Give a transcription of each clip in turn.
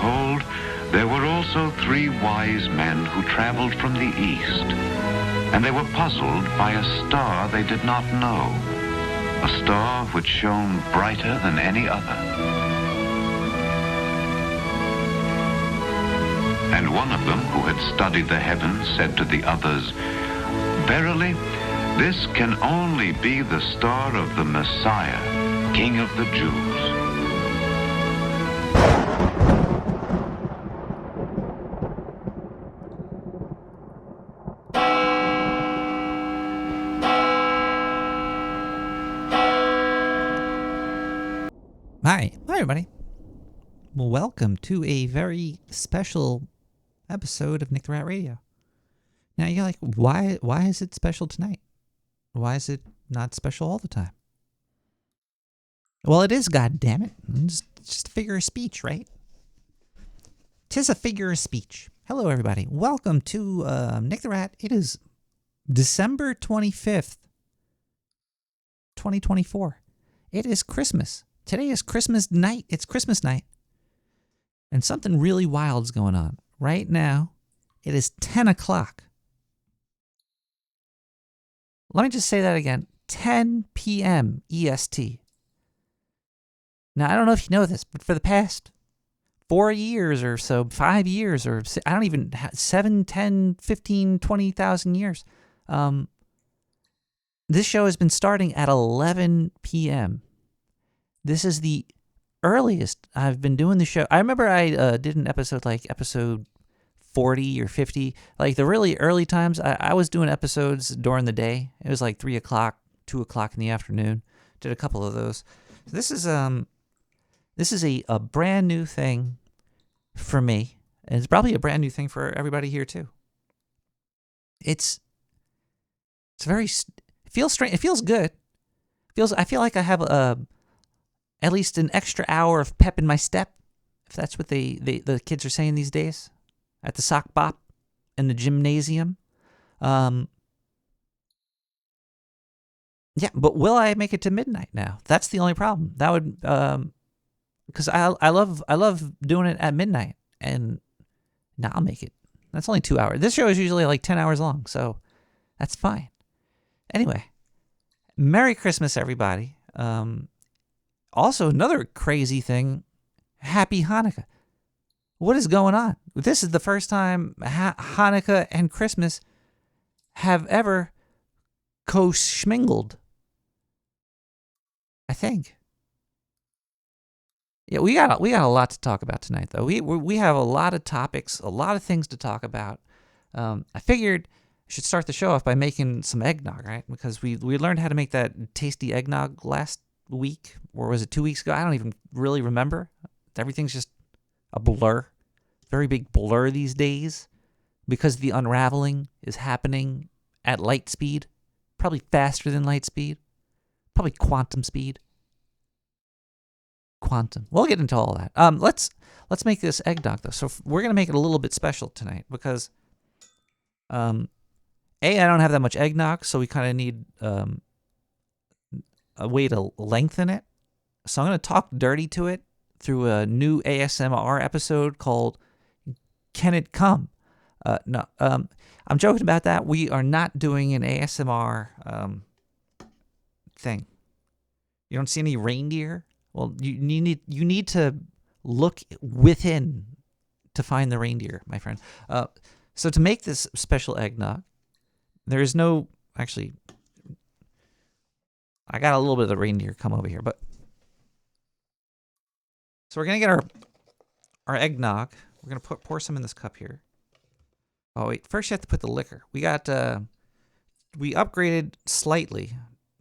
behold, there were also 3 wise men who traveled from the east, and they were puzzled by a star they did not know, a star which shone brighter than any other. And one of them, who had studied the heavens, said to the others, "Verily, this can only be the star of the Messiah, King of the Jews." Hi everybody. Well, welcome to a very special episode of Nick the Rat Radio. Now you're like, why is it special tonight? Why is it not special all the time? Well, it is, goddammit. It's just a figure of speech, right? 'Tis a figure of speech. Hello everybody. Welcome to Nick the Rat. It is December 25th, 2024. It is Christmas. Today is Christmas night. It's Christmas night. And something really wild is going on. Right now, it is 10 o'clock. Let me just say that again. 10 p.m. EST. Now, I don't know if you know this, but for the past 4 years or so, 5 years, or I don't even, 7, 10, 15, 20,000 years, this show has been starting at 11 p.m. This is the earliest I've been doing the show. I remember I did an episode like episode 40 or 50. Like the really early times, I was doing episodes during the day. It was like 3 o'clock, 2 o'clock in the afternoon. Did a couple of those. So this is a brand new thing for me. And it's probably a brand new thing for everybody here too. It's very, it feels strange. It feels good. I feel like I have at least an extra hour of pep in my step, if that's what the kids are saying these days, at the sock bop in the gymnasium. Yeah, but will I make it to midnight now? That's the only problem. That would, because I love doing it at midnight, and now I'll make it. That's only 2 hours. This show is usually like 10 hours long, so that's fine. Anyway, Merry Christmas, everybody. Also, another crazy thing, Happy Hanukkah. What is going on? This is the first time Hanukkah and Christmas have ever co-schmingled, I think. Yeah, we got a lot to talk about tonight, though. We have a lot of topics, a lot of things to talk about. I figured I should start the show off by making some eggnog, right? Because we learned how to make that tasty eggnog last week, or was it 2 weeks ago? I don't even really remember. Everything's just a blur, very big blur these days, because the unraveling is happening at light speed, probably faster than light speed, probably quantum speed. Quantum. We'll get into all that. Let's make this eggnog though. So we're gonna make it a little bit special tonight because, I don't have that much eggnog, so we kind of need a way to lengthen it. So I'm going to talk dirty to it through a new ASMR episode called Can It Come? No, I'm joking about that. We are not doing an ASMR thing. You don't see any reindeer? Well, you need to look within to find the reindeer, my friend. So to make this special eggnog, there is no, actually, I got a little bit of the reindeer come over here, but so we're gonna get our eggnog. We're gonna pour some in this cup here. Oh wait, first you have to put the liquor. We upgraded slightly,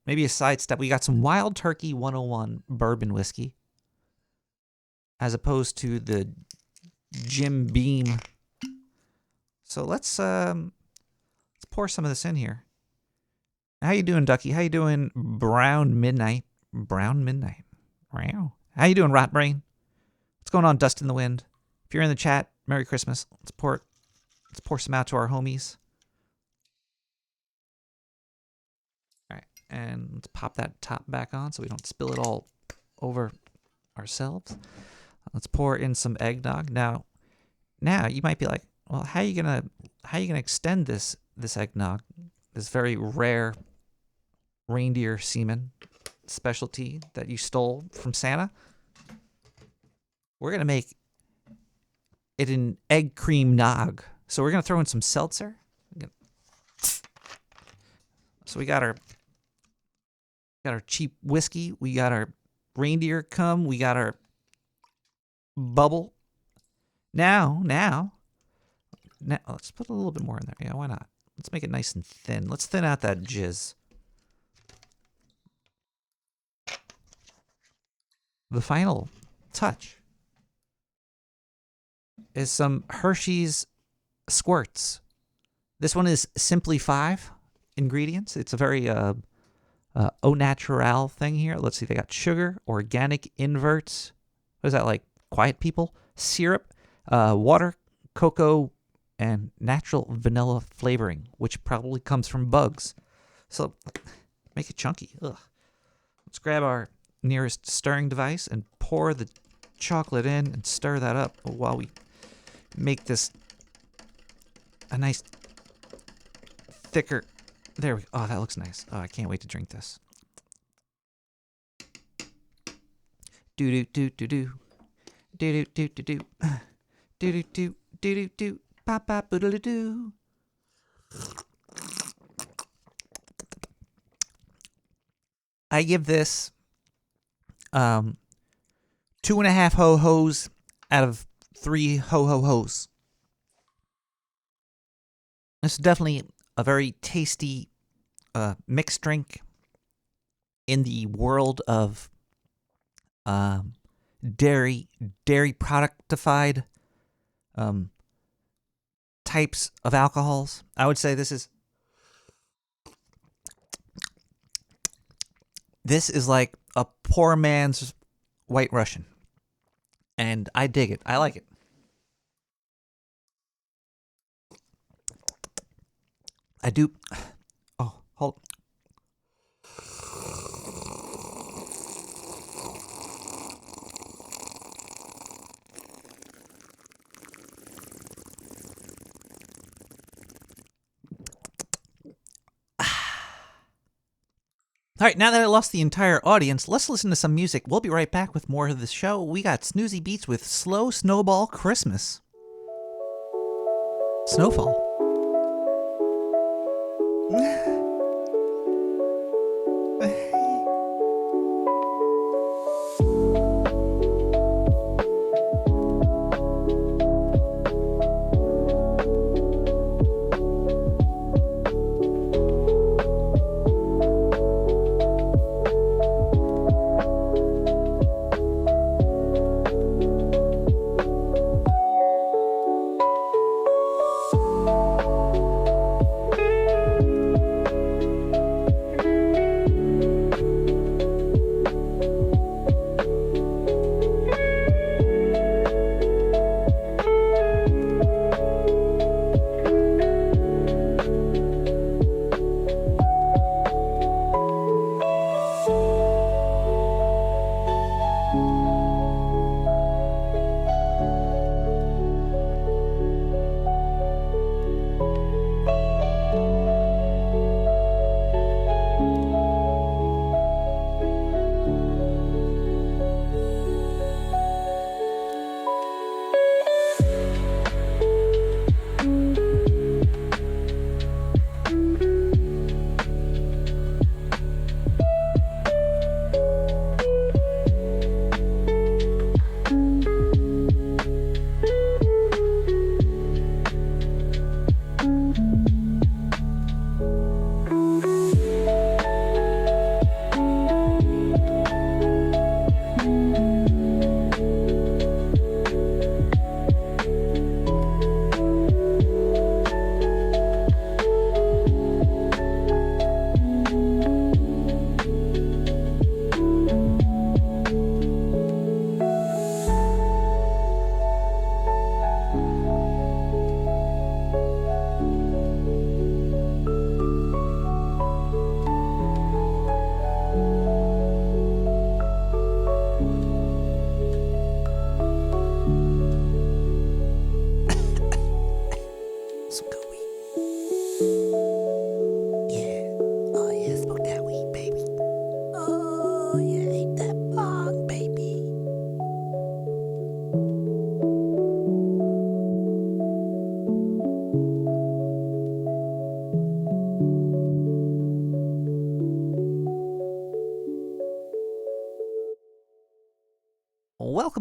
maybe a sidestep. We got some Wild Turkey 101 bourbon whiskey, as opposed to the Jim Beam. So let's pour some of this in here. How you doing, Ducky? How you doing, Brown Midnight? Brown Midnight. Wow. How you doing, Rot Brain? What's going on, Dust in the Wind? If you're in the chat, Merry Christmas. Let's pour some out to our homies. All right, and let's pop that top back on so we don't spill it all over ourselves. Let's pour in some eggnog. Now you might be like, well, how are you gonna extend this eggnog, this very rare reindeer semen specialty that you stole from Santa? We're gonna make it an egg cream nog. So we're gonna throw in some seltzer. So we got our cheap whiskey. We got our reindeer cum. We got our bubble. Now, let's put a little bit more in there. Yeah, why not? Let's make it nice and thin. Let's thin out that jizz. The final touch is some Hershey's Squirts. This one is simply 5 ingredients. It's a very au natural thing here. Let's see. They got sugar, organic inverts. What is that, like quiet people? Syrup, water, cocoa, and natural vanilla flavoring, which probably comes from bugs. So make it chunky. Ugh. Let's grab our nearest stirring device and pour the chocolate in and stir that up while we make this a nice thicker. There we go. Oh, that looks nice. Oh, I can't wait to drink this. Do do do do do. Do do do do do. Do do do do do do. Pop pop boodle doo. I give this 2.5 ho-hos out of 3 ho-ho-hos. This is definitely a very tasty mixed drink in the world of dairy productified types of alcohols. I would say this is like a poor man's White Russian. And I dig it. I like it. I do. Oh, hold. All right, now that I lost the entire audience, let's listen to some music. We'll be right back with more of the show. We got Snoozy Beats with Slow Snowball Christmas. Snowfall.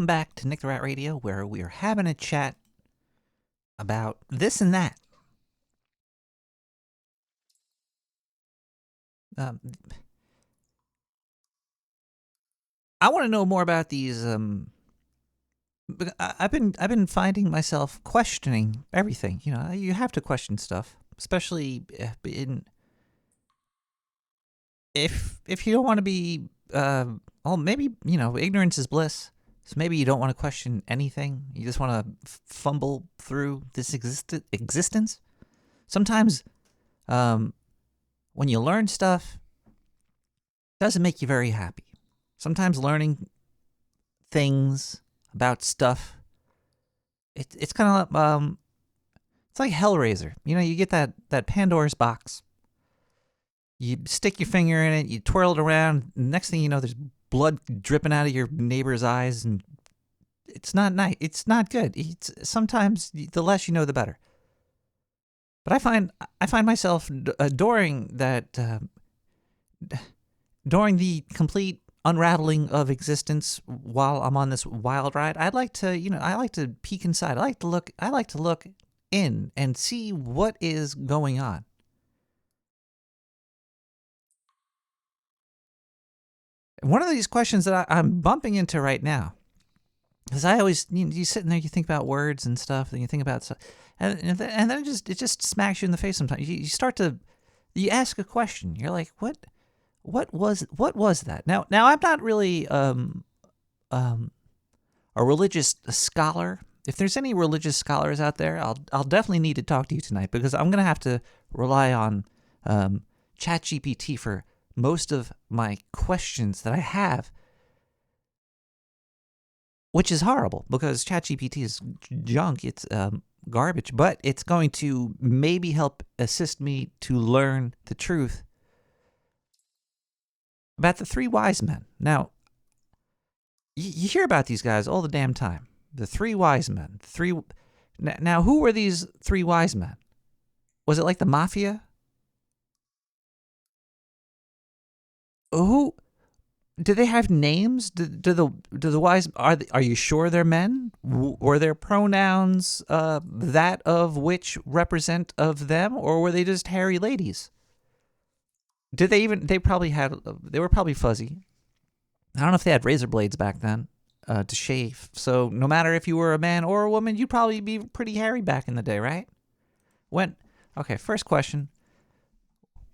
welcome back to Nick the Rat Radio, where we are having a chat about this and that. I want to know more about these. I've been finding myself questioning everything. You know, you have to question stuff, especially if you don't want to be. Maybe ignorance is bliss. So maybe you don't want to question anything. You just want to fumble through this existence. Sometimes, when you learn stuff, it doesn't make you very happy. Sometimes learning things about stuff, it's kind of it's like Hellraiser. You know, you get that Pandora's box. You stick your finger in it, you twirl it around. Next thing you know, there's blood dripping out of your neighbor's eyes, and it's not nice. It's not good. Sometimes the less you know, the better. But I find myself adoring that, during the complete unraveling of existence while I'm on this wild ride. I like to peek inside. I like to look in and see what is going on. One of these questions that I'm bumping into right now, because I always, you sit in there, you think about words and stuff, and you think about stuff, and then it just smacks you in the face sometimes. You ask a question. You're like, what was that? Now I'm not really a religious scholar. If there's any religious scholars out there, I'll definitely need to talk to you tonight, because I'm gonna have to rely on ChatGPT for most of my questions that I have, which is horrible because ChatGPT is junk. It's garbage, but it's going to maybe help assist me to learn the truth about the three wise men. Now, you hear about these guys all the damn time. The three wise men. Now, who were these three wise men? Was it like the mafia? Who do they have names? Do the wise are you sure they're men? Or their pronouns that of which represent of them, or were they just hairy ladies? Did they even? They were probably fuzzy. I don't know if they had razor blades back then to shave. So no matter if you were a man or a woman, you'd probably be pretty hairy back in the day, right? Okay, first question.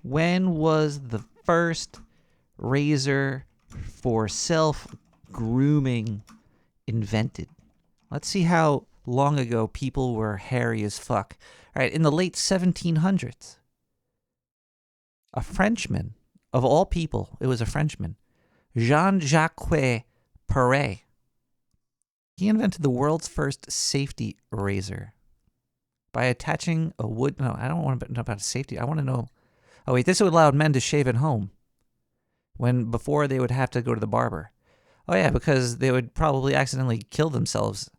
When was the first razor for self-grooming invented? Let's see how long ago people were hairy as fuck. All right, in the late 1700s. A Frenchman, of all people, it was a Frenchman, Jean-Jacques Perret. He invented the world's first safety razor by attaching a wood... No, I don't want to know about safety. I want to know... Oh, wait, this allowed men to shave at home before they would have to go to the barber. Oh, yeah, because they would probably accidentally kill themselves.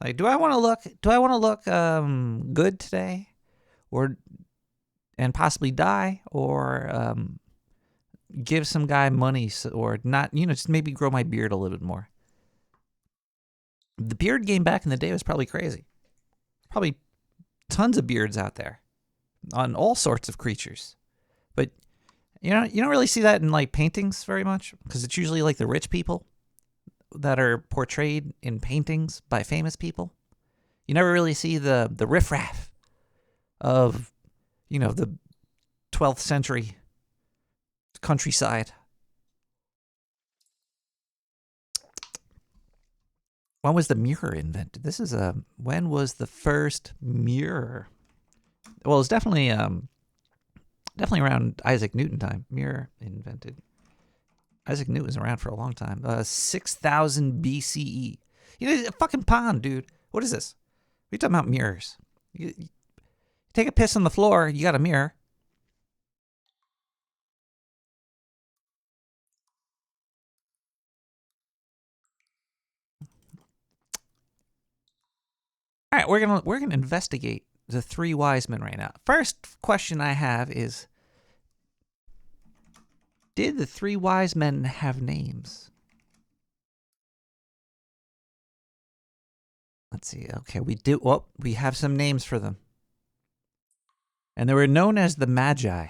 Like, do I want to look good today? And possibly die, or give some guy money, or not, just maybe grow my beard a little bit more. The beard game back in the day was probably crazy. Probably tons of beards out there on all sorts of creatures. But you don't really see that in like paintings very much, because it's usually like the rich people that are portrayed in paintings by famous people. You never really see the riffraff of the 12th century countryside. When was the mirror invented? When was the first mirror? Well, it's definitely around Isaac Newton time. Mirror invented. Isaac Newton was around for a long time. 6000 BCE. A fucking pond, dude. What is this? What are you talking about mirrors? You take a piss on the floor, you got a mirror. All right, we're gonna investigate the three wise men right now. First question I have is, did the three wise men have names? Let's see. Okay, we do. Well, we have some names for them, and they were known as the Magi.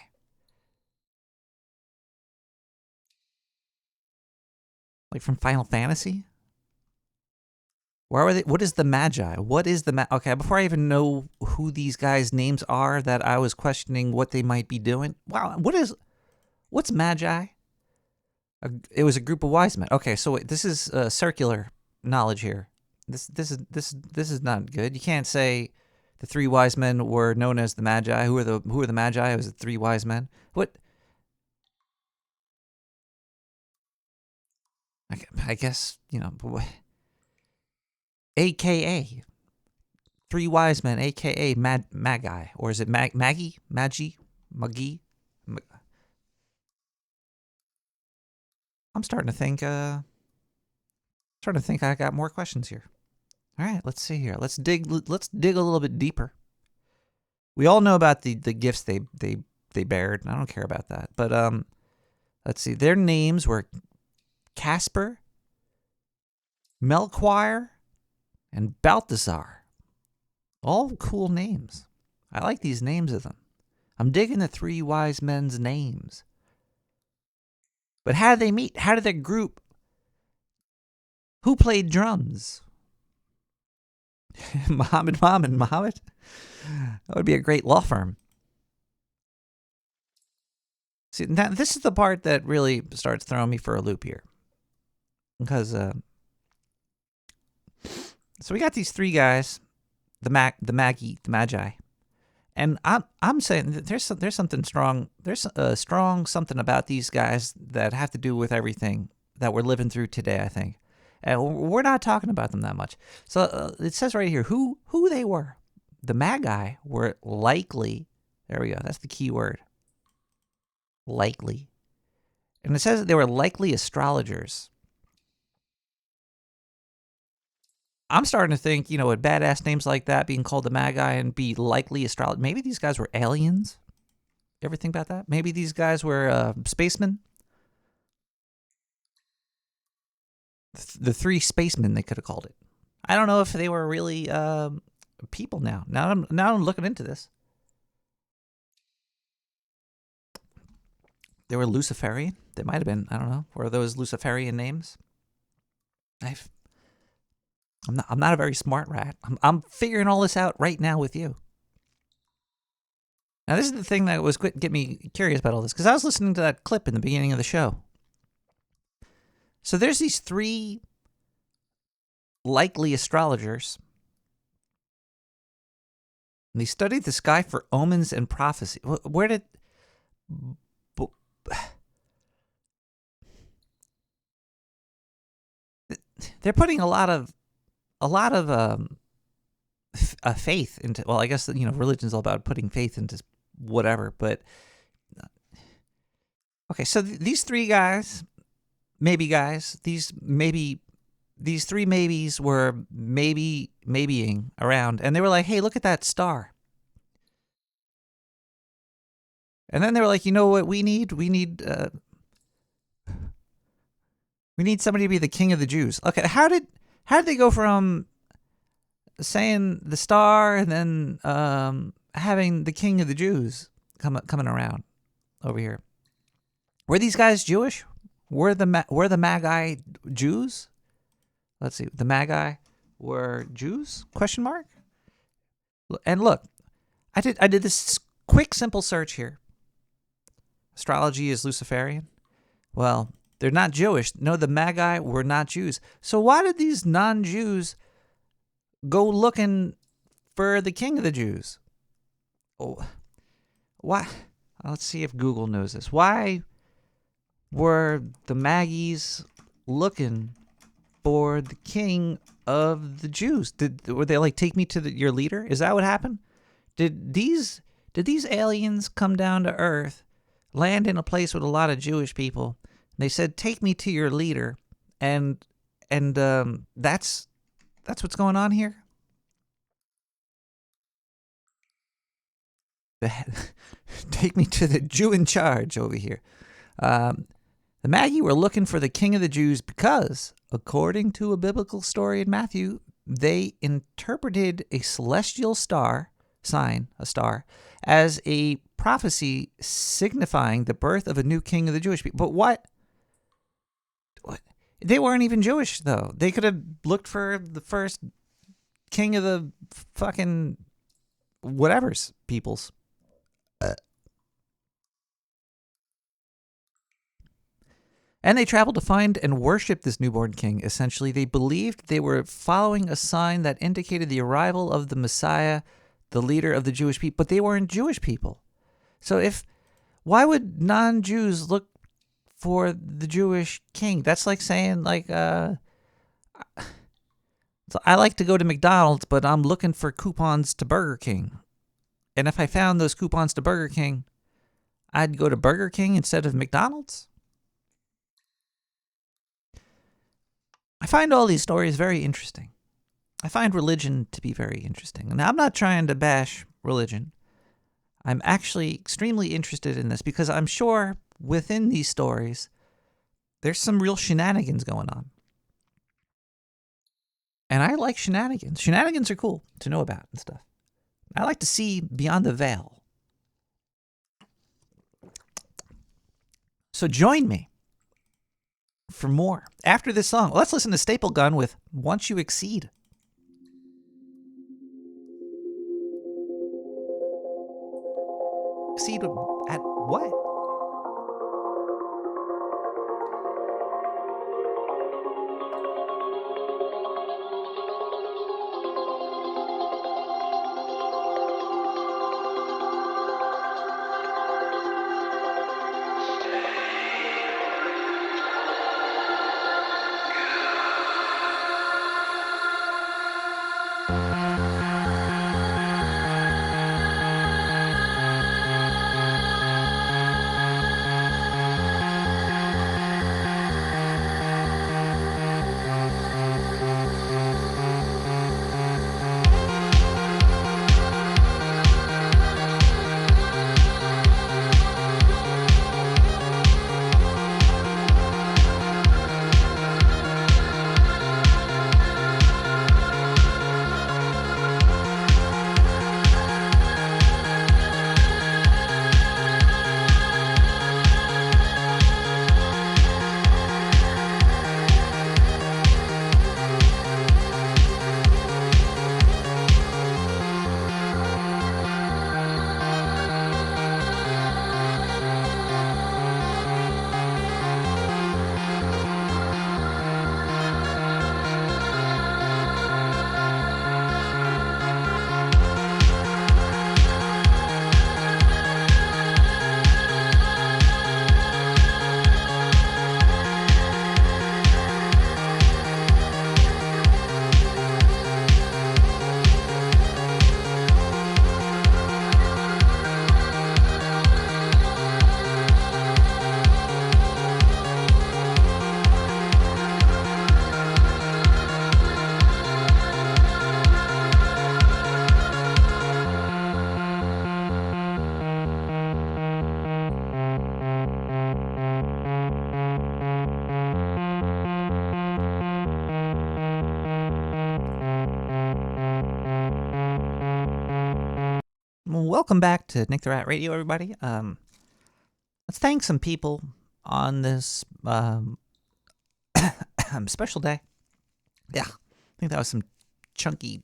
Like from Final Fantasy? Where were they? What is the Magi? What is the Okay, before I even know who these guys' names are, that I was questioning what they might be doing. Wow, what's Magi? It was a group of wise men. Okay, so wait, this is circular knowledge here. This is not good. You can't say the three wise men were known as the Magi. Who are the Magi? It was the three wise men. What? I guess, AKA three wise men, AKA Magi, or is it Maggie? Maggie? I'm starting to think. I got more questions here. All right, let's see here. Let's dig a little bit deeper. We all know about the gifts they bared. I don't care about that. But let's see. Their names were Casper, Melchior, and Balthazar. All cool names. I like these names of them. I'm digging the three wise men's names. But how did they meet? How did their group? Who played drums? Muhammad. That would be a great law firm. See, now this is the part that really starts throwing me for a loop here. Because, so we got these three guys, the Magi. And I'm saying that there's something strong. There's a strong something about these guys that have to do with everything that we're living through today, I think. And we're not talking about them that much. So it says right here who they were. The Magi were likely. There we go. That's the key word. Likely. And it says that they were likely astrologers. I'm starting to think, with badass names like that, being called the Magi and be likely astrologers. Maybe these guys were aliens. You ever think about that? Maybe these guys were spacemen. The three spacemen, they could have called it. I don't know if they were really people now. Now I'm looking into this. They were Luciferian. They might have been. I don't know. Were those Luciferian names? I'm not a very smart rat. I'm figuring all this out right now with you. Now, this is the thing that was getting me curious about all this, because I was listening to that clip in the beginning of the show. So there's these three likely astrologers. And they studied the sky for omens and prophecy. Where did... They're putting a lot of faith into, well, I guess, religion's all about putting faith into whatever, but okay, so these three guys, these three maybes were maybeing around, and they were like, hey, look at that star. And then they were like, you know what we need somebody to be the king of the Jews. Okay, how did they go from saying the star and then having the king of the Jews coming around over here? Were these guys Jewish? Were the Magi Jews? Let's see. The Magi were Jews? Question mark. And look, I did this quick simple search here. Astrology is Luciferian. Well, they're not Jewish. No, the Magi were not Jews. So why did these non-Jews go looking for the king of the Jews? Oh, why? Let's see if Google knows this. Why were the Maggies looking for the king of the Jews? Were they like, take me to your leader? Is that what happened? Did these aliens come down to Earth, land in a place with a lot of Jewish people? They said, take me to your leader, and that's what's going on here? Take me to the Jew in charge over here. The Magi were looking for the king of the Jews because, according to a biblical story in Matthew, they interpreted a celestial star, a star, as a prophecy signifying the birth of a new king of the Jewish people. But what? They weren't even Jewish, though. They could have looked for the first king of the fucking whatever's peoples. And they traveled to find and worship this newborn king. Essentially, they believed they were following a sign that indicated the arrival of the Messiah, the leader of the Jewish people. But they weren't Jewish people. So why would non-Jews look for the Jewish king? That's like saying, like, so I like to go to McDonald's, but I'm looking for coupons to Burger King. And if I found those coupons to Burger King, I'd go to Burger King instead of McDonald's. I find all these stories very interesting. I find religion to be very interesting. Now, I'm not trying to bash religion. I'm actually extremely interested in this because I'm sure within these stories, there's some real shenanigans going on. And I like shenanigans. Shenanigans are cool to know about and stuff. I like to see beyond the veil. So join me for more after this song. Let's listen to Staple Gun with Once You Exceed. Exceed at what? Welcome back to Nick the Rat Radio, everybody. Let's thank some people on this special day. Yeah, I think that was some chunky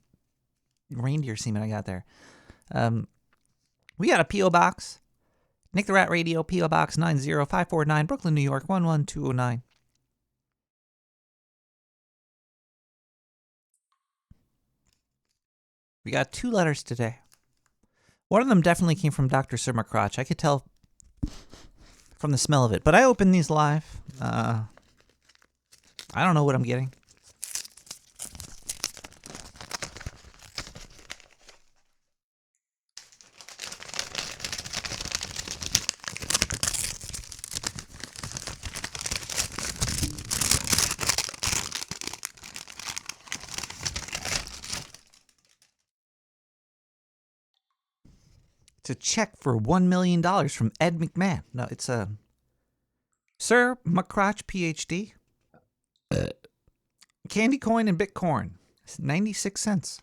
reindeer semen I got there. We got a P.O. Box. Nick the Rat Radio, P.O. Box 90549, Brooklyn, New York, 11209. We got 2 letters today. One of them definitely came from Dr. Sir McCrotch. I could tell from the smell of it. But I opened these live. I don't know what I'm getting. It's a check for $1 million from Ed McMahon. No, it's a Sir McCrotch, PhD. Candy coin and Bitcoin. 96 cents.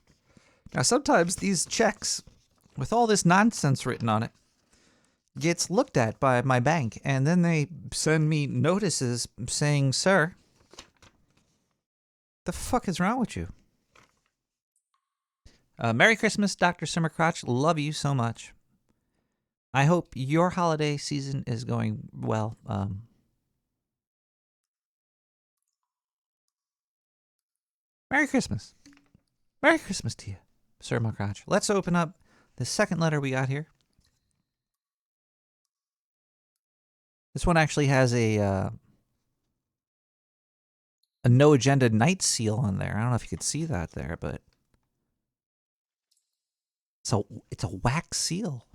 Now, sometimes these checks, with all this nonsense written on it, gets looked at by my bank, and then they send me notices saying, "Sir, the fuck is wrong with you?" Merry Christmas, Dr. Simmercrotch. Love you so much. I hope your holiday season is going well. Merry Christmas. Merry Christmas to you, Sir McCrotch. Let's open up the second letter we got here. This one actually has a no agenda night seal on there. I don't know if you could see that there, but it's a wax seal.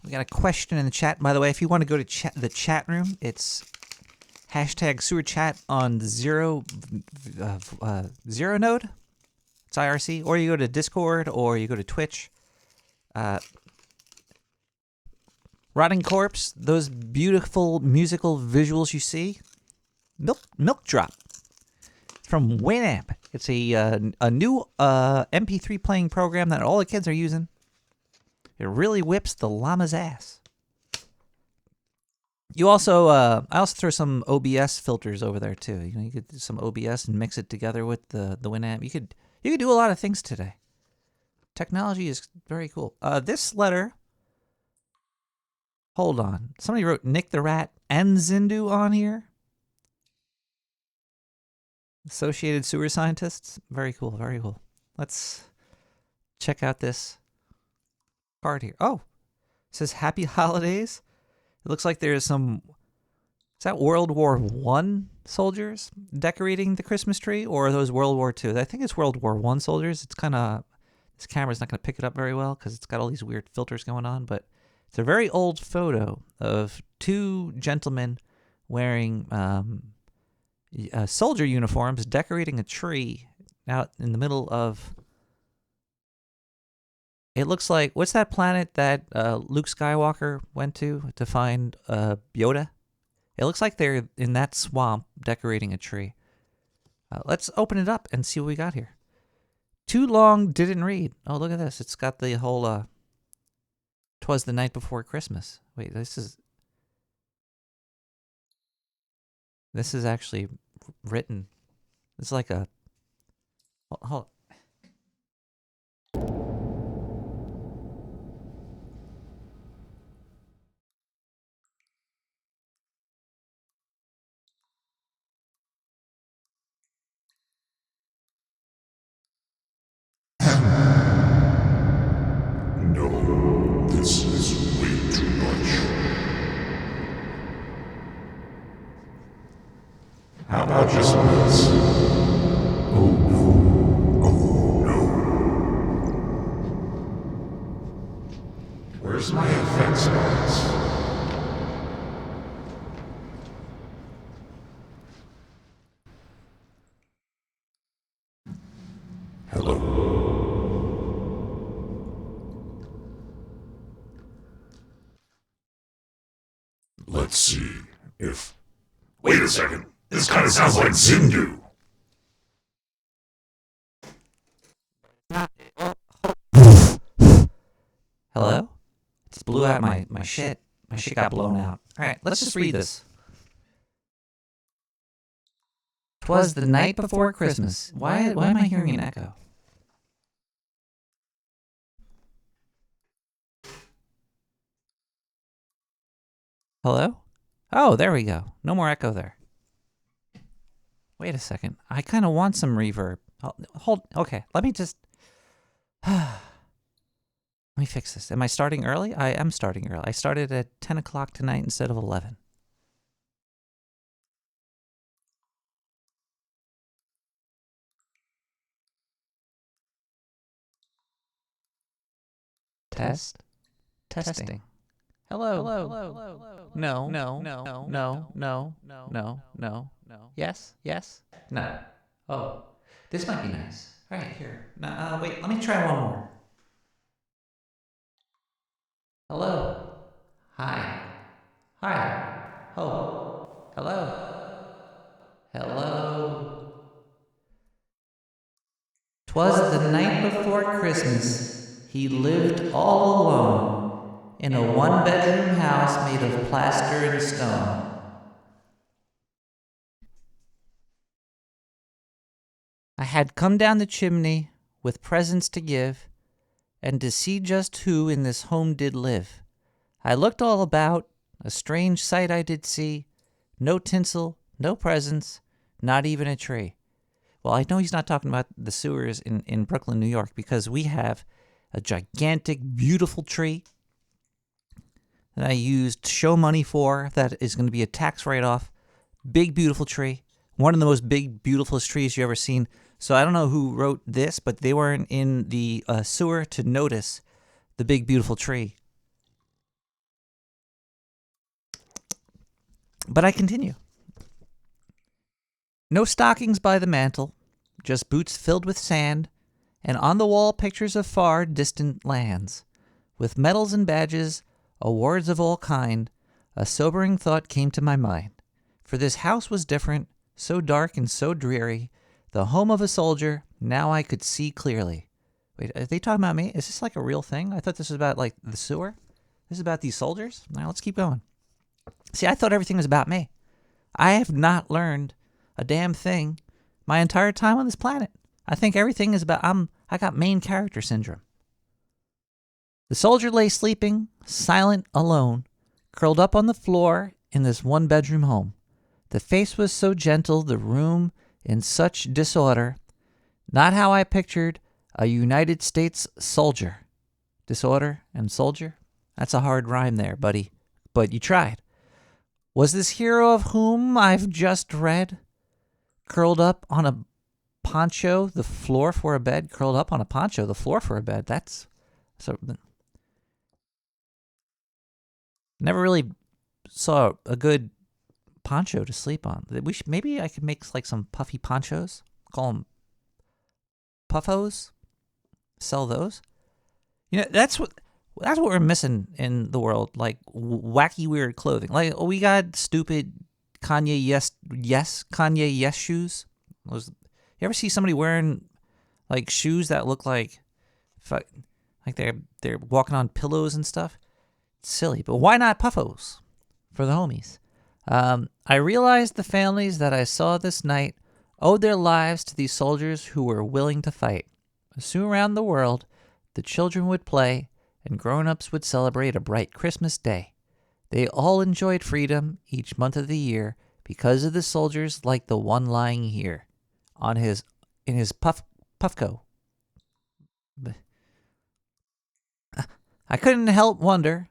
We got a question in the chat. By the way, if you want to go to the chat room, it's #SewerChat on zero node. It's IRC. Or you go to Discord, or you go to Twitch. Rotting Corpse, those beautiful musical visuals you see. Milk Drop from Winamp. It's a new MP3 playing program that all the kids are using. It really whips the llama's ass. You also, I also throw some OBS filters over there too. You could do some OBS and mix it together with the Winamp. You could do a lot of things today. Technology is very cool. This letter. Hold on. Somebody wrote Nick the Rat and Zindu on here. Associated Sewer Scientists. Very cool. Very cool. Let's check out this card here. Oh, it says Happy Holidays. It looks like there's some. Is that World War I soldiers decorating the Christmas tree, or are those World War II? I think it's World War I soldiers. It's kind of. This camera's not going to pick it up very well because it's got all these weird filters going on, but it's a very old photo of two gentlemen wearing soldier uniforms decorating a tree out in the middle of. It looks like, what's that planet that Luke Skywalker went to find Yoda? It looks like they're in that swamp decorating a tree. Let's open it up and see what we got here. Too long, didn't read. Oh, look at this. It's got the whole 'Twas the Night Before Christmas. Wait, this is actually written. It's like a. Hold. No, this is way too much. How about just once? Oh no. Oh no. Where's my effects box? Hello? Let's see if... Wait a second! This kind of sounds like Zindu! Hello? It's blew out my shit. My shit got blown out. Alright, let's just read this. 'Twas the night before Christmas. Why am I hearing an echo? Hello? Oh, there we go. No more echo there. Wait a second. I kind of want some reverb. Okay, let me just... Let me fix this. Am I starting early? I am starting early. I started at 10 o'clock tonight instead of 11. Testing. Hello. No. Yes. No. Oh, this might be nice. All right, here. Now, wait. Let me try one more. Hello. Hi. Ho. Hello? Hello? 'Twas the night before Christmas. He lived all alone in a one-bedroom house made of plaster and stone. I had come down the chimney with presents to give, and to see just who in this home did live. I looked all about, a strange sight I did see, no tinsel, no presents, not even a tree. Well, I know he's not talking about the sewers in Brooklyn, New York, because we have a gigantic, beautiful tree that I used show money for that is going to be a tax write-off. Big, beautiful tree. One of the most big, beautifulest trees you've ever seen. So I don't know who wrote this, but they weren't in the sewer to notice the big, beautiful tree. But I continue. No stockings by the mantel, just boots filled with sand, and on the wall pictures of far distant lands. With medals and badges, awards of all kind, a sobering thought came to my mind. For this house was different, so dark and so dreary, the home of a soldier, now I could see clearly. Wait, are they talking about me? Is this like a real thing? I thought this was about like the sewer. This is about these soldiers? Now let's keep going. See, I thought everything was about me. I have not learned a damn thing my entire time on this planet. I think everything is about I got main character syndrome. The soldier lay sleeping, silent, alone, curled up on the floor in this one-bedroom home. The face was so gentle, the room in such disorder. Not how I pictured a United States soldier. Disorder and soldier? That's a hard rhyme there, buddy. But you tried. Was this hero of whom I've just read curled up on a poncho, the floor for a bed? Curled up on a poncho, the floor for a bed. That's so. Never really saw a good poncho to sleep on. Maybe I could make like some puffy ponchos. Call them puffos. Sell those. You know, that's what we're missing in the world. Like wacky, weird clothing. Like we got stupid Kanye yes shoes. You ever see somebody wearing like shoes that look like they're walking on pillows and stuff? It's silly, but why not puffos for the homies? I realized the families that I saw this night owed their lives to these soldiers who were willing to fight. Soon around the world, the children would play, and grown-ups would celebrate a bright Christmas day. They all enjoyed freedom each month of the year because of the soldiers like the one lying here, in his puffco. I couldn't help wonder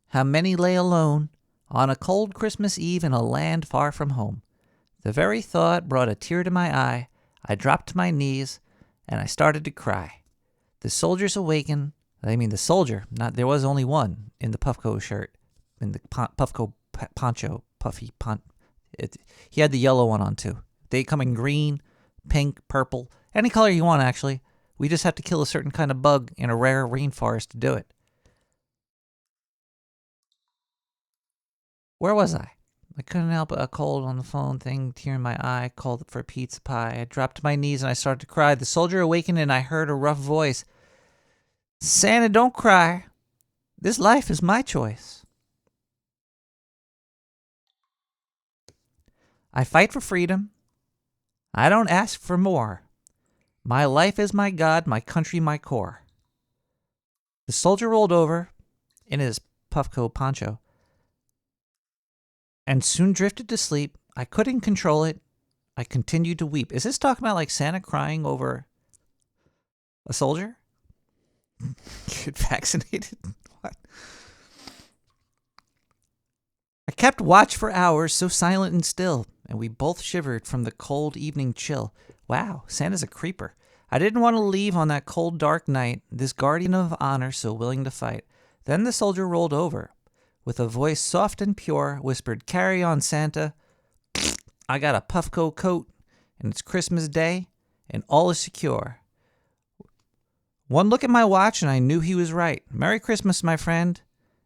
how many lay alone on a cold Christmas Eve in a land far from home. The very thought brought a tear to my eye. I dropped to my knees, and I started to cry. The soldiers awakened. The soldier. There was only one in the puffco shirt, in the puffco poncho, he had the yellow one on too. They come in green, pink, purple, any color you want actually. We just have to kill a certain kind of bug in a rare rainforest to do it. Where was I? I couldn't help a cold on the phone thing, tear in my eye, called for pizza pie. I dropped to my knees and I started to cry. The soldier awakened and I heard a rough voice. Santa, don't cry. This life is my choice. I fight for freedom. I don't ask for more. My life is my God, my country, my core. The soldier rolled over in his puffco poncho and soon drifted to sleep. I couldn't control it. I continued to weep. Is this talking about like Santa crying over a soldier? Get vaccinated? What? I kept watch for hours, so silent and still, and we both shivered from the cold evening chill. Wow, Santa's a creeper. I didn't want to leave on that cold, dark night, this guardian of honor so willing to fight. Then the soldier rolled over. With a voice soft and pure, whispered, "Carry on, Santa. I got a puffco coat, and it's Christmas Day, and all is secure." One look at my watch, and I knew he was right. Merry Christmas, my friend,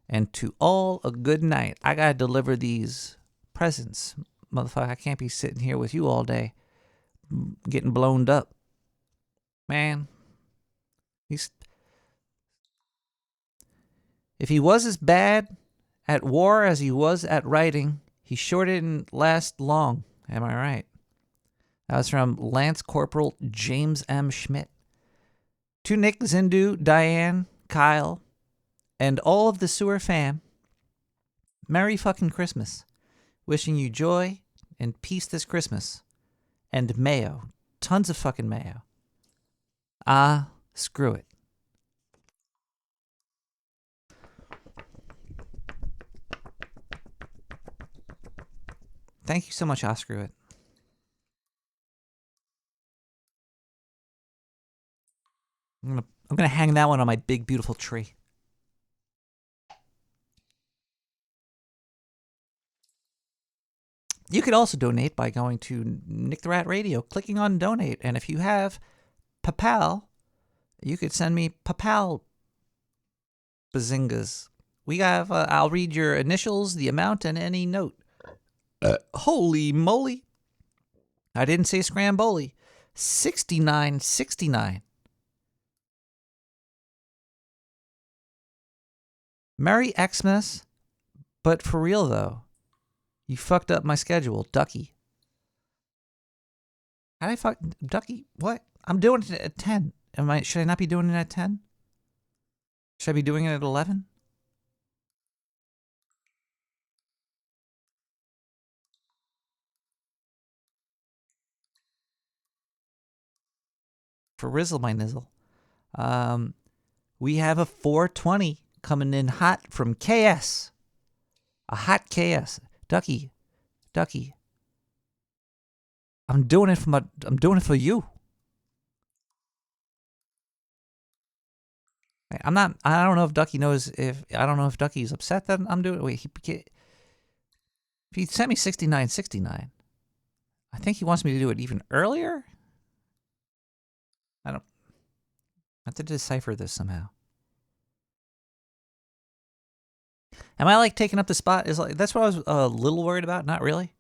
and to all a good night. I gotta deliver these presents. motherfucker, I can't be sitting here with you all day getting blown up. Man, if he was as bad at war as he was at writing, he sure didn't last long. Am I right? That was from Lance Corporal James M. Schmidt. To Nick, Zindu, Diane, Kyle, and all of the sewer fam, Merry fucking Christmas. Wishing you joy and peace this Christmas. And mayo. Tons of fucking mayo. Screw it. Thank you so much, Screw it. I'm gonna hang that one on my big, beautiful tree. You could also donate by going to Nick the Rat Radio, clicking on donate. And if you have PayPal, you could send me PayPal bazingas. We have, I'll read your initials, the amount, and any note. Holy moly. I didn't say scramboli. $69.69. Merry Xmas, but for real though. You fucked up my schedule, Ducky. How did I fuck Ducky? What? I'm doing it at 10. Should I not be doing it at 10? Should I be doing it at 11? For Rizzle my nizzle. We have a 420 coming in hot from KS. A hot KS. Ducky. I'm doing it for you. I don't know if Ducky knows I don't know if Ducky's upset that I'm doing it. Wait, if he sent me 69.69, I think he wants me to do it even earlier. I have to decipher this somehow. Am I like taking up the spot? That's what I was a little worried about. Not really.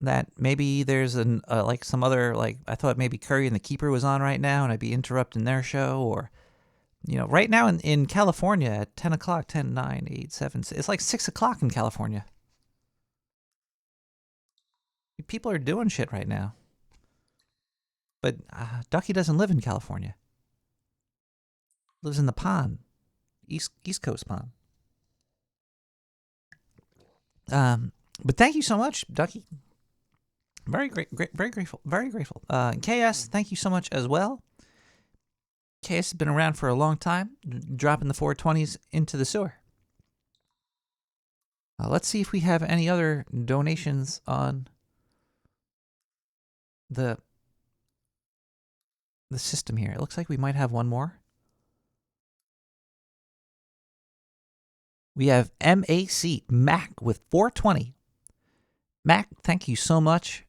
That maybe there's like some other, like I thought maybe Curry and the Keeper was on right now and I'd be interrupting their show, or right now in California at 10 o'clock, 10, 9, 8, 7, it's like 6 o'clock in California. People are doing shit right now. But Ducky doesn't live in California. Lives in the pond. East Coast pond. But thank you so much, Ducky. Very grateful. KS, thank you so much as well. KS has been around for a long time, dropping the 420s into the sewer. Let's see if we have any other donations on the system here. It looks like we might have one more. We have Mac with 420. Mac, thank you so much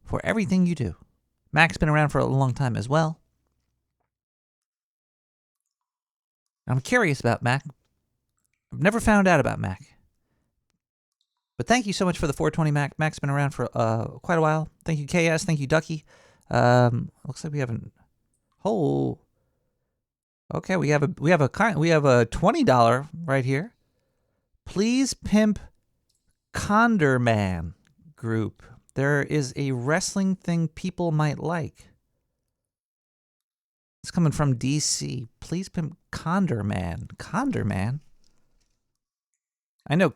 for everything you do. Mac's been around for a long time as well. I'm curious about Mac. I've never found out about Mac. But thank you so much for the 420, Mac. Mac's been around for quite a while. Thank you, KS. Thank you, Ducky. Looks like we have okay, we have a $20 right here. Please pimp Condorman group. There is a wrestling thing people might like. It's coming from DC. Please pimp Condorman. Condorman? I know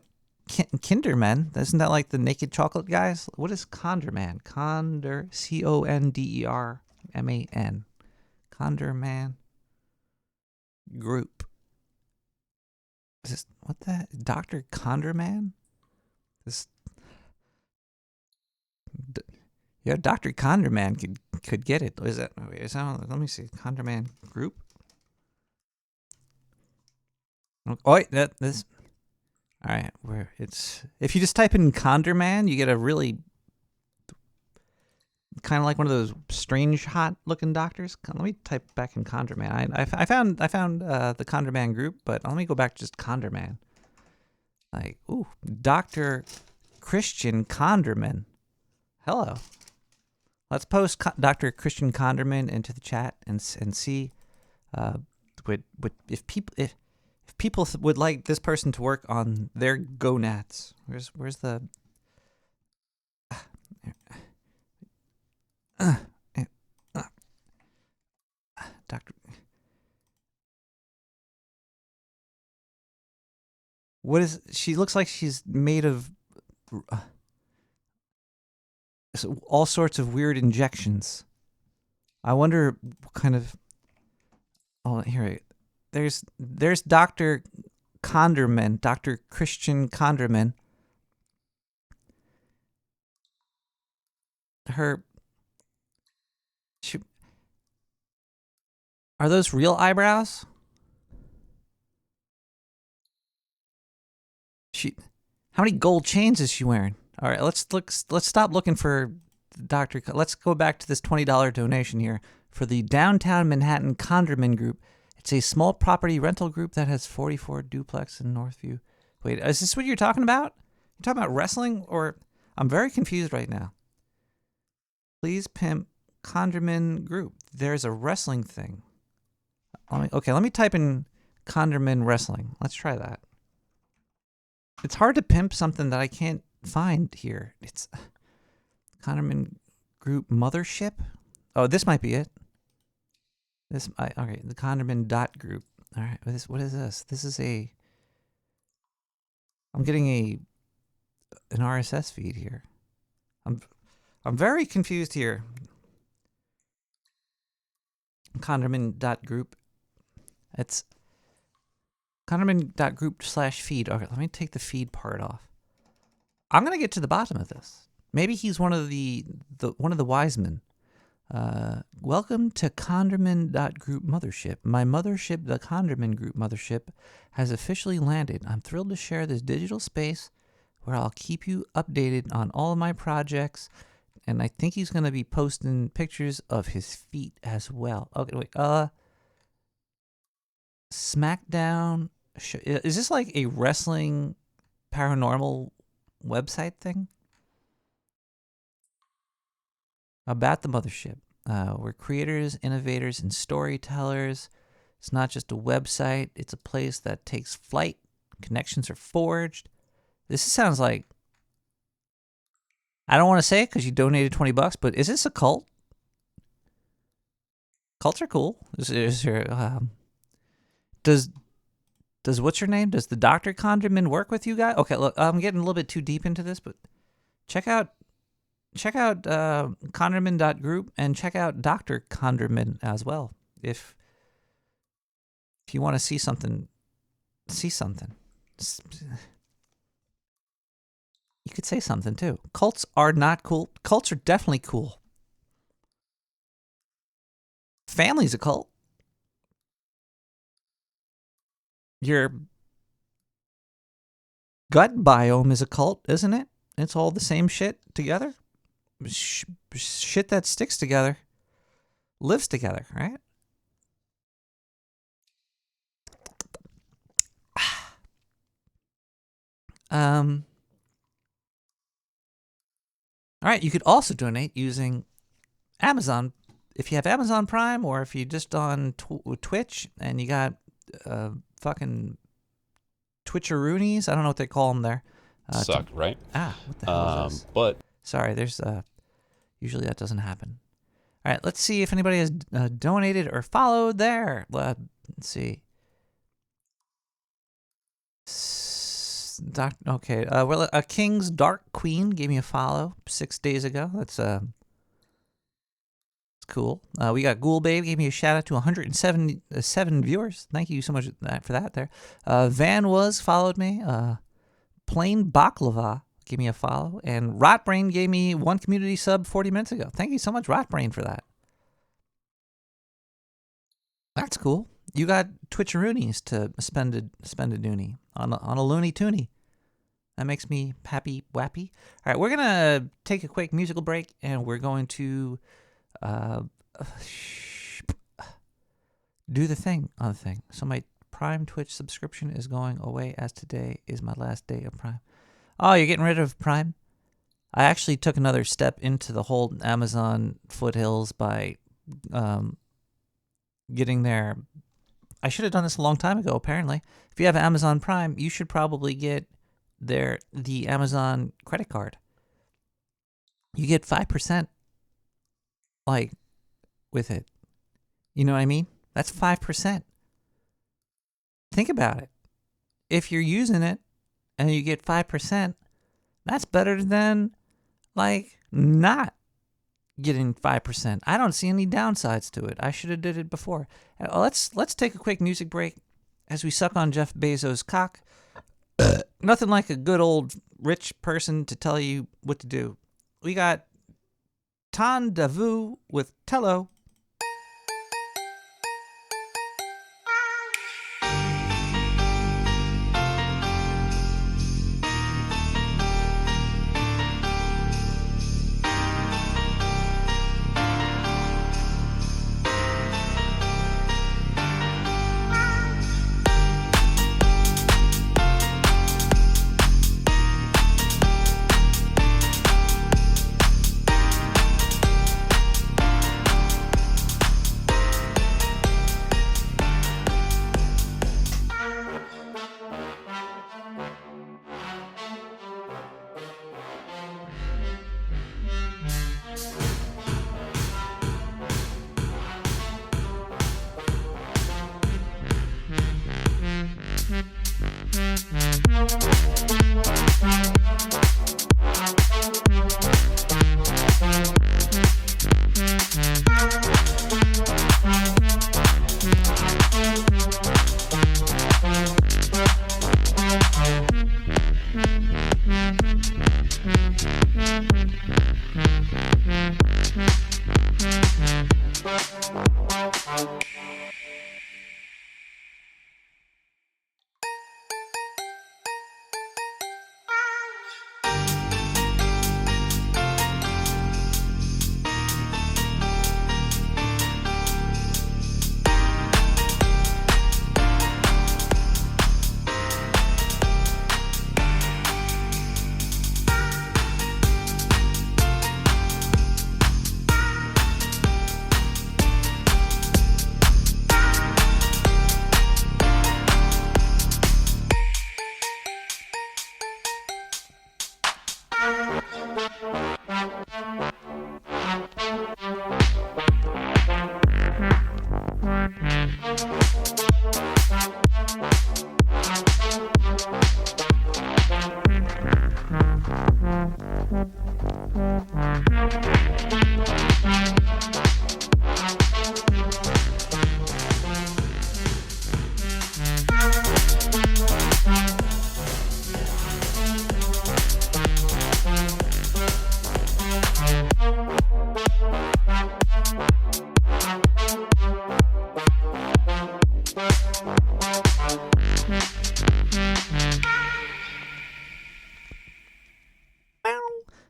Kinderman. Isn't that like the naked chocolate guys? What is Condorman? Condor, Conderman. Condorman group. Is this, what the? Dr. Condorman? Dr. Condorman could get it. Is that, let me see. Condorman group? Oh, this. All right, if you just type in Condorman, you get a really kind of like one of those strange, hot-looking doctors. Let me type back in Condorman. I found the Condorman group, but let me go back to just Condorman. Like, ooh, Dr. Christian Conderman. Hello. Let's post Dr. Christian Conderman into the chat and see if people would like this person to work on their gonads. Where's the Doctor? What is she? Looks like she's made of all sorts of weird injections. I wonder what kind of. Oh, here. There's Dr. Conderman, Dr. Christian Conderman. Are those real eyebrows? How many gold chains is she wearing? All right, let's stop looking for Dr. Let's go back to this $20 donation here for the Downtown Manhattan Conderman Group. It's a small property rental group that has 44 duplex in Northview. Wait, is this what you're talking about? You're talking about wrestling, or I'm very confused right now. Please pimp Conderman Group. There's a wrestling thing. Let me type in Conderman Wrestling. Let's try that. It's hard to pimp something that I can't find here. It's Conderman Group Mothership. Oh, this might be it. Okay, the Conderman Group. All right, what is this? This is I'm getting an RSS feed here. I'm very confused here. Conderman Group. It's Conderman.group/feed. Okay, let me take the feed part off. I'm gonna get to the bottom of this. Maybe he's one of the wise men. Welcome to Conderman.group Mothership. My mothership, the Conderman Group Mothership, has officially landed. I'm thrilled to share this digital space where I'll keep you updated on all of my projects. And I think he's gonna be posting pictures of his feet as well. Okay, wait. SmackDown. Is this like a wrestling paranormal website thing? About the mothership. We're creators, innovators, and storytellers. It's not just a website. It's a place that takes flight. Connections are forged. This sounds like, I don't want to say it because you donated $20, but is this a cult? Cults are cool. Is there, does what's your name? Does the Dr. Conderman work with you guys? Okay, look, I'm getting a little bit too deep into this, but check out Conderman.group and check out Dr. Conderman as well. If you want to see something. You could say something too. Cults are not cool. Cults are definitely cool. Family's a cult. Your gut biome is a cult, isn't it? It's all the same shit together. Shit that sticks together lives together, right? All right, you could also donate using Amazon. If you have Amazon Prime, or if you're just on Twitch and you got fucking Twitcheroonies, I don't know what they call them there. Suck, right? What the hell is this? But sorry, there's usually that doesn't happen. All right, let's see if anybody has donated or followed there. Let's see. King's Dark Queen gave me a follow 6 days ago. That's cool. We got Ghoul Babe gave me a shout out to 107 viewers. Thank you so much for that there. Van Was followed me. Plain Baklava gave me a follow. And Rotbrain gave me 1 community sub 40 minutes ago. Thank you so much, Rotbrain, for that. That's cool. You got Twitcheroonies to spend a dooney on a loony toony. That makes me happy wappy. All right, we're gonna take a quick musical break, and we're going to do the thing on the thing. So my Prime Twitch subscription is going away as today is my last day of Prime. Oh, you're getting rid of Prime? I actually took another step into the whole Amazon foothills by getting there. I should have done this a long time ago, apparently. If you have Amazon Prime, you should probably get the Amazon credit card. You get 5%, like, with it. You know what I mean? That's 5%. Think about it. If you're using it and you get 5%, that's better than, like, not getting 5%. I don't see any downsides to it. I should have did it before. Let's take a quick music break as we suck on Jeff Bezos' cock. Nothing like a good old rich person to tell you what to do. We got Tan Davu with Tello.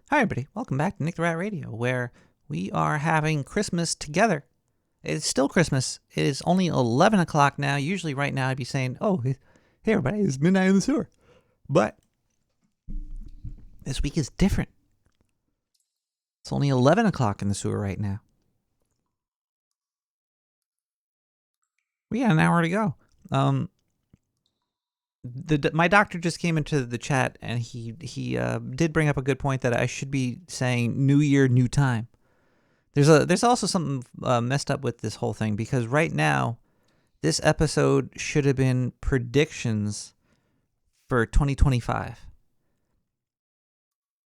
Hi, everybody. Welcome back to Nick the Rat Radio, where we are having Christmas together. It's still Christmas. It is only 11 o'clock now. Usually right now I'd be saying, oh, hey, everybody, it's midnight in the sewer. But this week is different. It's only 11 o'clock in the sewer right now. We got an hour to go. My doctor just came into the chat, and he did bring up a good point that I should be saying "New Year, New Time." There's also something messed up with this whole thing, because right now, this episode should have been predictions for 2025.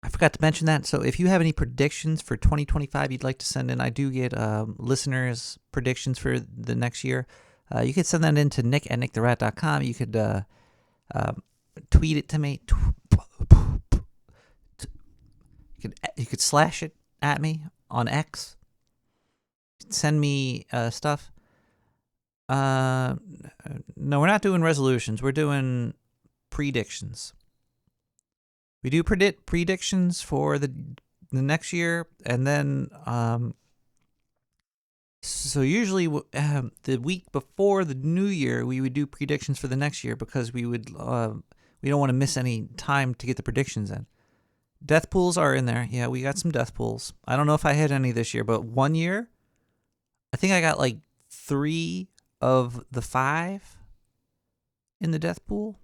I forgot to mention that. So if you have any predictions for 2025 you'd like to send in, I do get listeners' predictions for the next year. You could send that in to nick@nicktherat.com. You could tweet it to me. You could slash it at me on X. Send me stuff. No, we're not doing resolutions. We're doing predictions. We do predictions for the next year, and then So usually the week before the new year, we would do predictions for the next year because we don't want to miss any time to get the predictions in. Death pools are in there. Yeah, we got some death pools. I don't know if I hit any this year, but one year, I think I got like 3 of the 5 in the death pool.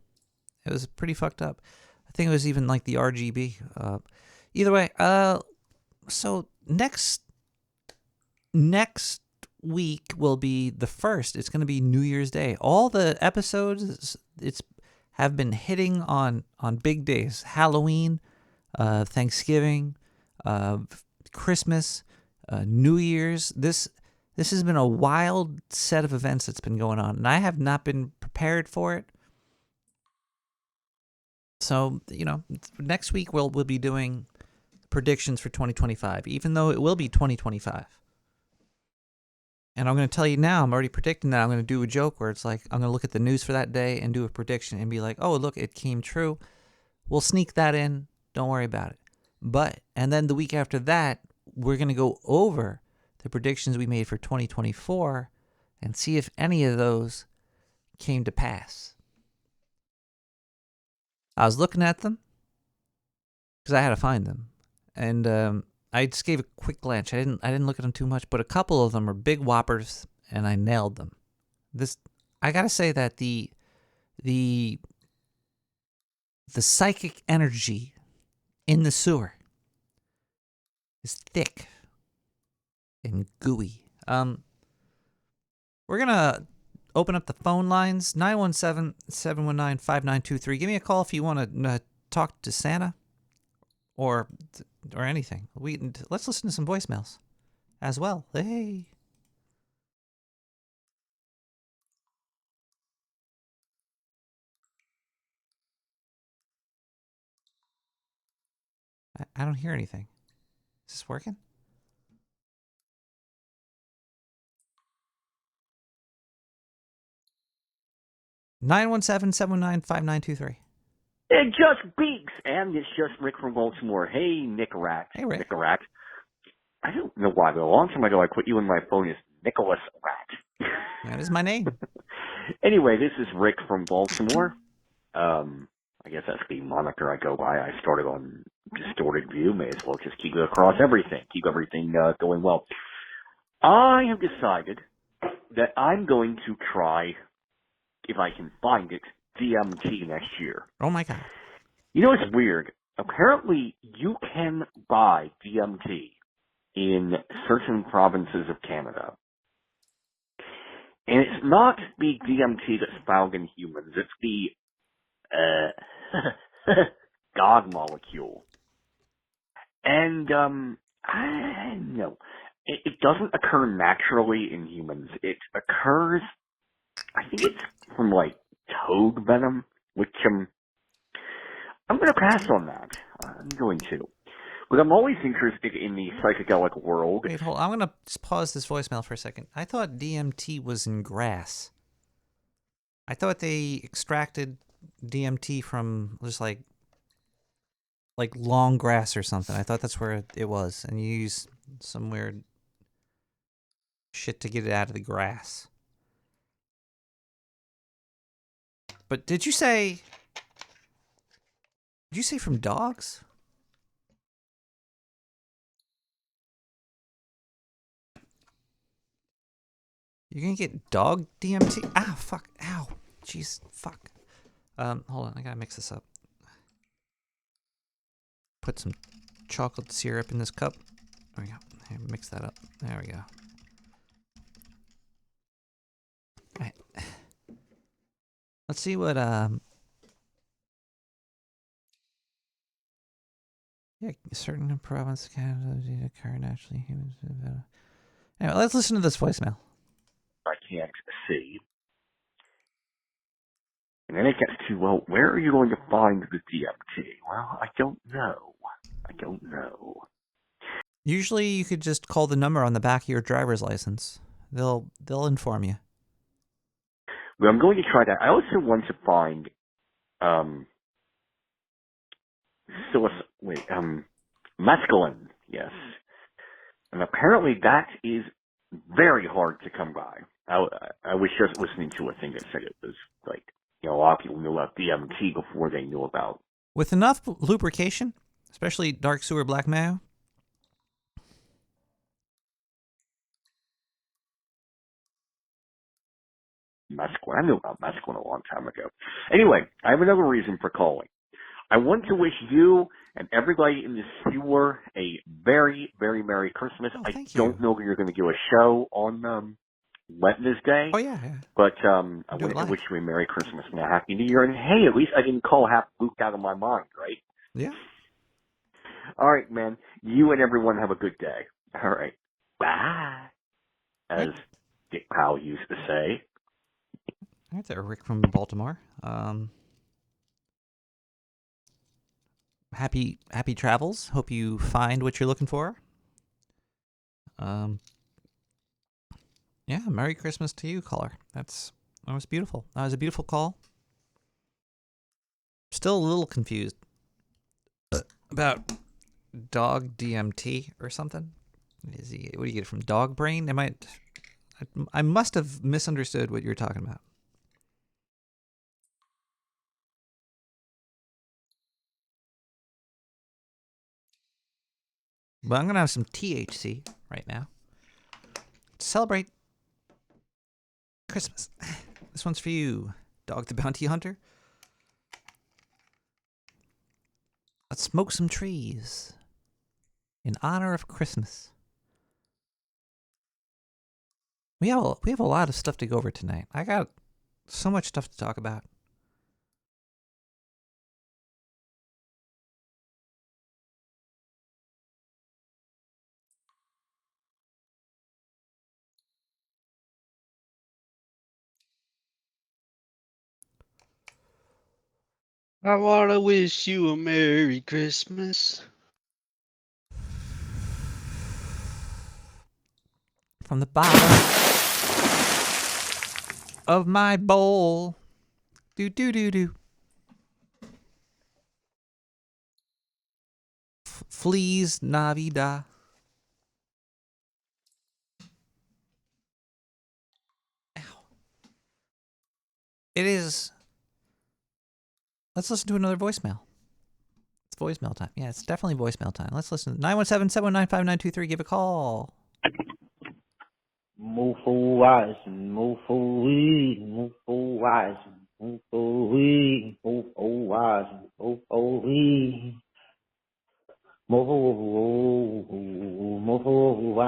It was pretty fucked up. I think it was even like the RGB. Either way, so next week will be the first. It's going to be New Year's Day. All the episodes have been hitting on big days: Halloween, Thanksgiving, Christmas, New Year's. This has been a wild set of events that's been going on, and I have not been prepared for it. So, next week we'll be doing predictions for 2025, even though it will be 2025. And I'm going to tell you now, I'm already predicting that I'm going to do a joke where it's like, I'm going to look at the news for that day and do a prediction and be like, oh, look, it came true. We'll sneak that in. Don't worry about it. And then the week after that, we're going to go over the predictions we made for 2024 and see if any of those came to pass. I was looking at them because I had to find them. And I just gave a quick glance. I didn't look at them too much, but a couple of them are big whoppers, and I nailed them. I gotta say that the psychic energy in the sewer is thick and gooey. We're gonna open up the phone lines, 917-719-5923. Give me a call if you want to talk to Santa or anything. Let's listen to some voicemails as well. Hey. I don't hear anything. Is this working? Nine one seven 719-5923. It just beeps, and it's just Rick from Baltimore. Hey, Nickarack. Hey, Rick. Nickarack. I don't know why, but a long time ago I put you in my phone as Nicholas Rat. That is my name. Anyway, this is Rick from Baltimore. I guess that's the moniker I go by. I started on Distorted View. May as well just keep it across everything. Keep everything going well. I have decided that I'm going to try, if I can find it, DMT next year. Oh my God. You know, it's weird. Apparently, you can buy DMT in certain provinces of Canada. And it's not the DMT that's found in humans. It's the God molecule. And, I don't know. It doesn't occur naturally in humans. It occurs, I think it's from, like, toad venom, which, I'm going to pass on that. I'm going to. But I'm always interested in the psychedelic world. Wait, hold on. I'm going to just pause this voicemail for a second. I thought DMT was in grass. I thought they extracted DMT from just like long grass or something. I thought that's where it was. And you use some weird shit to get it out of the grass. But did you say from dogs? You're gonna get dog DMT? Ah, fuck. Ow. Jeez, fuck. Hold on. I gotta mix this up. Put some chocolate syrup in this cup. There we go. Here, mix that up. There we go. All right. Let's see what, yeah, certain provinces Canada occur naturally. Humans. Anyway, let's listen to this voicemail. I can't see. And then it gets to, well, where are you going to find the DMT? Well, I don't know. Usually you could just call the number on the back of your driver's license. They'll inform you. Well, I'm going to try that. I also want to find, mescaline, yes. And apparently that is very hard to come by. I was just listening to a thing that said it was like, a lot of people knew about DMT before they knew about With enough lubrication, especially dark sewer black mayo. mescaline. I knew about mescaline a long time ago. Anyway, I have another reason for calling. I want to wish you and everybody in the sewer a very, very Merry Christmas. Oh, I thank you. don't know if you're going to do a show on Wednesday. Oh, yeah. But I Do it wanted to live. wish you a Merry Christmas and a Happy New Year. And hey, at least I didn't call half Luke out of my mind, right? Yeah. All right, man. You and everyone have a good day. All right. Bye. As Dick Powell used to say. All right, there, Rick from Baltimore. Happy travels. Hope you find what you're looking for. Yeah, Merry Christmas to you, caller. That was beautiful. That was a beautiful call. Still a little confused about dog DMT or something. What do you get from dog brain? I must have misunderstood what you were talking about. But I'm going to have some THC right now to celebrate Christmas. This one's for you, Dog the Bounty Hunter. Let's smoke some trees in honor of Christmas. We have a lot of stuff to go over tonight. I got so much stuff to talk about. I want to wish you a Merry Christmas. From the bottom of my bowl. Do do do do. Fleas Navidad. Ow. It is. Let's listen to another voicemail. It's voicemail time. Yeah, it's definitely voicemail time. Let's listen. 917-719-5923. Give a call. Move for wise and move for we, move for wise and move for we, move for wise and move for we. Move for wise,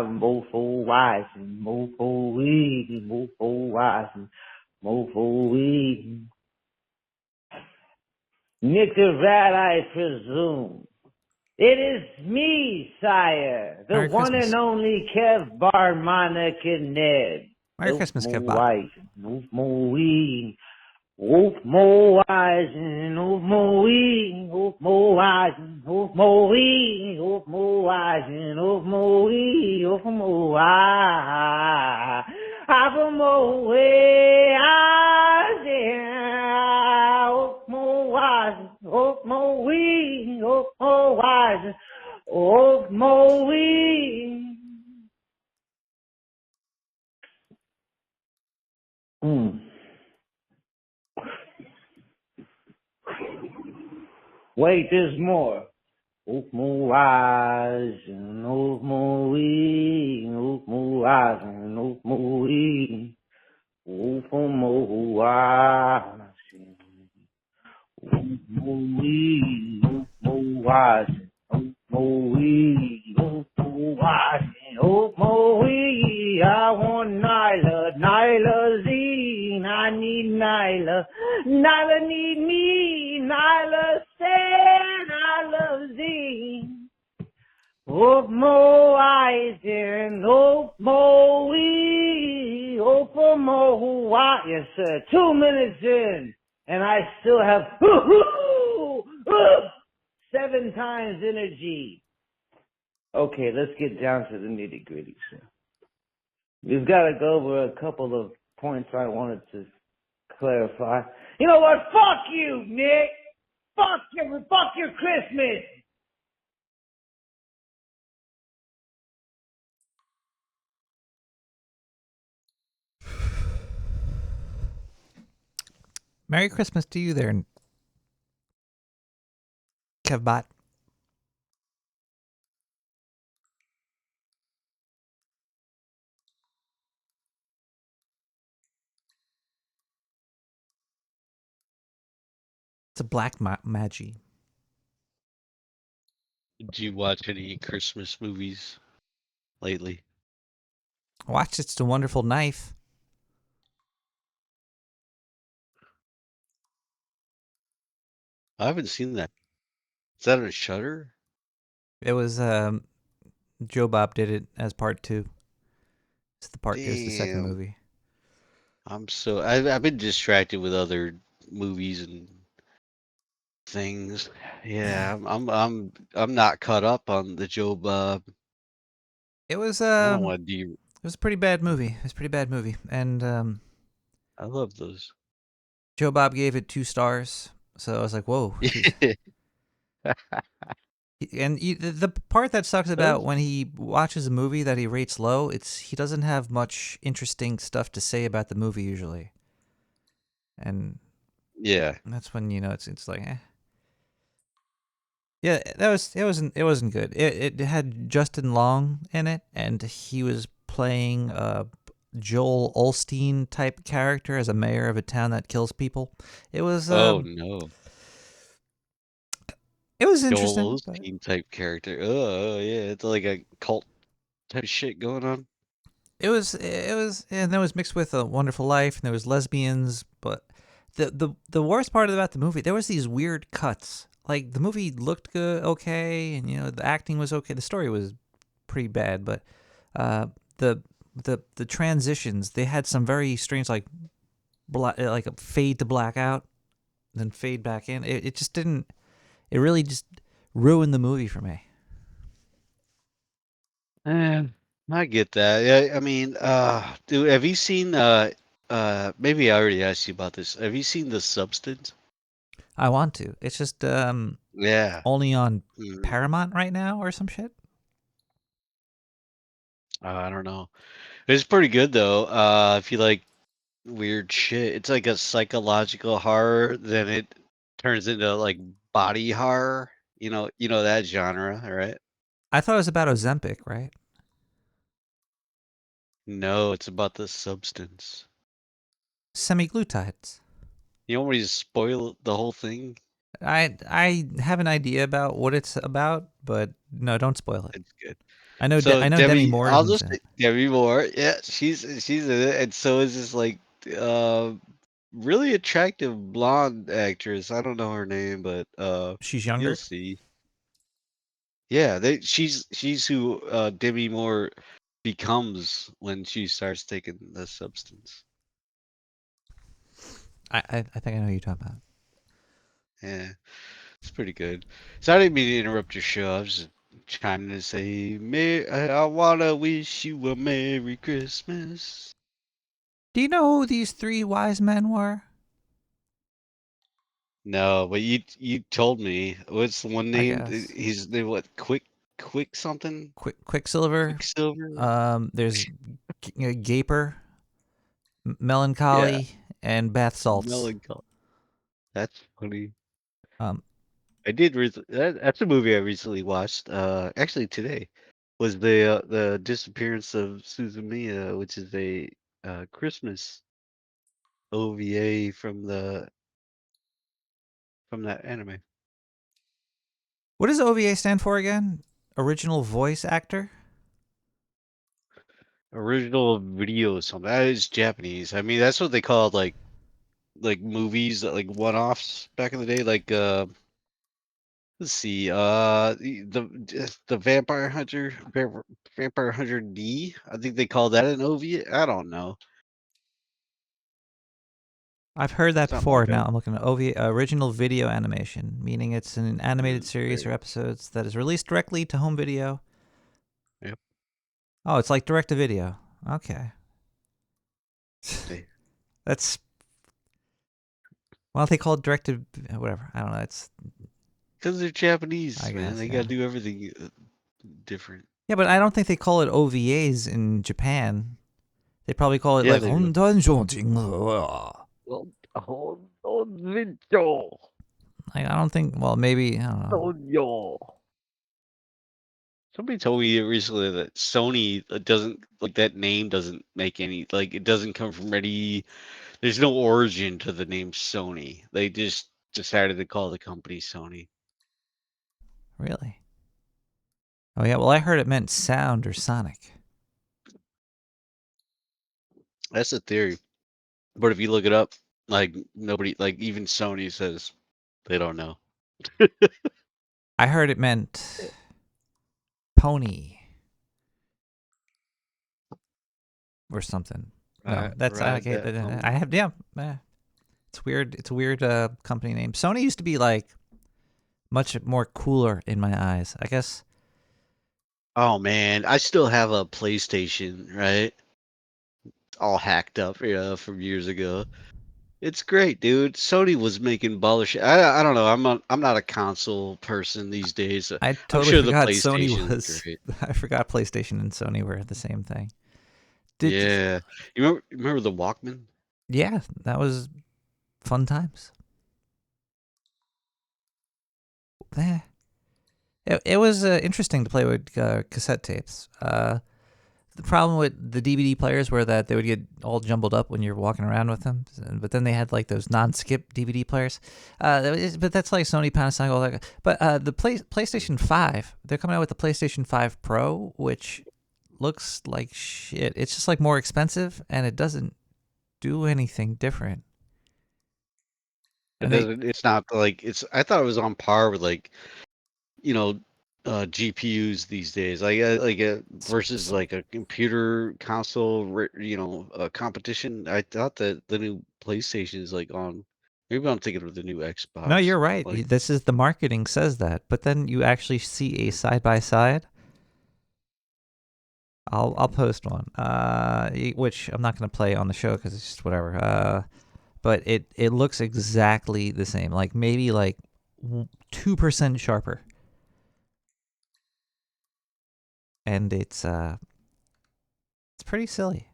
move for wise and move for we, move for wise and move for we. Mr. Rat, I presume. It is me, sire, the Merry one Christmas. and only Kev Bar Monica Ned. Merry Christmas, Kev Bar. White, move more wee, move more wise, move more wee, move more wise, move more wee, move more wise, move more wee, move more wise. I from more way, more wise, more wee, more wise, more wee. Wait, there's more. More wise, more wee, more wise, more wee, more wise. More wee, more wise, more wee, more wise, more wee. I want Nyla Z. I need Nyla. Nyla need me. Nyla said I love Z. Oh, more wise and oh, more wee, oh, for more wise. Yes, sir. 2 minutes in. And I still have 7 times energy. Okay, let's get down to the nitty gritty, sir. We've got to go over a couple of points I wanted to clarify. You know what? Fuck you, Nick. Fuck your Christmas. Merry Christmas to you there, Kevbot. It's a black magi. Did you watch any Christmas movies lately? Watch It's the Wonderful Knife. I haven't seen that. Is that a Shudder? It was Joe Bob did it as part 2. It was the second Damn. movie. I've been distracted with other movies and things. Yeah, I'm not caught up on the Joe Bob. It was I don't want to it was a pretty bad movie. And I love those. Joe Bob gave it 2 stars. So I was like, whoa. And the part that sucks about when he watches a movie that he rates low, he doesn't have much interesting stuff to say about the movie usually, and Yeah. that's when it's like, eh. Yeah, it wasn't good. It had Justin Long in it, and he was playing a Joel Olstein type character as a mayor of a town that kills people. It was Oh no. it was Joel interesting, but Osteen type character. Oh yeah, it's like a cult type of shit going on. it was, and that was mixed with A Wonderful Life, and there was lesbians. But the worst part about the movie, there was these weird cuts. Like the movie looked good, okay, and the acting was okay. The story was pretty bad, but the the transitions, they had some very strange, like like a fade to black out, then fade back in. It just didn't. It really just ruined the movie for me. I get that. Yeah, I mean, dude, have you seen maybe I already asked you about this. Have you seen The Substance? I want to. It's just Yeah. only on Mm, Paramount right now or some shit. I don't know. It's pretty good though. If you like weird shit, it's like a psychological horror, then it turns into like body horror. You know that genre, right? I thought it was about Ozempic, right? No, it's about the substance. Semiglutides. You don't want me to spoil the whole thing? I have an idea about what it's about, but no, don't spoil it. It's good. I So know Demi Debbie, Moore I'll is just in say it. Debbie Moore. Yeah, she's in it, and so is this like uh really attractive blonde actress. I don't know her name, but She's you'll younger. see. Yeah, she's who Demi Moore becomes when she starts taking the substance. I think I know who you're talking about. Yeah, it's pretty good. So I didn't mean to interrupt your show. I was just chiming in to say, I wanna wish you a Merry Christmas. Do you know who these 3 wise men were? No, but you told me. What's the one I name? guess They what? Quick something? Quicksilver. Quicksilver? There's Gaper, Yeah, Melancholy, and Bath Salts. Melancholy. That's funny. Um, I did. That's a movie I recently watched. Actually today was the disappearance of Susan Mia, which is a Christmas OVA from that anime. what does OVA stand for again? Original voice actor. Original video something. That is Japanese. I mean, that's what they called like movies that like one-offs back in the day. Like let's see, the Vampire Hunter D. I think they call that an OVA. I don't know, I've heard that something like before. Now that. I'm looking at OVA, original video animation, meaning it's an animated series or There. episodes that is released directly to home video. Yep. Oh, it's like direct to video. Okay. They, That's, why don't they call it direct to whatever? I don't know. It's, because they're Japanese, I man. guess, They yeah. gotta do everything different. Yeah, but I don't think they call it OVAs in Japan. They probably call it Yeah, like they do. Hondanjojing. Well, Like, I don't think. Well, maybe I don't know. Somebody told me recently that Sony doesn't like that name doesn't make any like it doesn't come from any. There's no origin to the name Sony. They just decided to call the company Sony. Really? Oh yeah. Well, I heard it meant sound or sonic. That's a theory. But if you look it up, like nobody, like even Sony says they don't know. I heard it meant pony or something. No, that's Ride okay. that pony. I have It's weird. It's a weird company name. Sony used to be like much more cooler in my eyes. I guess. Oh man, I still have a PlayStation, right? All hacked up, from years ago. It's great, dude. Sony was making baller shit. I don't know. I'm not a console person these days. I I'm totally sure the forgot Sony PlayStation is was. great. I forgot PlayStation and Sony were the same thing. Yeah. You remember the Walkman? Yeah, that was fun times. Eh. It was interesting to play with cassette tapes. The problem with the DVD players were that they would get all jumbled up when you're walking around with them. But then they had like those non-skip DVD players. But that's like Sony, Panasonic, all that. But the PlayStation 5, they're coming out with the PlayStation 5 Pro, which looks like shit. It's just like more expensive, and it doesn't do anything different. It And doesn't. It's not like it's. I thought it was on par with like, you know, GPUs these days. Versus like a computer console, competition. I thought that the new PlayStation is like on. Maybe I'm thinking of the new No, Xbox. you're right. Like, This is the marketing says that, but then you actually see a side by side. I'll post one, which I'm not going to play on the show because it's just whatever. But it looks exactly the same, like maybe like 2% sharper, and it's pretty silly.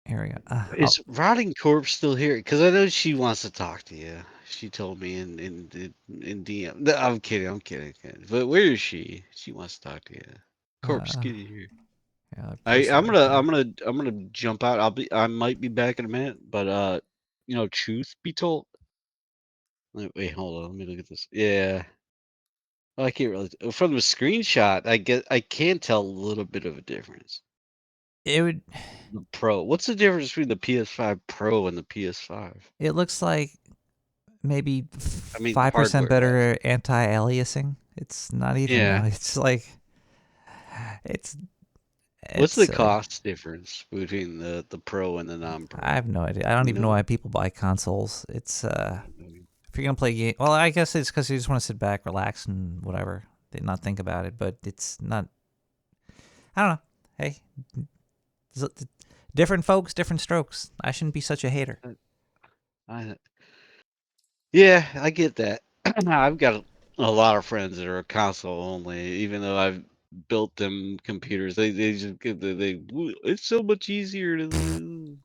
Here we go. is Rotting Corpse still here? Because I know she wants to talk to you. She told me in DM. No, I'm kidding. I'm kidding. But where is she? She wants to talk to you. Corpse, get in here. Yeah, I'm gonna jump out. I might be back in a minute, but truth be told. Wait, hold on. Let me look at this. Yeah. Well, I can't really from the screenshot. I can tell a little bit of a difference. It would. The Pro. What's the difference between the PS5 Pro and the PS5? It looks like maybe I mean, 5% hardware-wise. better anti-aliasing. It's not even. Yeah. It's like it's. What's the It's, cost difference between the Pro and the non-Pro? I have no idea. I don't even know why people buy consoles. It's if you're gonna play game, well, I guess it's because you just want to sit back, relax, and whatever, not think about it. But it's not. I don't know. Hey, different folks, different strokes. I shouldn't be such a hater. Yeah, I get that. I've got a lot of friends that are console only, even though I've built them computers. They just it's so much easier to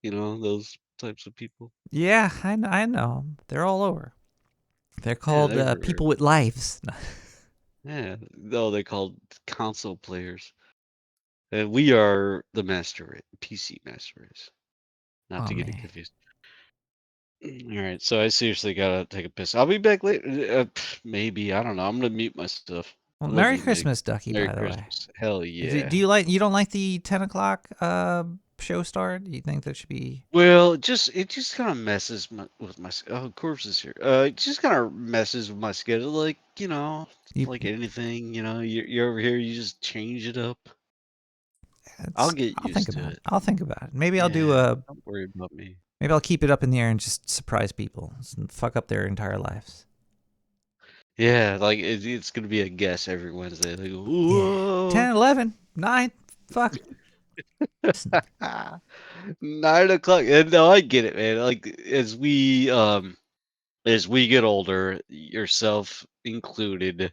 those types of people. Yeah, I know. I know. They're all over. They're called they're everywhere. people with lives. Yeah, no, they're called console players. And we are the PC master race. Not to get it confused. All right, so I seriously gotta take a piss. I'll be back later. Maybe, I don't know. I'm gonna mute myself. Well, Love Merry you, Meg. Christmas, Ducky. Merry by the Christmas. Hell way. yeah. Do you like? You don't like the 10 o'clock show start? Do you think that should be? Well, it just kind of messes with my. Oh, Corpse is here. It just kind of messes with my schedule. Like like anything. You're over here. You just change it up. I'll get used to it. I'll think about it. Maybe I'll do a. Don't worry about me. Maybe I'll keep it up in the air and just surprise people and fuck up their entire lives. Yeah, like it's gonna be a guess every Wednesday. Like, whoa. 10, 11, 9, fuck. 9 o'clock. No, I get it, man. Like as we get older, yourself included.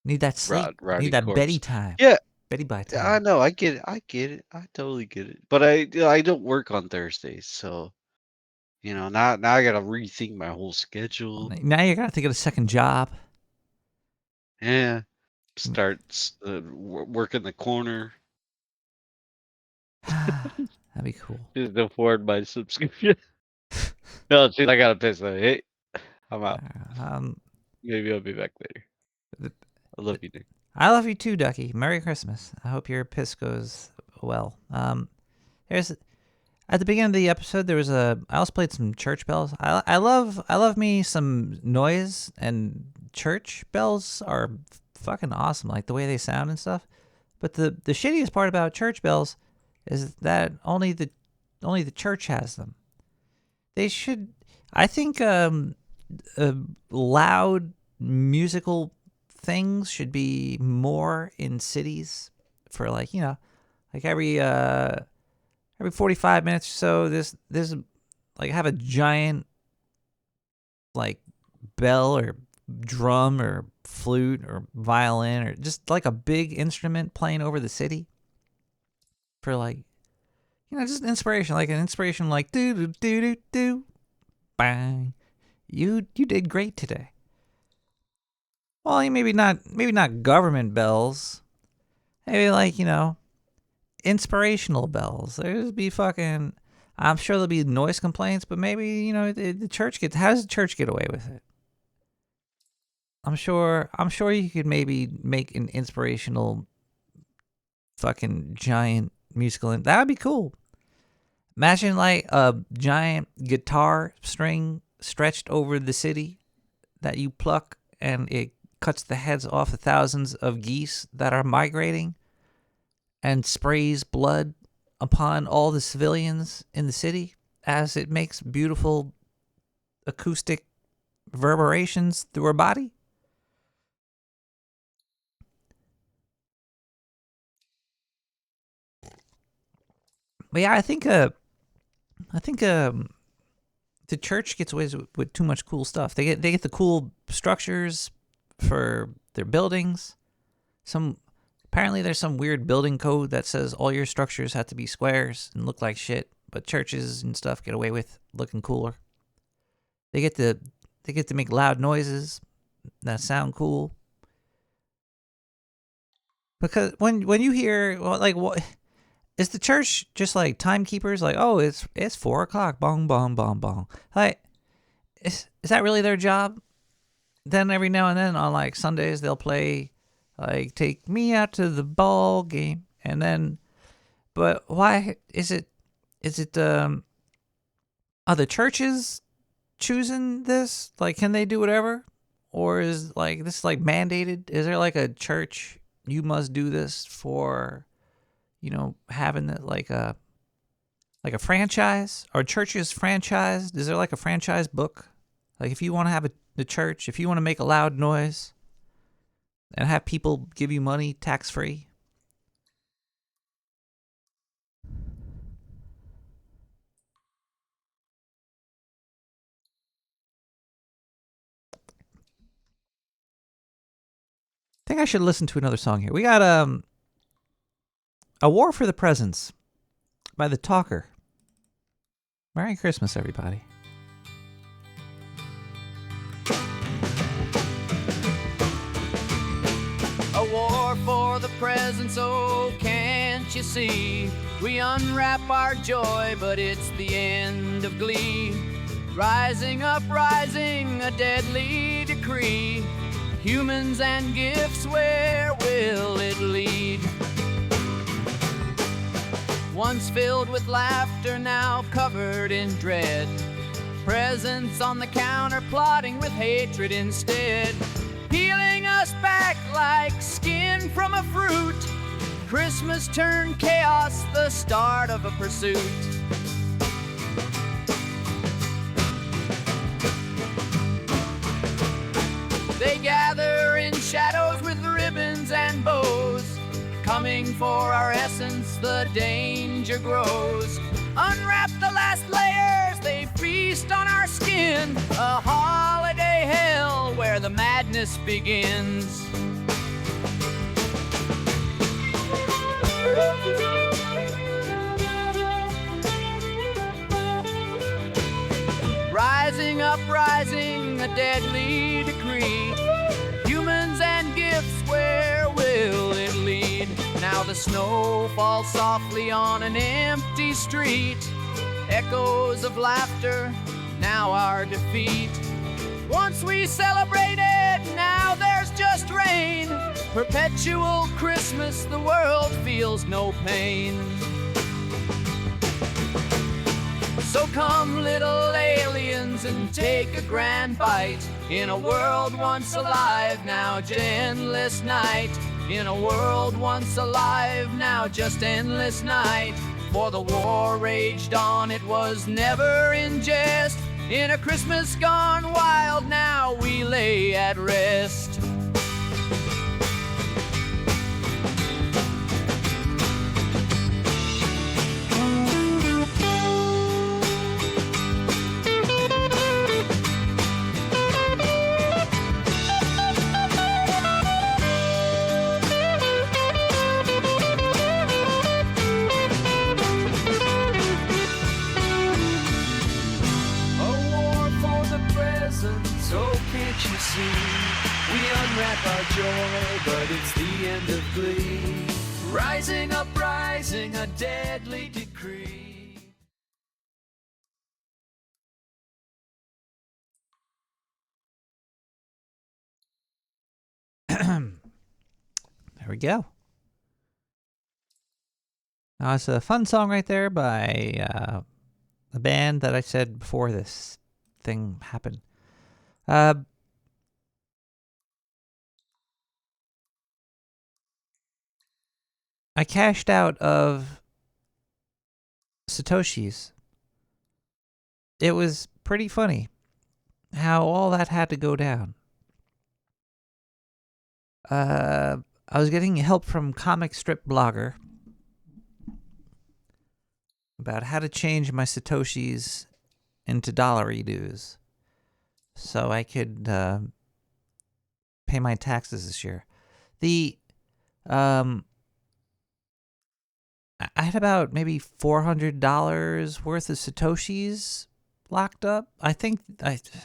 Need that sleep. Rowdy Need that Corpse. Betty time. Yeah, Betty by I time. know. I get it. I get it. I totally get it. But I don't work on Thursdays, so now I gotta rethink my whole schedule. Now you gotta think of a second job. Yeah, start working the corner. That'd be cool. Just afford my subscription. No, dude, I gotta piss though. Hey, I'm out. Maybe I'll be back later. I love you, Nick. I love you too, Ducky. Merry Christmas. I hope your piss goes well. There's at the beginning of the episode there was I also played some church bells. I love me some noise, and church bells are fucking awesome, like the way they sound and stuff. But the shittiest part about church bells is that only the church has them. They should, I think, loud musical things should be more in cities for like every 45 minutes or so. This like have a giant like bell or drum or flute or violin or just like a big instrument playing over the city for like just inspiration, like an inspiration like do do do do do bang. You did great today. Well, maybe not government bells. Maybe like, inspirational bells. There's be fucking, I'm sure there'll be noise complaints, but maybe, the church how does the church get away with it? I'm sure you could maybe make an inspirational fucking giant musical, that would be cool. Imagine like a giant guitar string stretched over the city that you pluck, and it cuts the heads off of thousands of geese that are migrating and sprays blood upon all the civilians in the city as it makes beautiful acoustic reverberations through her body. But yeah, I think the church gets away with too much cool stuff. They get the cool structures for their buildings. Apparently there's some weird building code that says all your structures have to be squares and look like shit, but churches and stuff get away with looking cooler. They get to make loud noises that sound cool. Because when you hear what is the church just like timekeepers? Like, oh, it's 4:00, bong bong bong bong. Like, is that really their job? Then every now and then on like Sundays they'll play like "Take Me Out to the Ball Game," and then, but why is it? Are the churches choosing this? Like, can they do whatever, or is like this like mandated? Is there like a church you must do this for? Having it like a franchise? Are churches franchised? Is there like a franchise book? Like if you want to have the church, if you want to make a loud noise and have people give you money tax-free. I think I should listen to another song here. We got A War for the Presents by The Talker. Merry Christmas, everybody. A war for the presents, oh, can't you see? We unwrap our joy, but it's the end of glee. Rising up, rising, a deadly decree. Humans and gifts, where will it lead? Once filled with laughter, now covered in dread. Presents on the counter, plotting with hatred instead. Peeling us back like skin from a fruit. Christmas turned chaos, the start of a pursuit. They gather in shadows with ribbons and bows. Coming for our essence, the danger grows. Unwrap the last layers, they feast on our skin. A holiday hell where the madness begins. Rising up, rising, a deadly decree. Humans and gifts, where will it lead? Now the snow falls softly on an empty street. Echoes of laughter, now our defeat. Once we celebrated, now there's just rain. Perpetual Christmas, the world feels no pain. So come, little aliens, and take a grand bite. In a world once alive, now just endless night. In a world once alive, now just endless night. For the war raged on, it was never in jest. In a Christmas gone wild, now we lay at rest. We unwrap our joy, but it's the end of glee. Rising up, rising, a deadly decree. There we go. Now, it's a fun song right there by a band that I said before this thing happened. I cashed out of Satoshis. It was pretty funny how all that had to go down. I was getting help from Comic Strip Blogger about how to change my Satoshis into dollary dues so I could pay my taxes this year. I had about maybe $400 worth of Satoshis locked up. I think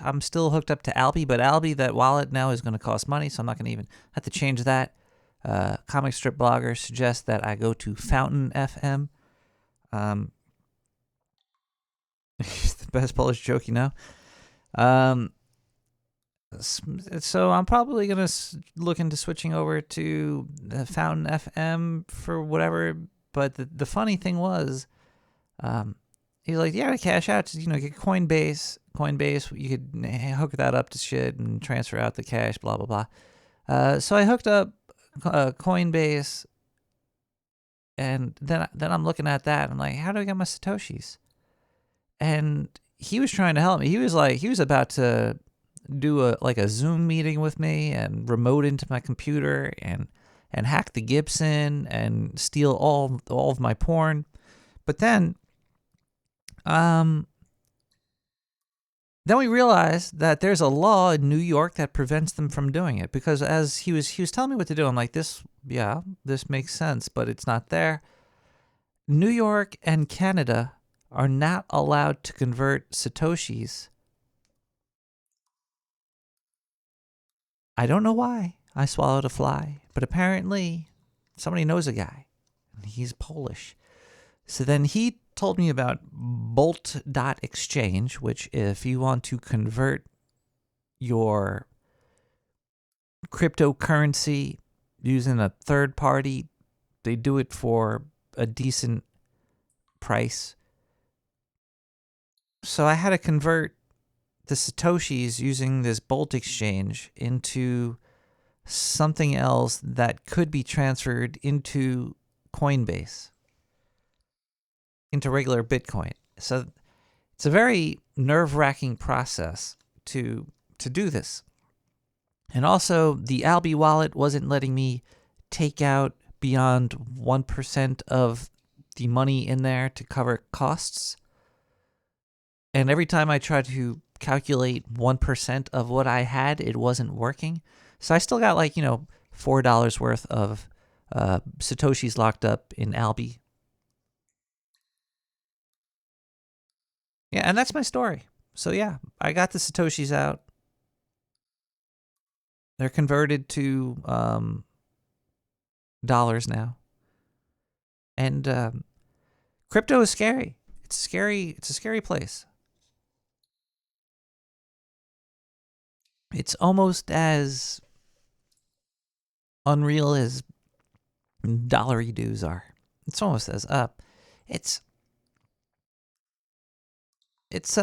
I'm still hooked up to Alby, but Alby, that wallet now is going to cost money, so I'm not going to even have to change that. Comic Strip Blogger suggests that I go to Fountain FM. It's the best Polish joke, you know. So I'm probably going to look into switching over to Fountain FM for whatever. But the funny thing was, he's like, yeah, to cash out, get Coinbase. Coinbase, you could hook that up to shit and transfer out the cash, blah, blah, blah. So I hooked up Coinbase, and then I'm looking at that, and I'm like, how do I get my Satoshis? And he was trying to help me. He was about to do a Zoom meeting with me and remote into my computer and hack the Gibson and steal all of my porn. But then we realized that there's a law in New York that prevents them from doing it, because as he was telling me what to do, I'm like, this makes sense, but it's not there. New York and Canada are not allowed to convert Satoshis. I don't know why. I swallowed a fly, but apparently somebody knows a guy, and he's Polish. So then he told me about Bolt.exchange, which if you want to convert your cryptocurrency using a third party, they do it for a decent price. So I had to convert the Satoshis using this Bolt exchange into something else that could be transferred into Coinbase, into regular Bitcoin. So it's a very nerve-wracking process to do this. And also, the Alby wallet wasn't letting me take out beyond 1% of the money in there to cover costs. And every time I tried to calculate 1% of what I had, it wasn't working. So I still got $4 worth of Satoshi's locked up in Albi. Yeah, and that's my story. So yeah, I got the Satoshis out. They're converted to dollars now. And crypto is scary. It's scary. It's a scary place. It's almost as unreal as dollary dues are. It's almost as it's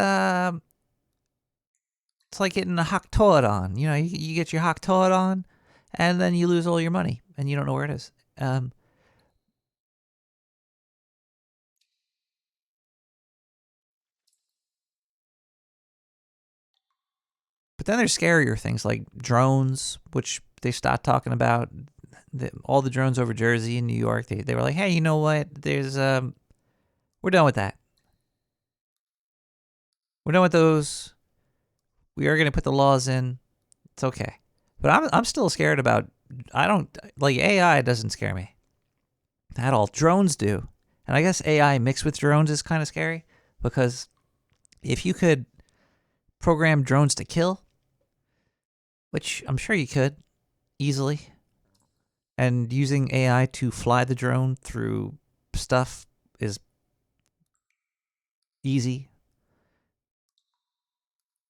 like getting a Haktoid on. You know, you get your Haktoid on, and then you lose all your money, and you don't know where it is. But then there's scarier things like drones, which they stopped talking about. All the drones over Jersey and New York, they were like, hey, you know what? There's we're done with that. We're done with those. We are going to put the laws in. It's okay. But I'm still scared about, I don't, like AI doesn't scare me at all. Drones do. And I guess AI mixed with drones is kind of scary, because if you could program drones to kill, which I'm sure you could easily, and using AI to fly the drone through stuff is easy.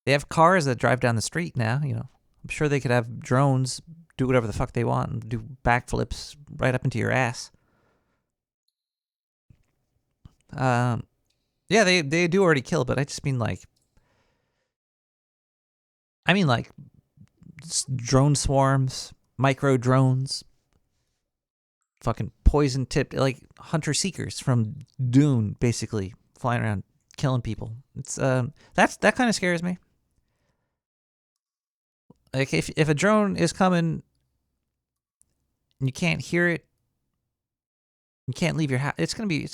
They have cars that drive down the street now, you know. I'm sure they could have drones do whatever the fuck they want and do backflips right up into your ass. Yeah, they do already kill, but I just mean like drone swarms, micro drones, fucking poison tipped, like hunter seekers from Dune, basically flying around killing people. It's that kind of scares me. Like if a drone is coming and you can't hear it, you can't leave your house. It's gonna be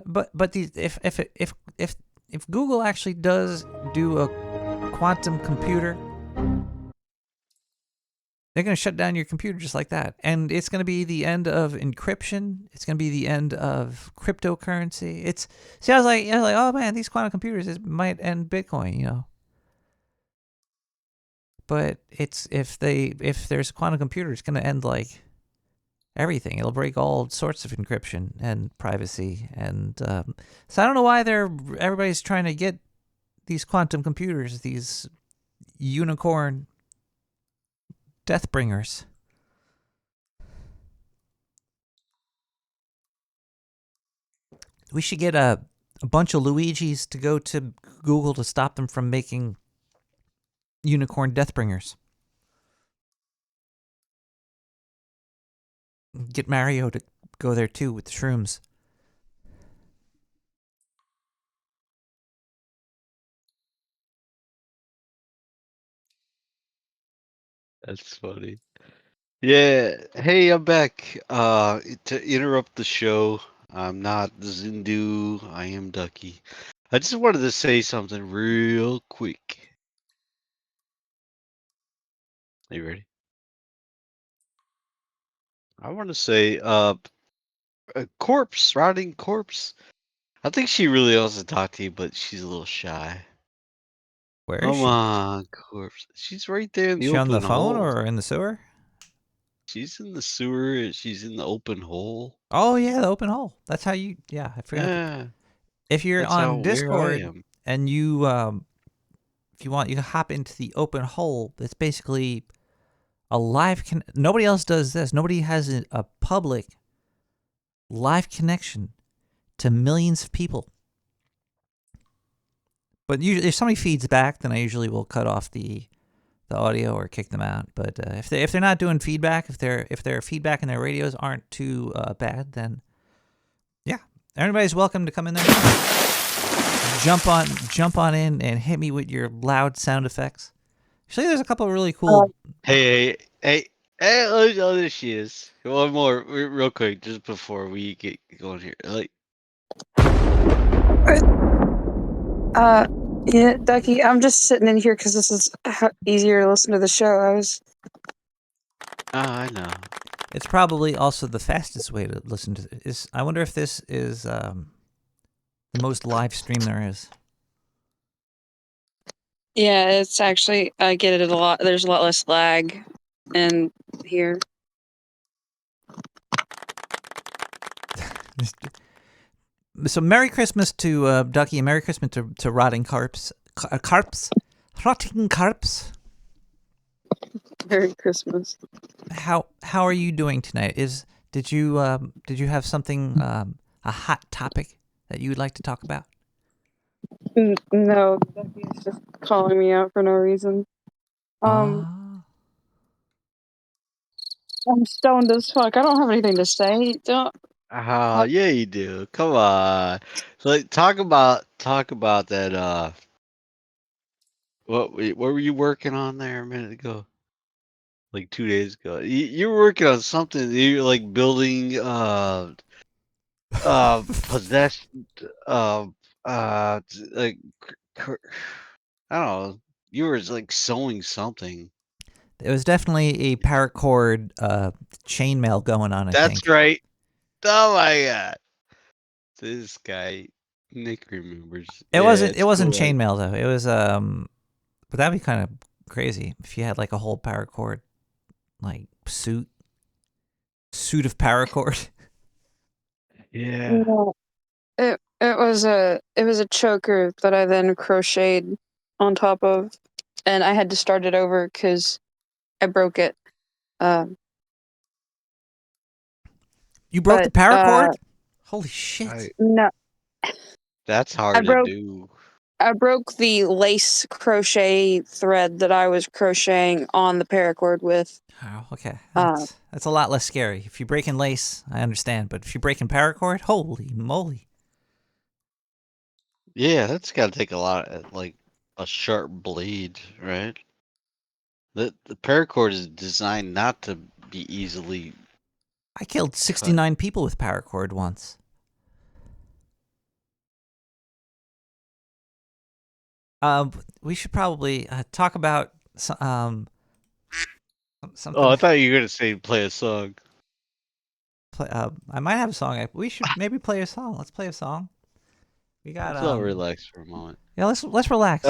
but these if Google actually does do a quantum computer, they're going to shut down your computer just like that. And it's going to be the end of encryption. It's going to be the end of cryptocurrency. I was like, oh man, these quantum computers might end Bitcoin, you know. But if there's a quantum computer, it's going to end like everything. It'll break all sorts of encryption and privacy. And so I don't know why everybody's trying to get these quantum computers, these unicorn Deathbringers. We should get a bunch of Luigis to go to Google to stop them from making unicorn Deathbringers. Get Mario to go there too with the shrooms. That's funny. Yeah. Hey, I'm back. To interrupt the show, I'm not Zindu. I am Ducky. I just wanted to say something real quick. Are you ready? I want to say, a corpse, rotting corpse. I think she really wants to talk to you, but she's a little shy. Where is Come she? on, corpse. She's right there in the Is she open on the phone hole. or in the sewer? She's in the sewer. She's in the open hole. Oh yeah, the open hole. That's how you. Yeah, I forgot. Yeah. If you're That's on where I Discord am. and you, if you want, you can hop into the open hole. It's basically a live. Nobody else does this. Nobody has a public live connection to millions of people. But usually, if somebody feeds back, then I usually will cut off the audio or kick them out. But if they're not doing feedback, if their feedback and their radios aren't too bad, then yeah, everybody's welcome to come in there. Jump on in and hit me with your loud sound effects. Actually, there's a couple of really cool. Hey, oh, there she is. One more, real quick, just before we get going here. Yeah, Ducky, I'm just sitting in here because this is easier to listen to the show. I was Oh, I know. It's probably also the fastest way to listen to this. I wonder if this is the most live stream there is. Yeah, it's actually, I get it a lot. There's a lot less lag in here. So Merry Christmas to Ducky and Merry Christmas to rotting carps. Rotting carps. Merry Christmas. How are you doing tonight? Did you have something a hot topic that you would like to talk about? No, Ducky's just calling me out for no reason. I'm stoned as fuck. I don't have anything to say. Don't. Oh, yeah, you do. Come on. So, like, talk about that. What were you working on there a minute ago? Like 2 days ago. You were working on something. You were like building possession like I don't know. You were like sewing something. It was definitely a paracord chainmail going on. I That's think. right. Oh my god. This guy Nick remembers. It wasn't cool. chainmail though. It was but that'd be kind of crazy if you had like a whole paracord like suit of paracord. Yeah. It was a choker that I then crocheted on top of, and I had to start it over because I broke it. You broke the paracord? Holy shit! No, that's hard to do. I broke the lace crochet thread that I was crocheting on the paracord with. Oh, okay. That's a lot less scary. If you're breaking lace, I understand, but if you're breaking paracord, holy moly! Yeah, that's got to take a lot, like a sharp blade, right? The paracord is designed not to be easily. I killed 69 people with paracord once. We should probably talk about something. Oh, I thought you were gonna say play a song. I might have a song. We should maybe play a song. Let's play a song. We got. Let's all relax for a moment. Yeah, let's relax.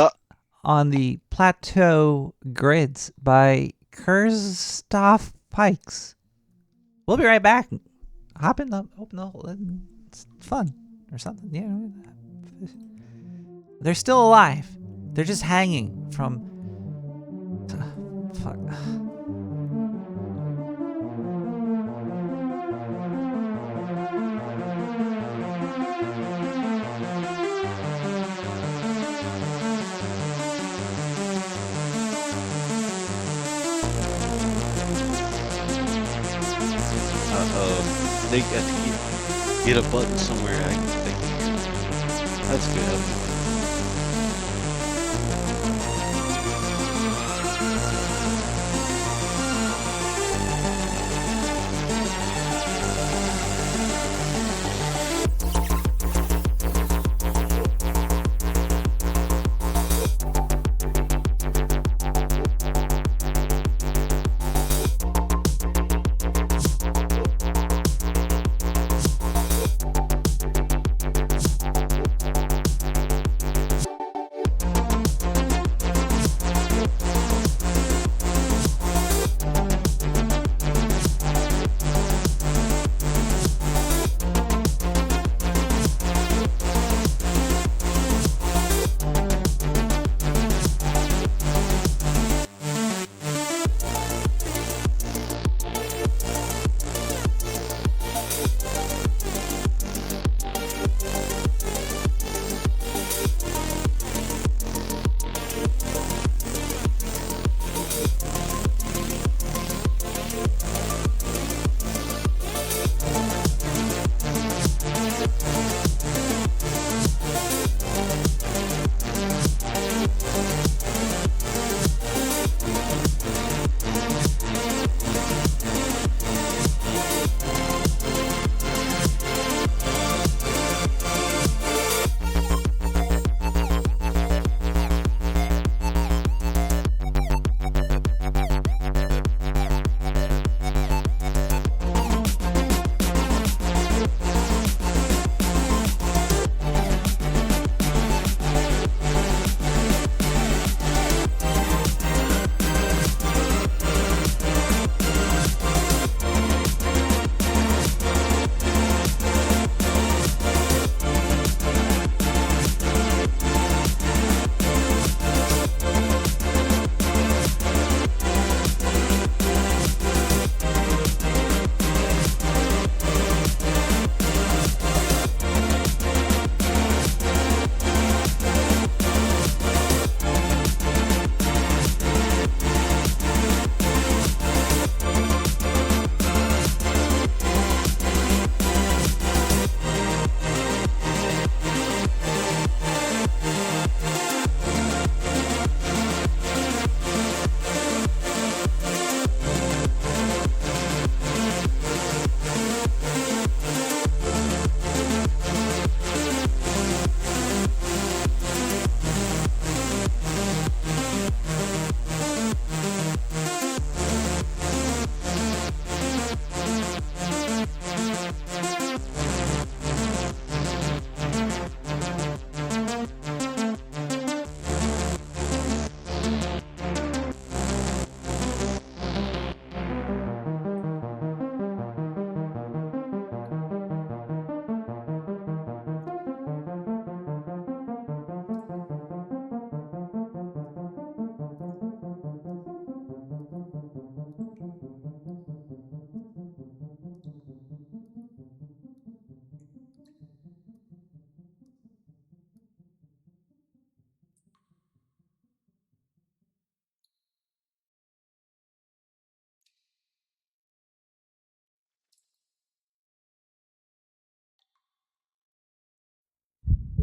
On the Plateau Grids by Kirstoff Pikes. We'll be right back. Hop in the open the hole. It's fun or something. Yeah. They're still alive. They're just hanging from. Fuck. They got to get a button somewhere. I think that's good.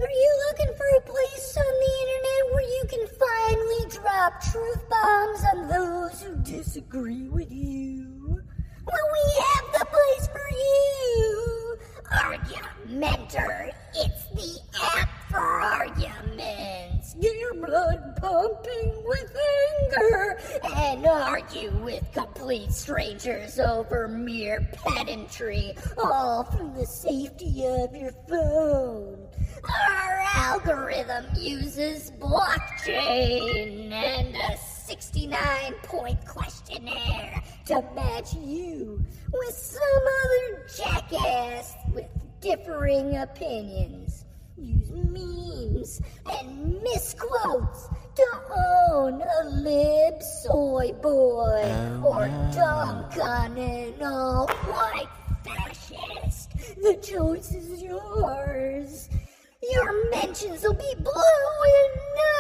Are you looking for a place on the internet where you can finally drop truth bombs on those who disagree with you? Well, we have the place for you! Argumenter. It's the app for arguments. Get your blood pumping with anger and argue with complete strangers over mere pedantry, all from the safety of your phone. Our algorithm uses blockchain and a 69-point questionnaire to match you with some other jackass with differing opinions. Use memes and misquotes to own a lib soy boy or dunk on an all-white fascist. The choice is yours. Your mentions will be blowing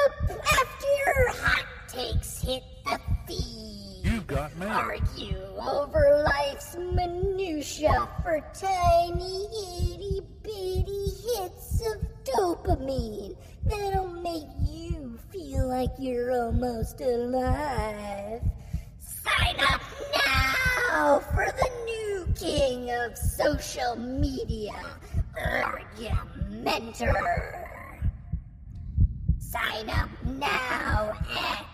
up after your hot takes hit the feed. You got me. Argue over life's minutia for tiny itty-bitty hits of dopamine that'll make you feel like you're almost alive. Sign up now for the new king of social media, Argumenter. Sign up now at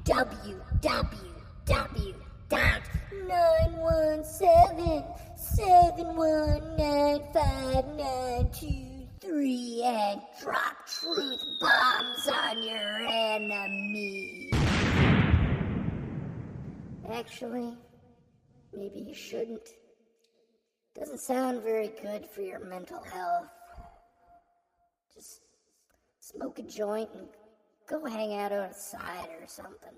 www.917-7195923 and drop truth bombs on your enemy. Actually, maybe you shouldn't. Doesn't sound very good for your mental health. Just smoke a joint and go hang out outside or something.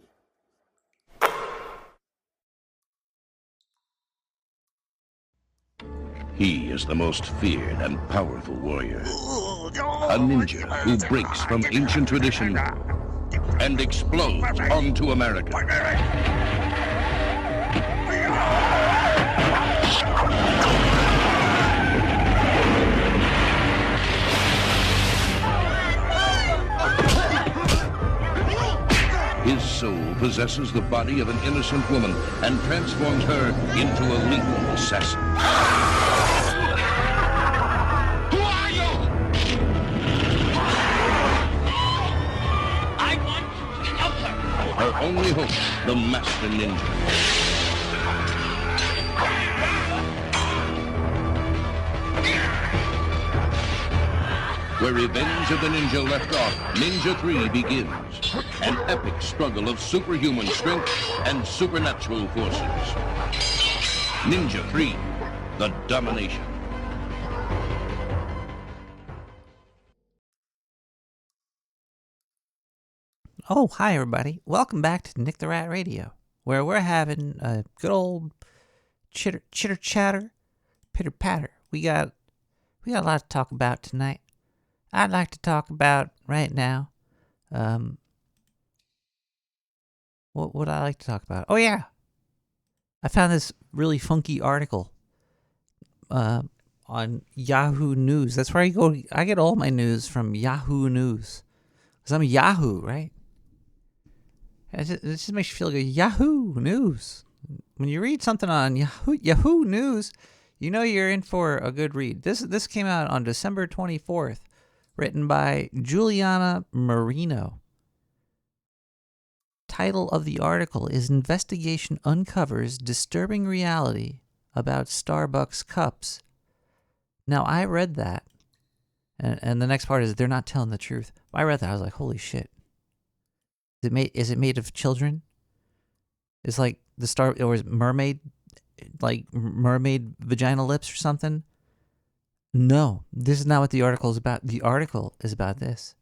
He is the most feared and powerful warrior. A ninja who breaks from ancient tradition and explodes onto America. His soul possesses the body of an innocent woman and transforms her into a lethal assassin. Who are you? I want to help her. Her only hope, the Master Ninja. Where Revenge of the Ninja left off, Ninja 3 begins. An epic struggle of superhuman strength and supernatural forces. Ninja 3, The Domination. Oh, hi everybody. Welcome back to Nick the Rat Radio, where we're having a good old chitter chatter, pitter patter. We got a lot to talk about tonight. I'd like to talk about right now. What would I like to talk about? Oh yeah, I found this really funky article on Yahoo News. That's where I go. I get all my news from Yahoo News, because I'm a Yahoo, right? It just makes you feel good. Yahoo News. When you read something on Yahoo News, you know you're in for a good read. This came out on December 24th, written by Juliana Marino. Title of the article is Investigation Uncovers Disturbing Reality About Starbucks Cups. Now, I read that, and the next part is they're not telling the truth. I read that, I was like, holy shit. Is it made of children? It's like or is mermaid vagina lips or something? No, this is not what the article is about. The article is about this.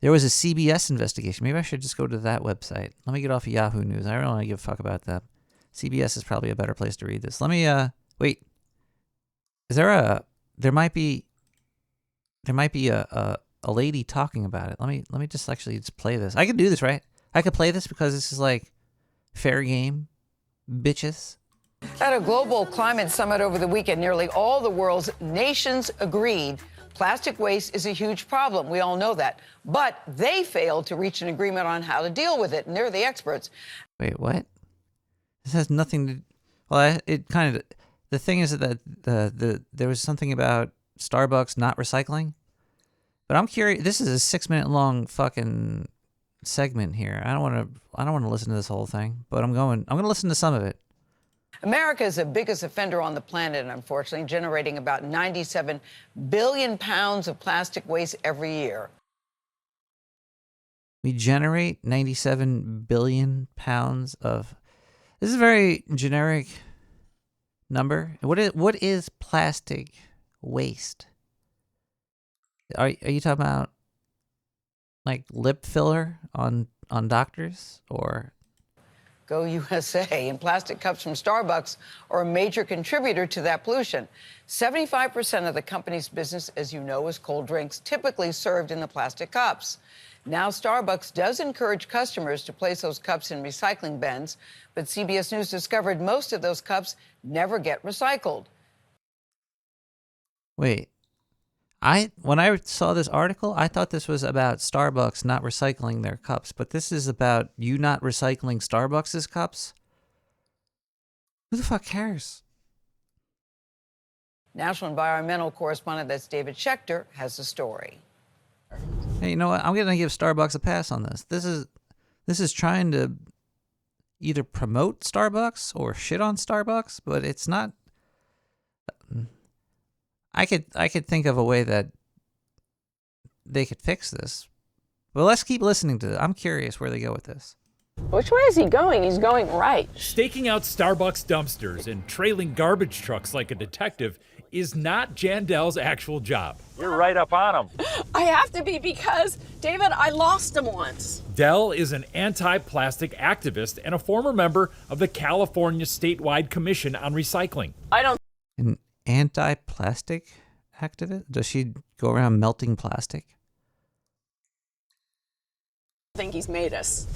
There was a CBS investigation. Maybe I should just go to that website. Let me get off of Yahoo News. I don't want to give a fuck about that. CBS is probably a better place to read this. Let me, wait. There might be a lady talking about it. Let me just play this. I can do this, right? I could play this because this is like fair game, bitches. At a global climate summit over the weekend, nearly all the world's nations agreed Plastic waste is a huge problem. We all know that. But they failed to reach an agreement on how to deal with it, and they're the experts. Wait, what? This has nothing to. Well, it kind of. The thing is that there was something about Starbucks not recycling. But I'm curious. This is a 6-minute long fucking segment here. I don't want to listen to this whole thing. But I'm going to listen to some of it. America is the biggest offender on the planet, unfortunately, generating about 97 billion pounds of plastic waste every year. We generate 97 billion pounds of. This is a very generic number. What is plastic waste? Are you talking about like lip filler on doctors or? Go USA. And plastic cups from Starbucks are a major contributor to that pollution. 75% of the company's business, as you know, is cold drinks, typically served in the plastic cups. Now, Starbucks does encourage customers to place those cups in recycling bins, but CBS News discovered most of those cups never get recycled. Wait. When I saw this article, I thought this was about Starbucks not recycling their cups, but this is about you not recycling Starbucks' cups? Who the fuck cares? National environmental correspondent, that's David Schechter, has the story. Hey, you know what? I'm going to give Starbucks a pass on this. This is trying to either promote Starbucks or shit on Starbucks, but it's not. I could think of a way that they could fix this. But let's keep listening to it. I'm curious where they go with this. Which way is he going? He's going right. Staking out Starbucks dumpsters and trailing garbage trucks like a detective is not Jandel's actual job. You're right up on him. I have to be because, David, I lost him once. Dell is an anti-plastic activist and a former member of the California Statewide Commission on Recycling. An anti-plastic activist? Does she go around melting plastic? I think he's made us.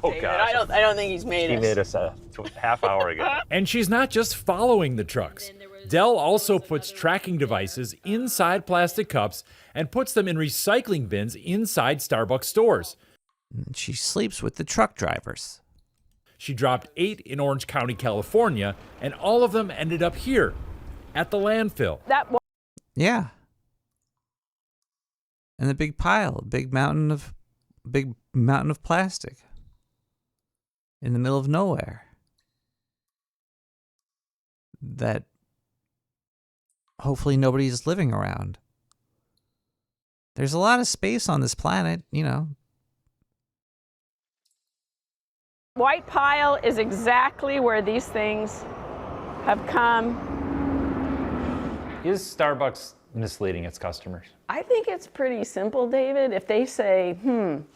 Oh, David, gosh. I don't think he's made us. He made us a half hour ago. And she's not just following the trucks. Dell also puts tracking devices inside plastic cups and puts them in recycling bins inside Starbucks stores. And she sleeps with the truck drivers. She dropped 8 in Orange County, California, and all of them ended up here at the landfill. Yeah. And the big pile, big mountain of plastic in the middle of nowhere that hopefully nobody's living around. There's a lot of space on this planet, you know. White pile is exactly where these things have come. Is Starbucks misleading its customers? I think it's pretty simple, David. If they say,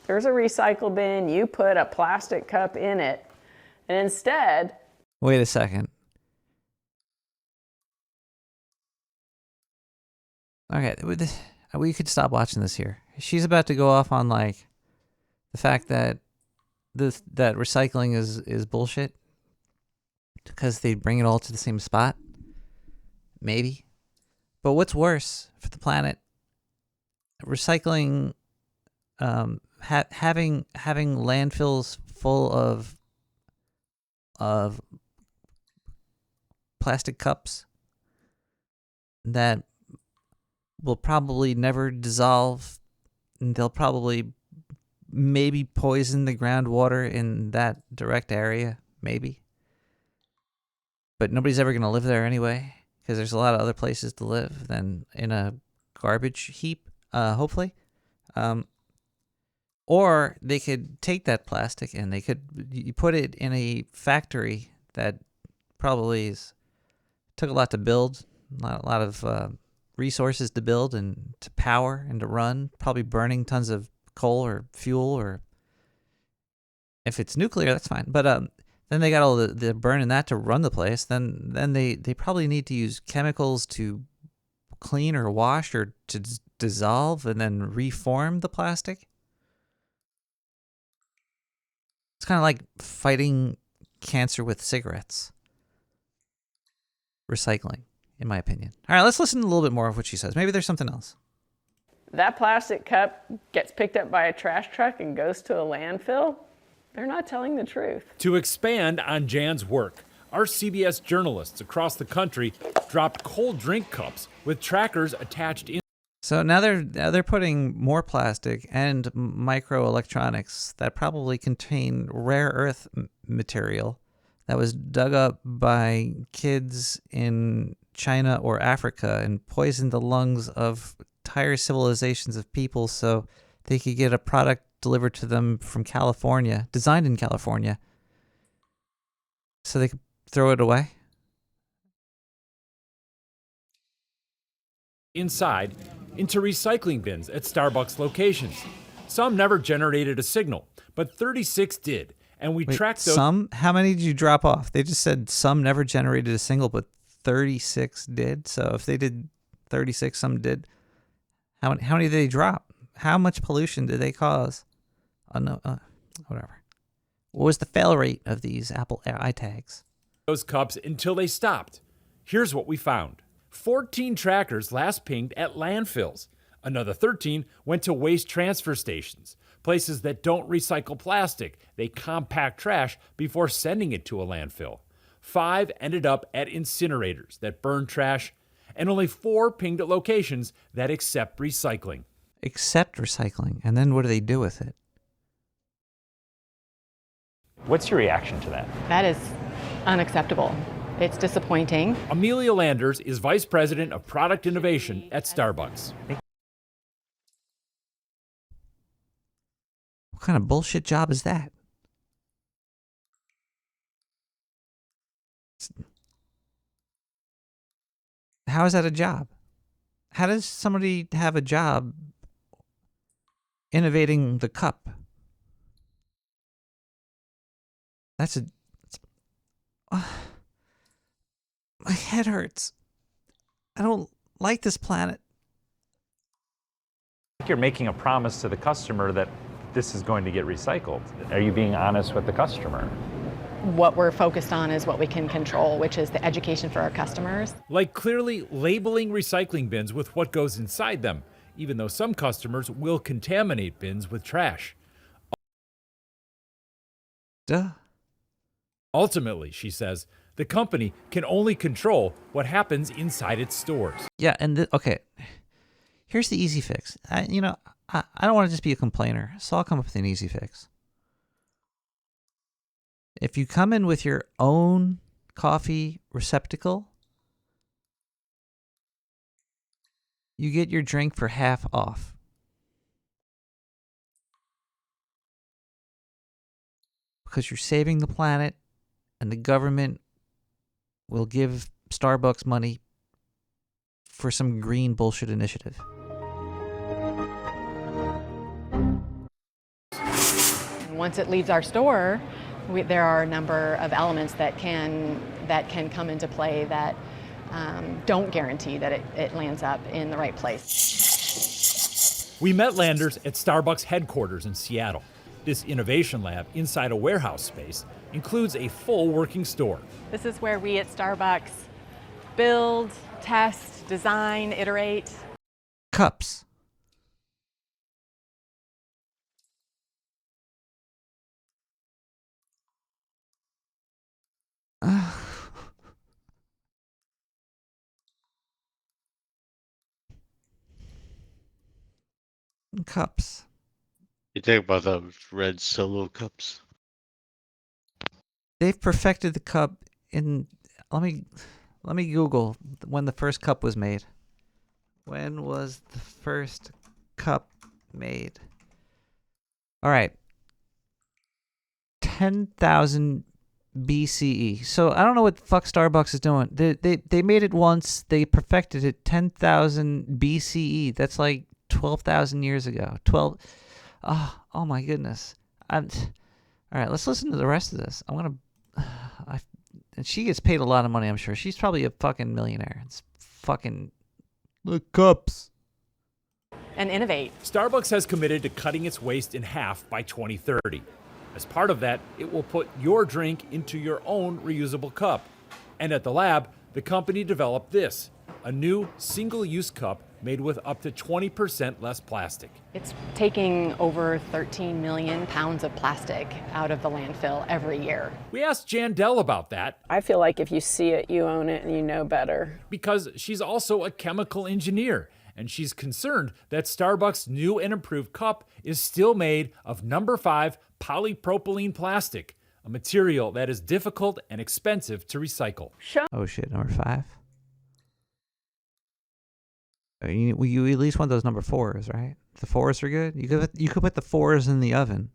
there's a recycle bin, you put a plastic cup in it, and instead... Wait a second. Okay, we could stop watching this here. She's about to go off on, like, the fact that that recycling is bullshit because they bring it all to the same spot. Maybe. But what's worse for the planet? Recycling, having landfills full of plastic cups that will probably never dissolve, and they'll probably maybe poison the groundwater in that direct area, maybe. But nobody's ever going to live there anyway, because there's a lot of other places to live than in a garbage heap, hopefully. Or they could take that plastic and you put it in a factory that probably took a lot to build, a lot of resources to build and to power and to run, probably burning tons of coal or fuel, or if it's nuclear, that's fine. But then they got all the burning that to run the place. Then they probably need to use chemicals to clean or wash or to dissolve and then reform the plastic. It's kind of like fighting cancer with cigarettes. Recycling, in my opinion. All right, let's listen to a little bit more of what she says. Maybe there's something else. that plastic cup gets picked up by a trash truck and goes to a landfill, they're not telling the truth. To expand on Jan's work, our CBS journalists across the country dropped cold drink cups with trackers attached in. So now they're putting more plastic and microelectronics that probably contain rare earth material that was dug up by kids in China or Africa and poisoned the lungs of entire civilizations of people so they could get a product delivered to them from California, designed in California, so they could throw it away. Inside into recycling bins at Starbucks locations. Some never generated a signal, but 36 did, and we tracked those. Some? How many did you drop off? They just said some never generated a signal, but 36 did. So if they did 36, some did. How many did they drop? How much pollution did they cause? Oh, no, whatever. What was the fail rate of these Apple iTags? Those cups until they stopped. Here's what we found. 14 trackers last pinged at landfills. Another 13 went to waste transfer stations, places that don't recycle plastic. They compact trash before sending it to a landfill. 5 ended up at incinerators that burn trash, and only 4 pinged at locations that accept recycling. Accept recycling, and then what do they do with it? What's your reaction to that? That is unacceptable. It's disappointing. Amelia Landers is Vice President of Product Innovation at Starbucks. What kind of bullshit job is that? How is that a job? How does somebody have a job innovating the cup? That's a... my head hurts. I don't like this planet. You're making a promise to the customer that this is going to get recycled. Are you being honest with the customer? What we're focused on is what we can control, which is the education for our customers. Like clearly labeling recycling bins with what goes inside them, even though some customers will contaminate bins with trash. Duh. Ultimately, she says, the company can only control what happens inside its stores. Yeah, and okay, here's the easy fix. I don't want to just be a complainer, so I'll come up with an easy fix. If you come in with your own coffee receptacle, you get your drink for half off. Because you're saving the planet, and the government will give Starbucks money for some green bullshit initiative. Once it leaves our store, there are a number of elements that can come into play that don't guarantee that it lands up in the right place. We met Landers at Starbucks headquarters in Seattle. This innovation lab inside a warehouse space includes a full working store. This is where we at Starbucks build, test, design, iterate. Cups. Cups. You think about those red Solo cups? They've perfected the cup in... Let me Google when the first cup was made. When was the first cup made? All right. 10,000 BCE. So I don't know what the fuck Starbucks is doing. They made it once. They perfected it 10,000 BCE. That's like 12,000 years ago. 12... Oh my goodness. All right, let's listen to the rest of this. And she gets paid a lot of money, I'm sure. She's probably a fucking millionaire. It's fucking... The cups. And innovate. Starbucks has committed to cutting its waste in half by 2030. As part of that, it will put your drink into your own reusable cup. And at the lab, the company developed this, a new single-use cup made with up to 20% less plastic. It's taking over 13 million pounds of plastic out of the landfill every year. We asked Jandel about that. I feel like if you see it, you own it and you know better. Because she's also a chemical engineer, and she's concerned that Starbucks' new and improved cup is still made of number 5 polypropylene plastic, a material that is difficult and expensive to recycle. Oh shit, number 5. You at least want those number 4s, right? The 4s are good. You could put the 4s in the oven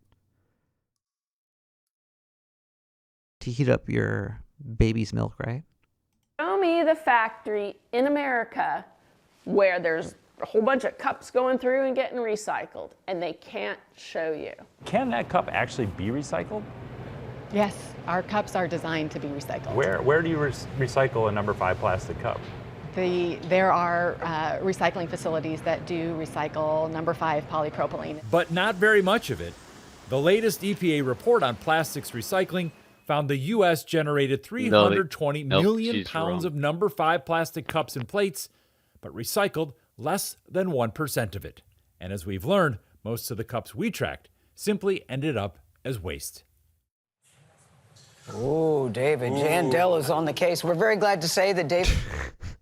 to heat up your baby's milk, right? Show me the factory in America where there's a whole bunch of cups going through and getting recycled, and they can't show you. Can that cup actually be recycled? Yes, our cups are designed to be recycled. Where do you recycle a number 5 plastic cup? There are recycling facilities that do recycle number 5 polypropylene. But not very much of it. The latest EPA report on plastics recycling found the U.S. generated 320 million pounds of number 5 plastic cups and plates, but recycled less than 1% of it. And as we've learned, most of the cups we tracked simply ended up as waste. Oh, David, Jandel is on the case. We're very glad to say that David...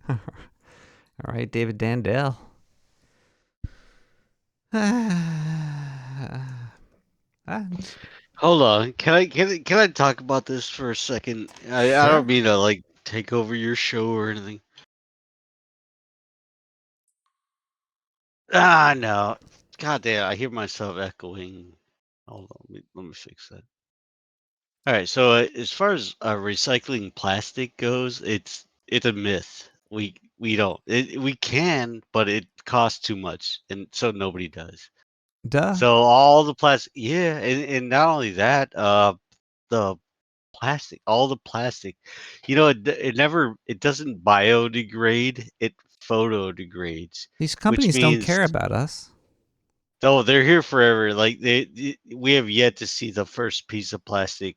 All right, David Dandel. Hold on, can I talk about this for a second? I don't mean to like take over your show or anything. No, God damn, I hear myself echoing. Hold on, let me fix that. All right, so as far as recycling plastic goes, it's a myth. We don't. We can, but it costs too much, and so nobody does. Duh. So all the plastic, yeah, and not only that, the plastic, all the plastic, it doesn't biodegrade, it photodegrades. These companies don't care about us. Oh, they're here forever. Like we have yet to see the first piece of plastic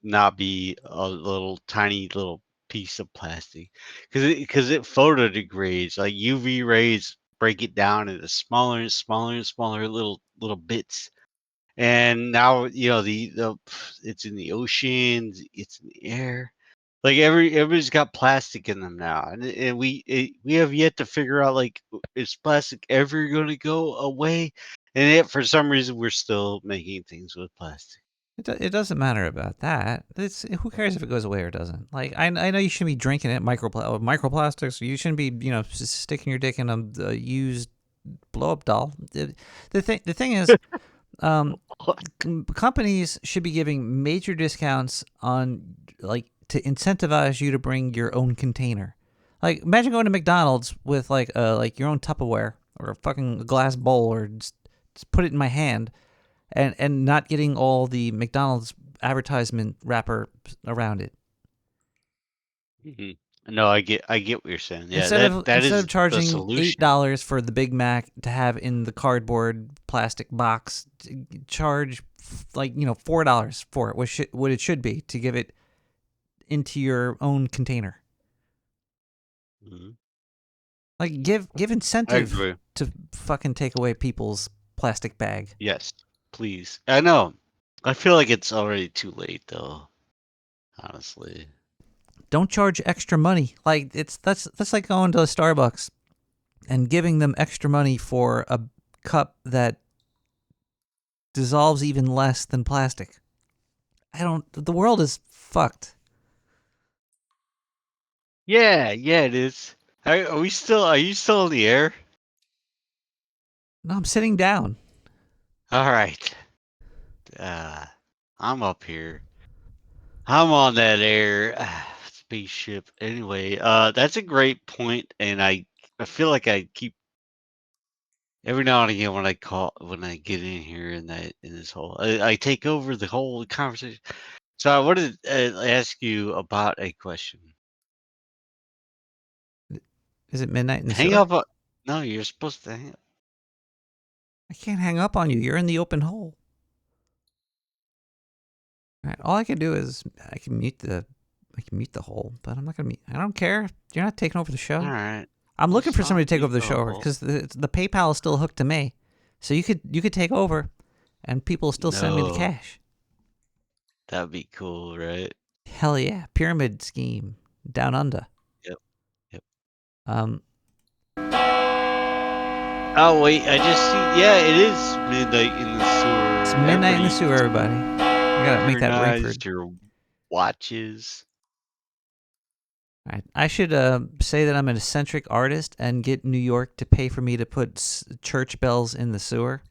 not be a little tiny little piece of plastic, because it photodegrades. Like UV rays break it down into smaller and smaller and smaller little bits. And now the it's in the oceans, it's in the air. Like everybody's got plastic in them now, and we have yet to figure out, like, is plastic ever going to go away? And yet for some reason we're still making things with plastic. It doesn't matter about that. Who cares if it goes away or doesn't? Like I know you shouldn't be drinking it microplastics. You shouldn't be sticking your dick in a used blow up doll. The thing is, companies should be giving major discounts on, like, to incentivize you to bring your own container. Like, imagine going to McDonald's with like your own Tupperware or a fucking glass bowl, or just put it in my hand. And not getting all the McDonald's advertisement wrapper around it. Mm-hmm. No, I get what you're saying. Yeah, instead is of charging $8 for the Big Mac to have in the cardboard plastic box, charge $4 for it. What it should be to give it into your own container. Mm-hmm. Like give incentive to fucking take away people's plastic bag. Yes. Please. I know. I feel like it's already too late, though. Honestly. Don't charge extra money. Like that's like going to a Starbucks and giving them extra money for a cup that dissolves even less than plastic. The world is fucked. Yeah, it is. Are you still in the air? No, I'm sitting down. All right. I'm up here. I'm on that air spaceship. Anyway, that's a great point, and I feel like I keep every now and again when I get in here in this whole I take over the whole conversation. So I wanted to ask you about a question. Is it midnight in the hang sewer? up? No, you're supposed to hang up. I can't hang up on you. You're in the open hole. All right, all I can do is I can mute the hole, but I'm not gonna mute. I don't care. You're not taking over the show. All right. I'm looking for Stop somebody to take me, over the show no. because the PayPal is still hooked to me, so you could take over, and people still send me the No. cash. That'd be cool, right? Hell yeah, pyramid scheme down under. Yep. Oh wait, I just see. Yeah, it is midnight in the sewer. It's midnight in the sewer, everybody. I gotta make that Synchronize Rayford. your watches. All right. I should say that I'm an eccentric artist and get New York to pay for me to put church bells in the sewer.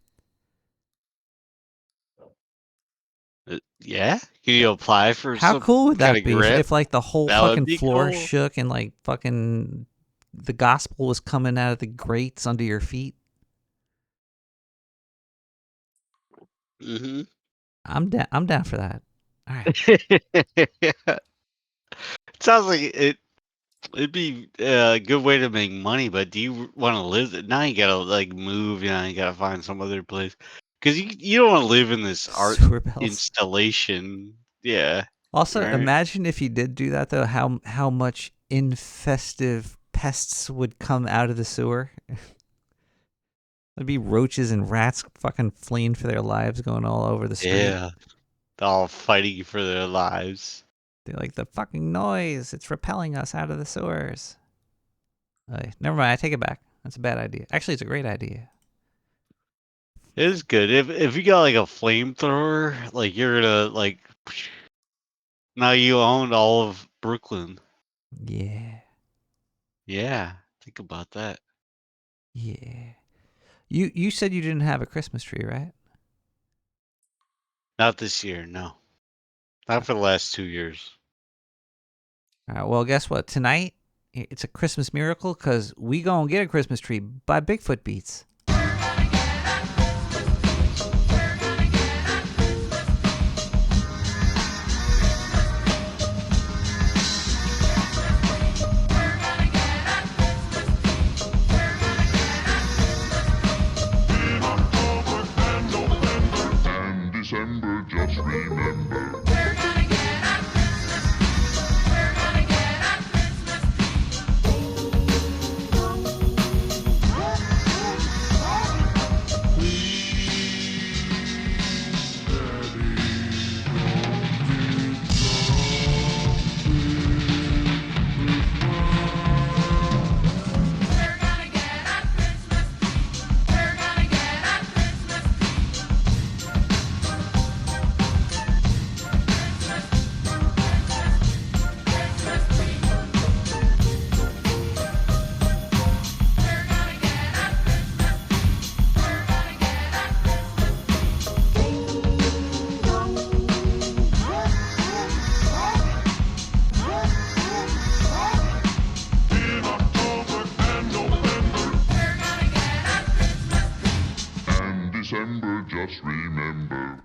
Yeah? Can you apply for How some cool would kind that of be grant? if like the whole That would fucking be floor cool. shook and like fucking the gospel was coming out of the grates under your feet? Mm-hmm. I'm down for that. All right. It sounds like it'd be a good way to make money, but do you want to live? Now you gotta like move. You gotta find some other place because you don't want to live in this art Sewer bells. installation. Yeah. Also, right? imagine if you did do that though, how much infestive pests would come out of the sewer. There'd be roaches and rats fucking fleeing for their lives going all over the street. Yeah. They're all fighting for their lives. They're like, the fucking noise, it's repelling us out of the sewers. Never mind, I take it back. That's a bad idea. Actually, it's a great idea. It is good. If you got like a flamethrower, like you're gonna like now you own all of Brooklyn. Yeah. Yeah. Think about that. Yeah. You said you didn't have a Christmas tree, right? Not this year, no. Not for the last 2 years. All right, well, guess what? Tonight, it's a Christmas miracle because we gonna get a Christmas tree by Bigfoot Beats. December, just remember. December, just remember.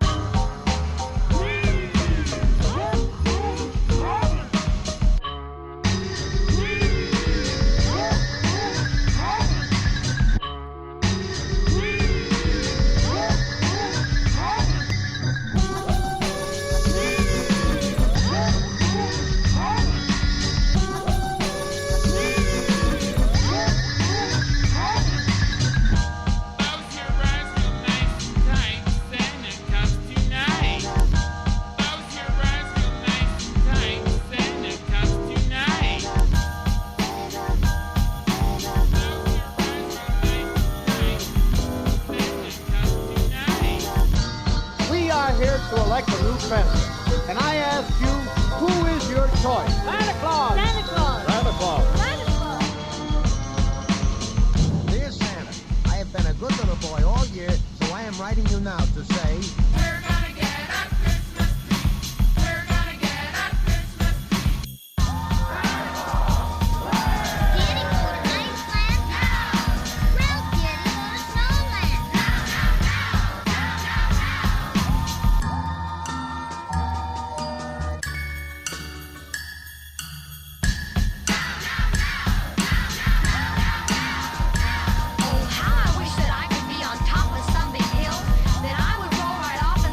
We are here to elect a new president. And I ask you, who is your choice? Santa Claus. Santa Claus. Santa Claus. Santa Claus. Dear Santa, I have been a good little boy all year, so I am writing you now to say... How I wish that I could be on top of some big hill, that I would roll right off and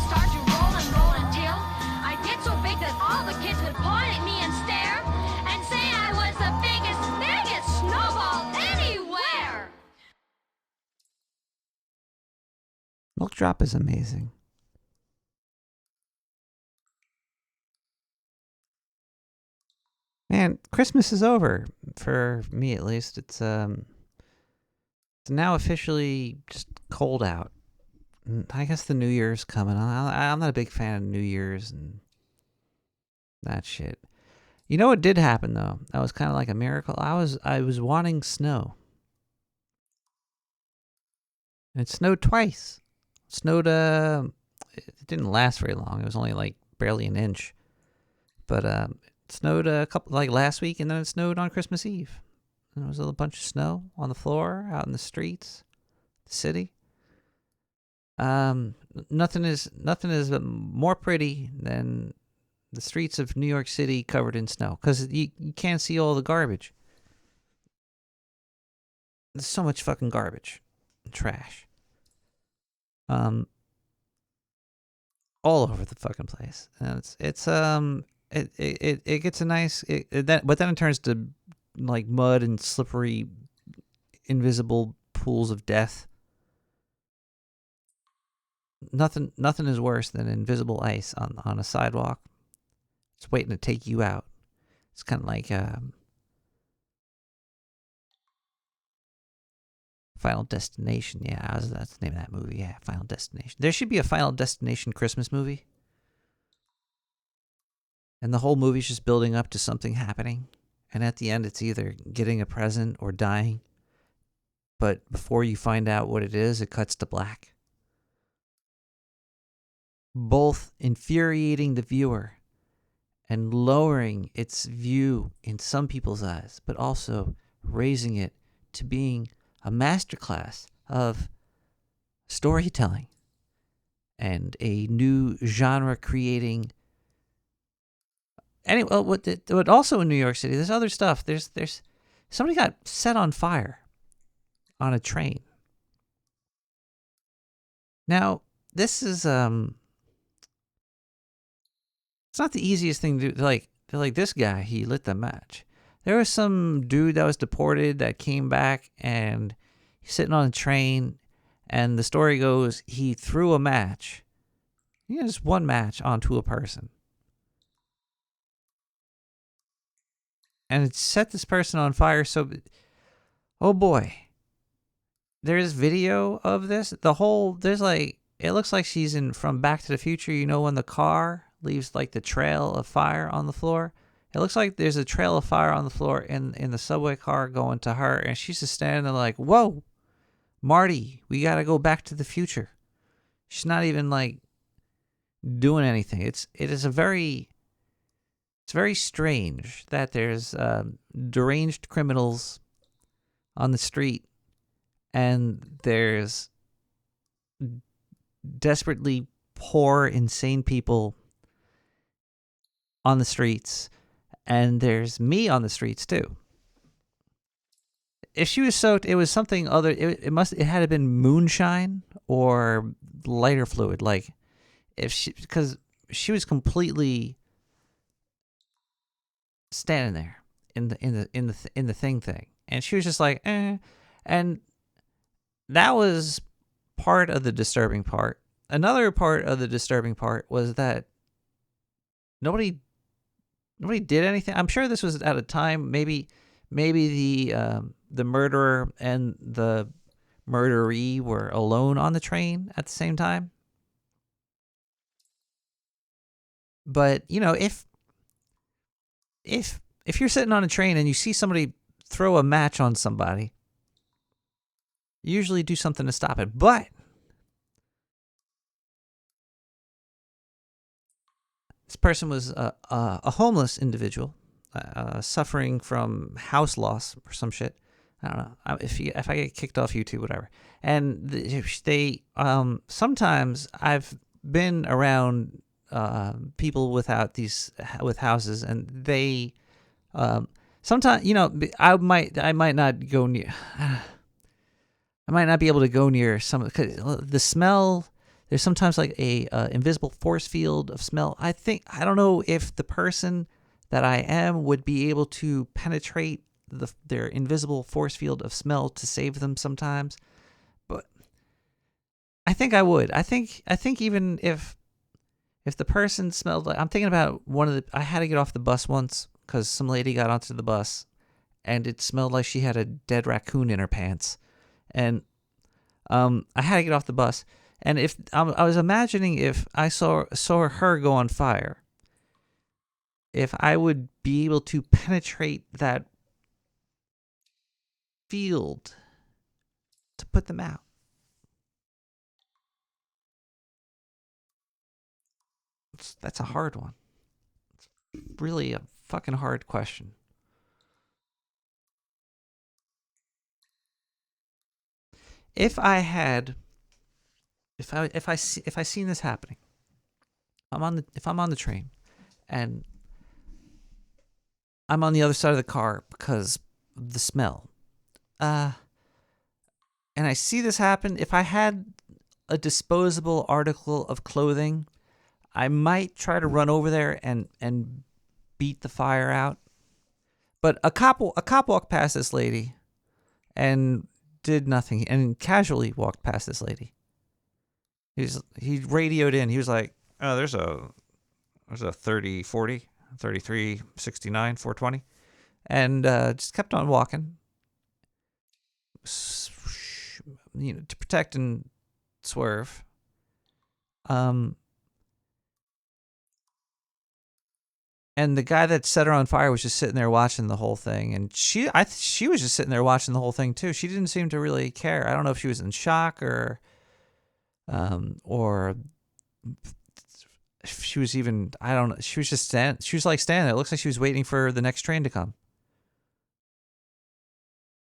drop is amazing. Man, Christmas is over for me at least. It's now officially just cold out. I guess the New Year's coming on. I'm not a big fan of New Year's and that shit. You know what did happen though? That was kind of like a miracle. I was wanting snow. And it snowed twice. It snowed it didn't last very long. It was only like barely an inch. But it snowed a couple like last week, and then it snowed on Christmas Eve. And there was a bunch of snow on the floor, out in the streets, the city. Nothing is more pretty than the streets of New York City covered in snow, because you can't see all the garbage. There's so much fucking garbage and trash. All over the fucking place. And it gets a nice but then it turns to like mud and slippery invisible pools of death. Nothing is worse than invisible ice on a sidewalk. It's waiting to take you out. It's kind of like Final Destination. Yeah, that's the name of that movie. Yeah, Final Destination. There should be a Final Destination Christmas movie. And the whole movie's just building up to something happening. And at the end, it's either getting a present or dying. But before you find out what it is, it cuts to black. Both infuriating the viewer and lowering its view in some people's eyes, but also raising it to being a masterclass of storytelling and a new genre creating. Anyway, what also in New York City, there's other stuff. There's somebody got set on fire on a train. Now, this is it's not the easiest thing to do. Like this guy, he lit the match. There was some dude that was deported that came back, and he's sitting on a train, and the story goes he threw a match, just one match onto a person. And it set this person on fire. So, oh boy, there's video of this. There's like, it looks like she's from Back to the Future. You know, when the car leaves like the trail of fire on the floor. It looks like there's a trail of fire on the floor in the subway car going to her, and she's just standing there like, "Whoa, Marty, we gotta go back to the future." She's not even like doing anything. It's very strange that there's deranged criminals on the street, and there's desperately poor, insane people on the streets, and there's me on the streets too. If she was soaked, it was something other. It had to have been moonshine or lighter fluid. Like because she was completely standing there in the thing, and she was just like, eh. And that was part of the disturbing part. Another part of the disturbing part was that nobody did anything. I'm sure this was at a time maybe the murderer and the murderee were alone on the train at the same time. But if you're sitting on a train and you see somebody throw a match on somebody, you usually do something to stop it. But this person was a homeless individual, suffering from house loss or some shit. I don't know if I get kicked off YouTube, whatever. And they sometimes I've been around people with houses, and they sometimes I might not go near. I might not be able to go near some of the smell. There's sometimes like a invisible force field of smell. I don't know if the person that I am would be able to penetrate their invisible force field of smell to save them sometimes. But I think I would. I think even if the person smelled like, I'm thinking about I had to get off the bus once because some lady got onto the bus and it smelled like she had a dead raccoon in her pants. And I had to get off the bus. And if I was imagining if I saw her go on fire, if I would be able to penetrate that field to put them out. That's a hard one. It's really a fucking hard question. If I seen this happening, if I'm on the train, and I'm on the other side of the car because of the smell, and I see this happen, if I had a disposable article of clothing, I might try to run over there and beat the fire out. But a cop walked past this lady and did nothing, and casually walked past this lady. He radioed in. He was like, "Oh, there's a 30, 40, 33, 69, 420," and just kept on walking. To protect and swerve. And the guy that set her on fire was just sitting there watching the whole thing, and she was just sitting there watching the whole thing too. She didn't seem to really care. I don't know if she was in shock or if she was even, I don't know. She was just standing there. It looks like she was waiting for the next train to come.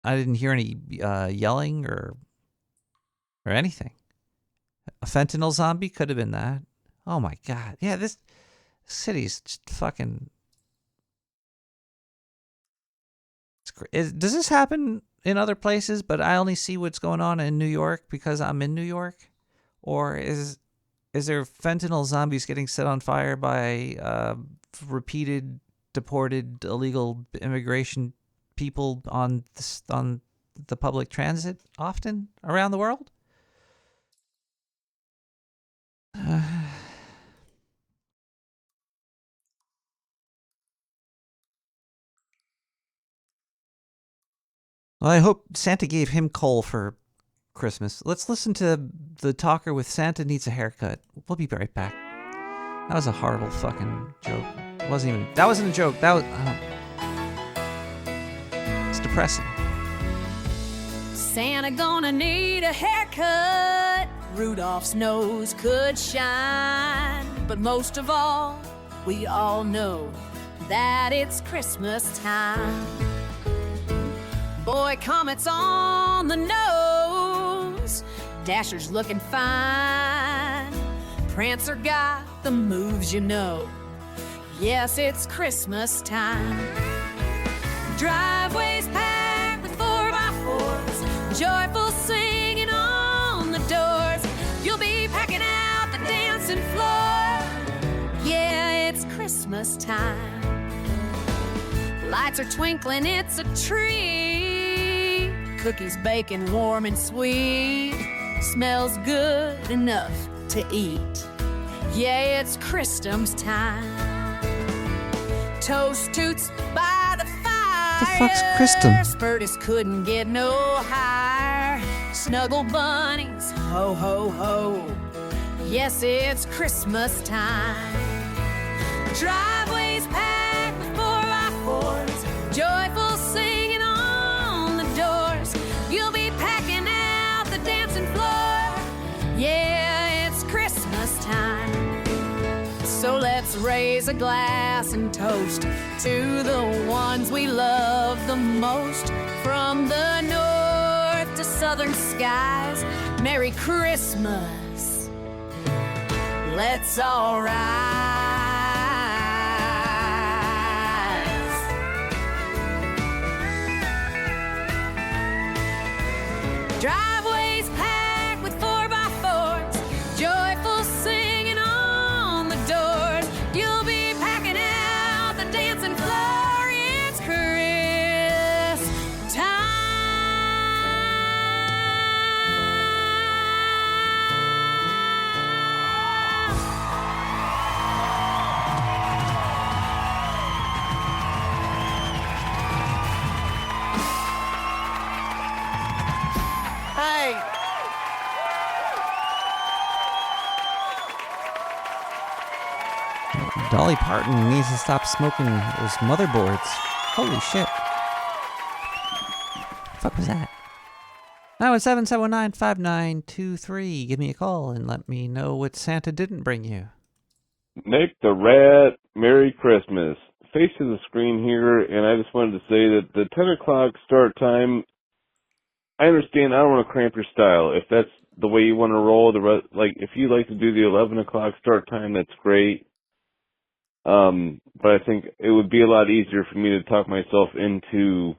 I didn't hear any yelling or anything. A fentanyl zombie could have been that. Oh my God. Yeah, this city's just fucking. Does this happen in other places, but I only see what's going on in New York because I'm in New York? Or is there fentanyl zombies getting set on fire by repeated deported illegal immigration people on the public transit often around the world? Well, I hope Santa gave him coal for Christmas. Let's listen to the talker with Santa Needs a Haircut. We'll be right back. That was a horrible fucking joke. That wasn't a joke. That was... it's depressing. Santa gonna need a haircut. Rudolph's nose could shine. But most of all, we all know that it's Christmas time. Boy, Comet's on the nose. Dasher's looking fine. Prancer got the moves you know. Yes, it's Christmas time. Driveways packed with 4x4s. Joyful singing on the doors. You'll be packing out the dancing floor. Yeah, it's Christmas time. Lights are twinkling, it's a treat. Cookies baking warm and sweet. Smells good enough to eat. Yeah, it's Christmas time. Toast toots by the fire. The fuck's Christum? Spurtis couldn't get no higher. Snuggle bunnies, ho ho ho. Yes, it's Christmas time. Driveways packed with 4x4s. Joyful singing on the doors. You'll be packing out the dancing floor. Yeah, it's Christmas time. So let's raise a glass and toast to the ones we love the most. From the north to southern skies, Merry Christmas. Let's all rise. Driveways packed with 4x4s. Joyful singing on the doors. You'll be packing out the dancing floor. It's Christmas time. Dolly Parton needs to stop smoking those motherboards. Holy shit. The fuck was that? 917-719-5923. Give me a call and let me know what Santa didn't bring you. Nick the Rat, Merry Christmas. Face to the screen here, and I just wanted to say that the 10 o'clock start time, I understand, I don't want to cramp your style. If that's the way you want to roll, like, if you like to do the 11 o'clock start time, that's great. But I think it would be a lot easier for me to talk myself into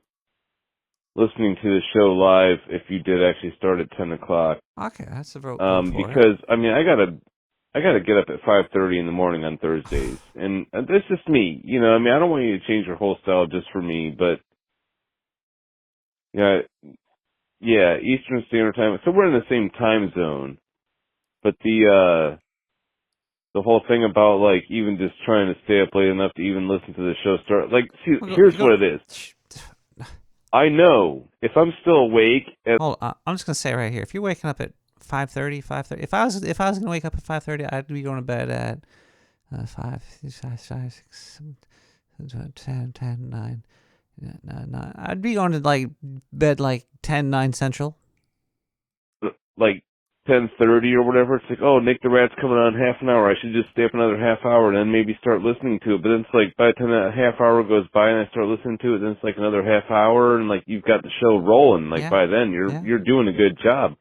listening to the show live if you did actually start at 10 o'clock. Okay, that's a vote. Because, I mean, I gotta get up at 5:30 in the morning on Thursdays, and that's just me. You know, I mean, I don't want you to change your whole style just for me, but yeah, Eastern Standard Time. So we're in the same time zone, but the whole thing about like even just trying to stay up late enough to even listen to the show start. Like, see, here's what it is. I know if I'm still awake. Hold on, I'm just gonna say right here. If you're waking up at 5:30, if I was gonna wake up at 5:30, I'd be going to bed at 5, 6, 7, 10, 9. I'd be going to like bed like 10, 9 central. Like 10:30 or whatever. It's like, oh, Nick the Rat's coming on in half an hour. I should just stay up another half hour and then maybe start listening to it. But then it's like by the time that half hour goes by and I start listening to it, then it's like another half hour and like you've got the show rolling. Like by then you're doing a good job.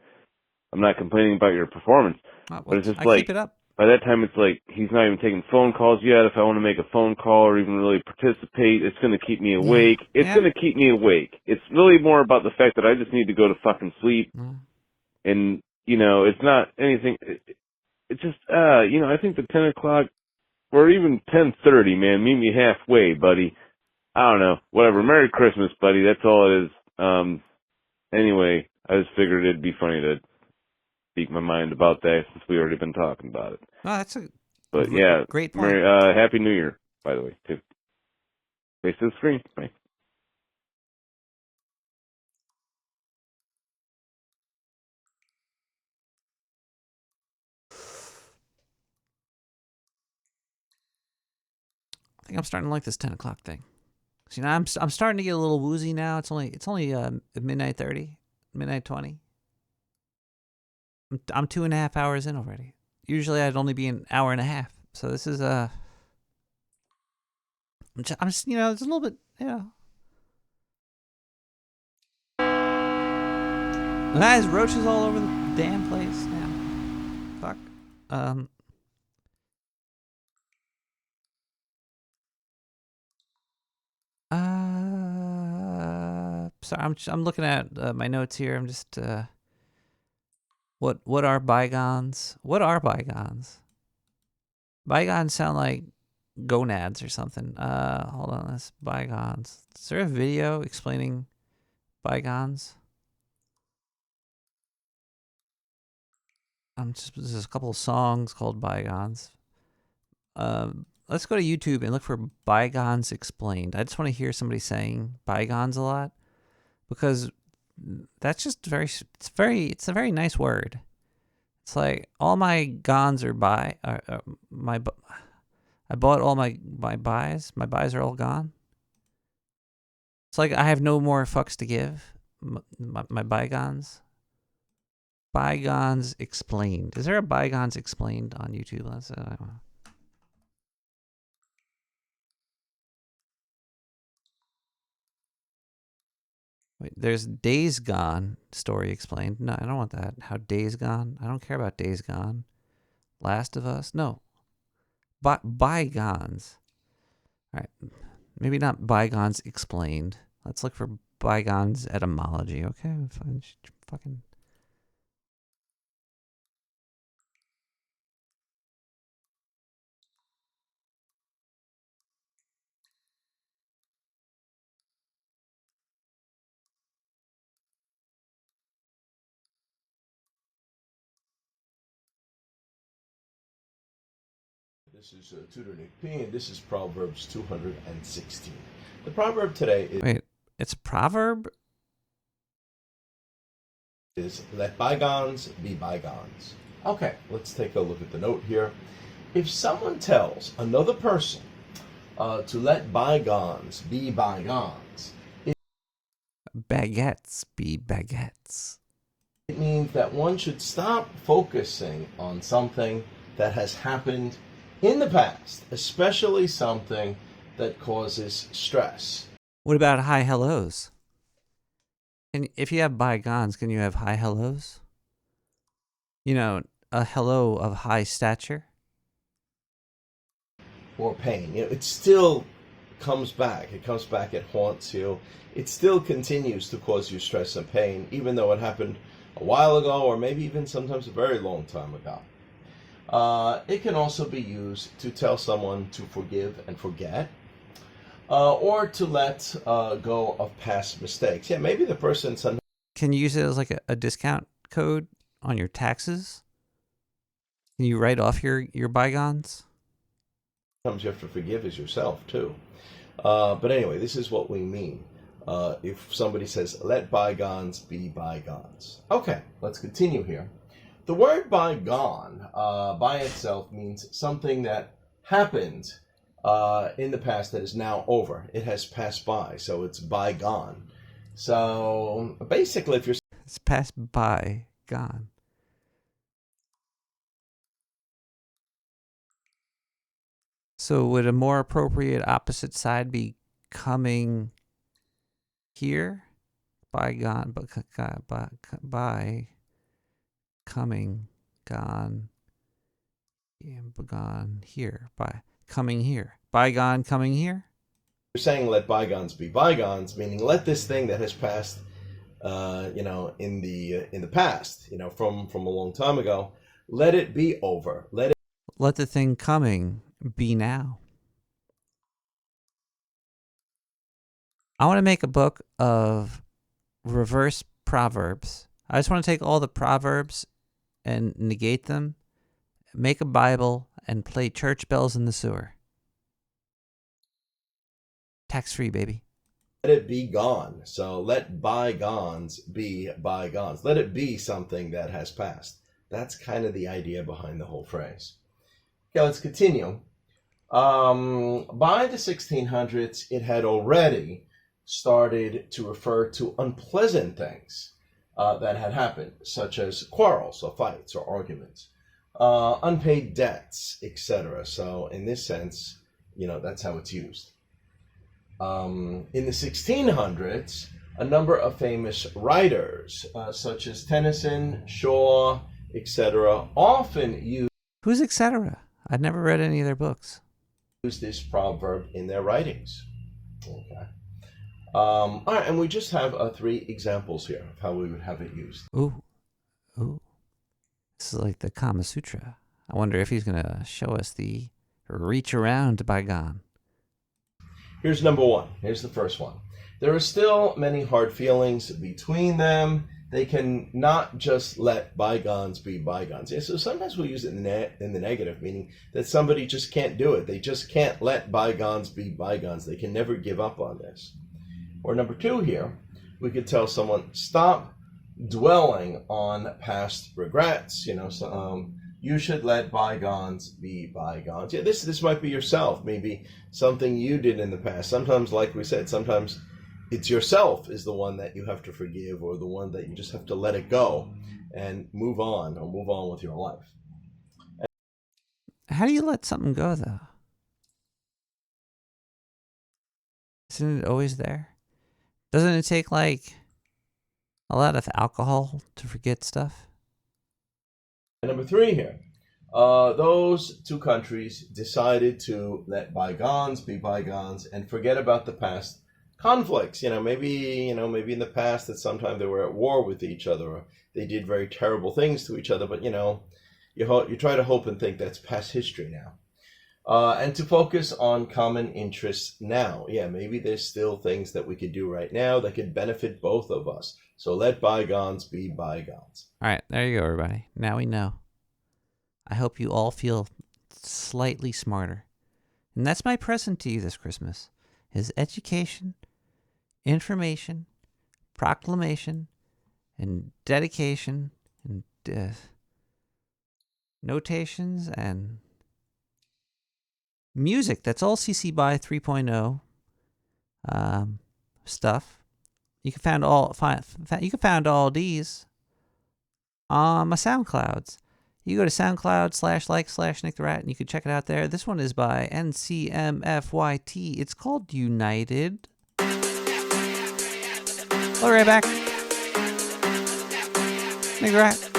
I'm not complaining about your performance, but it's just like, keep it up. By that time it's like, he's not even taking phone calls yet. If I want to make a phone call or even really participate, it's going to keep me awake. It's going to keep me awake. It's really more about the fact that I just need to go to fucking sleep. And, you know, it's not anything, it's just, you know, I think the 10 o'clock, or even 10:30, man, meet me halfway, buddy. I don't know, whatever. Merry Christmas, buddy. That's all it is. Anyway, I just figured it'd be funny to speak my mind about that since we already been talking about it. No, that's a great point. Happy New Year, by the way, too. Face to the screen. Bye. I think I'm starting to like this 10 o'clock thing. So, you know, I'm starting to get a little woozy now. It's only midnight 30, midnight 20. I'm 2.5 hours in already. Usually I'd only be an hour and a half. So this is I'm just, you know, it's a little bit, you know. There's roaches all over the damn place now. Fuck. Sorry, I'm looking at my notes here. I'm just what are bygones? What are bygones? Bygones sound like gonads or something. Hold on, this bygones. Is there a video explaining bygones? There's a couple of songs called bygones. Let's go to YouTube and look for bygones explained. I just want to hear somebody saying bygones a lot because that's just it's a very nice word. It's like all my gons are I bought all my buys. My buys are all gone. It's like I have no more fucks to give. My bygones. Bygones explained. Is there a bygones explained on YouTube? Let's. Wait, there's Days Gone story explained. No, I don't want that. How Days Gone? I don't care about Days Gone. Last of Us? No. Bygones. All right. Maybe not bygones explained. Let's look for bygones etymology. Okay. Fucking. This is Tutor Nick P, and this is Proverbs 216. The proverb today is... Wait, it's a proverb? ...is let bygones be bygones. Okay, let's take a look at the note here. If someone tells another person to let bygones be bygones, Baguettes be baguettes. it means that one should stop focusing on something that has happened in the past, especially something that causes stress. What about hi hellos? And if you have bygones, can you have hi hellos? You know, a hello of high stature? Or pain. You know, it still comes back. It comes back, it haunts you. It still continues to cause you stress and pain, even though it happened a while ago, or maybe even sometimes a very long time ago. It can also be used to tell someone to forgive and forget, or to let go of past mistakes. Yeah, maybe the person sometimes... Can you use it as like a discount code on your taxes? Can you write off your bygones? Sometimes you have to forgive is yourself, too. But anyway, this is what we mean. If somebody says, let bygones be bygones. Okay, let's continue here. The word bygone by itself means something that happened in the past that is now over. It has passed by, so it's bygone. So basically, if you're... It's passed by, gone. So would a more appropriate opposite side be coming here? Bygone, by coming, gone, yeah, gone here, by coming here, bygone, coming here. You're saying let bygones be bygones, meaning let this thing that has passed, in the past, from a long time ago, let it be over. Let the thing coming be now. I want to make a book of reverse proverbs. I just want to take all the proverbs and negate them, make a Bible, and play church bells in the sewer. Tax-free, baby. Let it be gone. So let bygones be bygones. Let it be something that has passed. That's kind of the idea behind the whole phrase. Okay, let's continue. By the 1600s, it had already started to refer to unpleasant things that had happened, such as quarrels or fights or arguments, unpaid debts, etc. So in this sense, that's how it's used. In the 1600s, a number of famous writers, such as Tennyson, Shaw, etc., often used... Who's etc.? I've never read any of their books. Use this proverb in their writings. Okay. All right, and we just have 3 examples here of how we would have it used. Ooh. This is like the Kama Sutra. I wonder if he's going to show us the reach around bygone. Here's number 1. Here's the first one. There are still many hard feelings between them. They can not just let bygones be bygones. Yeah, so sometimes we'll use it in the negative, meaning that somebody just can't do it. They just can't let bygones be bygones. They can never give up on this. Or number 2 here, we could tell someone, stop dwelling on past regrets. You should let bygones be bygones. Yeah, this might be yourself, maybe something you did in the past. Sometimes, like we said, sometimes it's yourself is the one that you have to forgive, or the one that you just have to let it go and move on with your life. How do you let something go, though? Isn't it always there? Doesn't it take, like, a lot of alcohol to forget stuff? And number 3 here. Those 2 countries decided to let bygones be bygones and forget about the past conflicts. Maybe in the past that sometime they were at war with each other, or they did very terrible things to each other, but you try to hope and think that's past history now. And to focus on common interests now. Yeah, maybe there's still things that we could do right now that could benefit both of us. So let bygones be bygones. All right, there you go, everybody. Now we know. I hope you all feel slightly smarter. And that's my present to you this Christmas, is education, information, proclamation, and dedication, and notations, and music. That's all CC BY 3.0 stuff. You can find all these on my SoundClouds. You go to SoundCloud/like/Nick the Rat and you can check it out there. This one is by NCMFYT. It's called United. We'll be right back. Nick the Rat.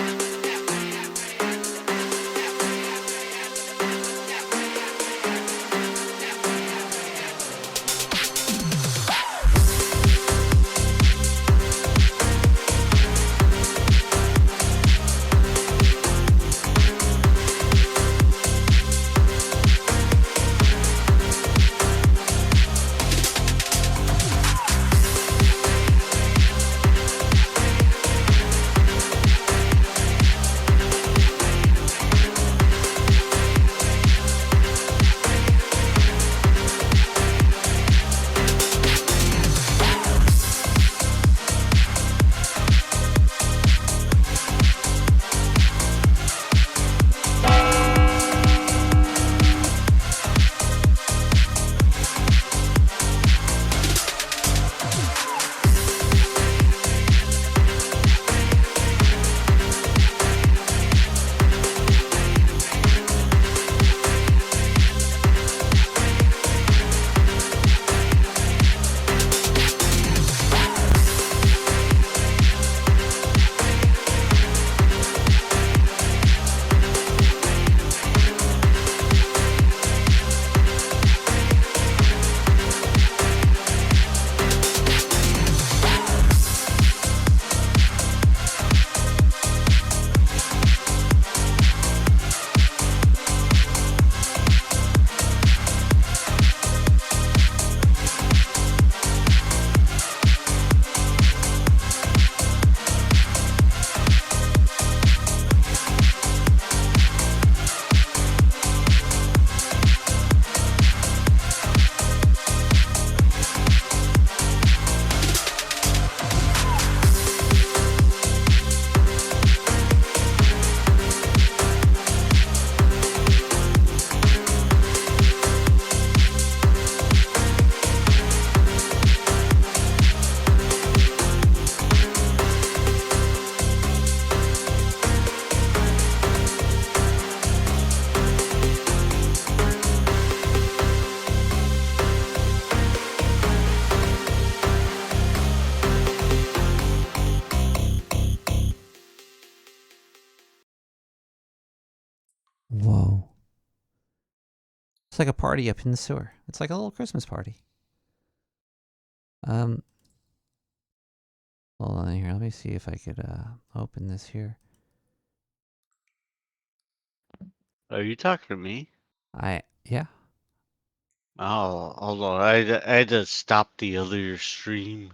Whoa. It's like a party up in the sewer. It's like a little Christmas party. Hold on here. Let me see if I could open this here. Are you talking to me? Yeah. Oh, hold on. I had to stop the other stream.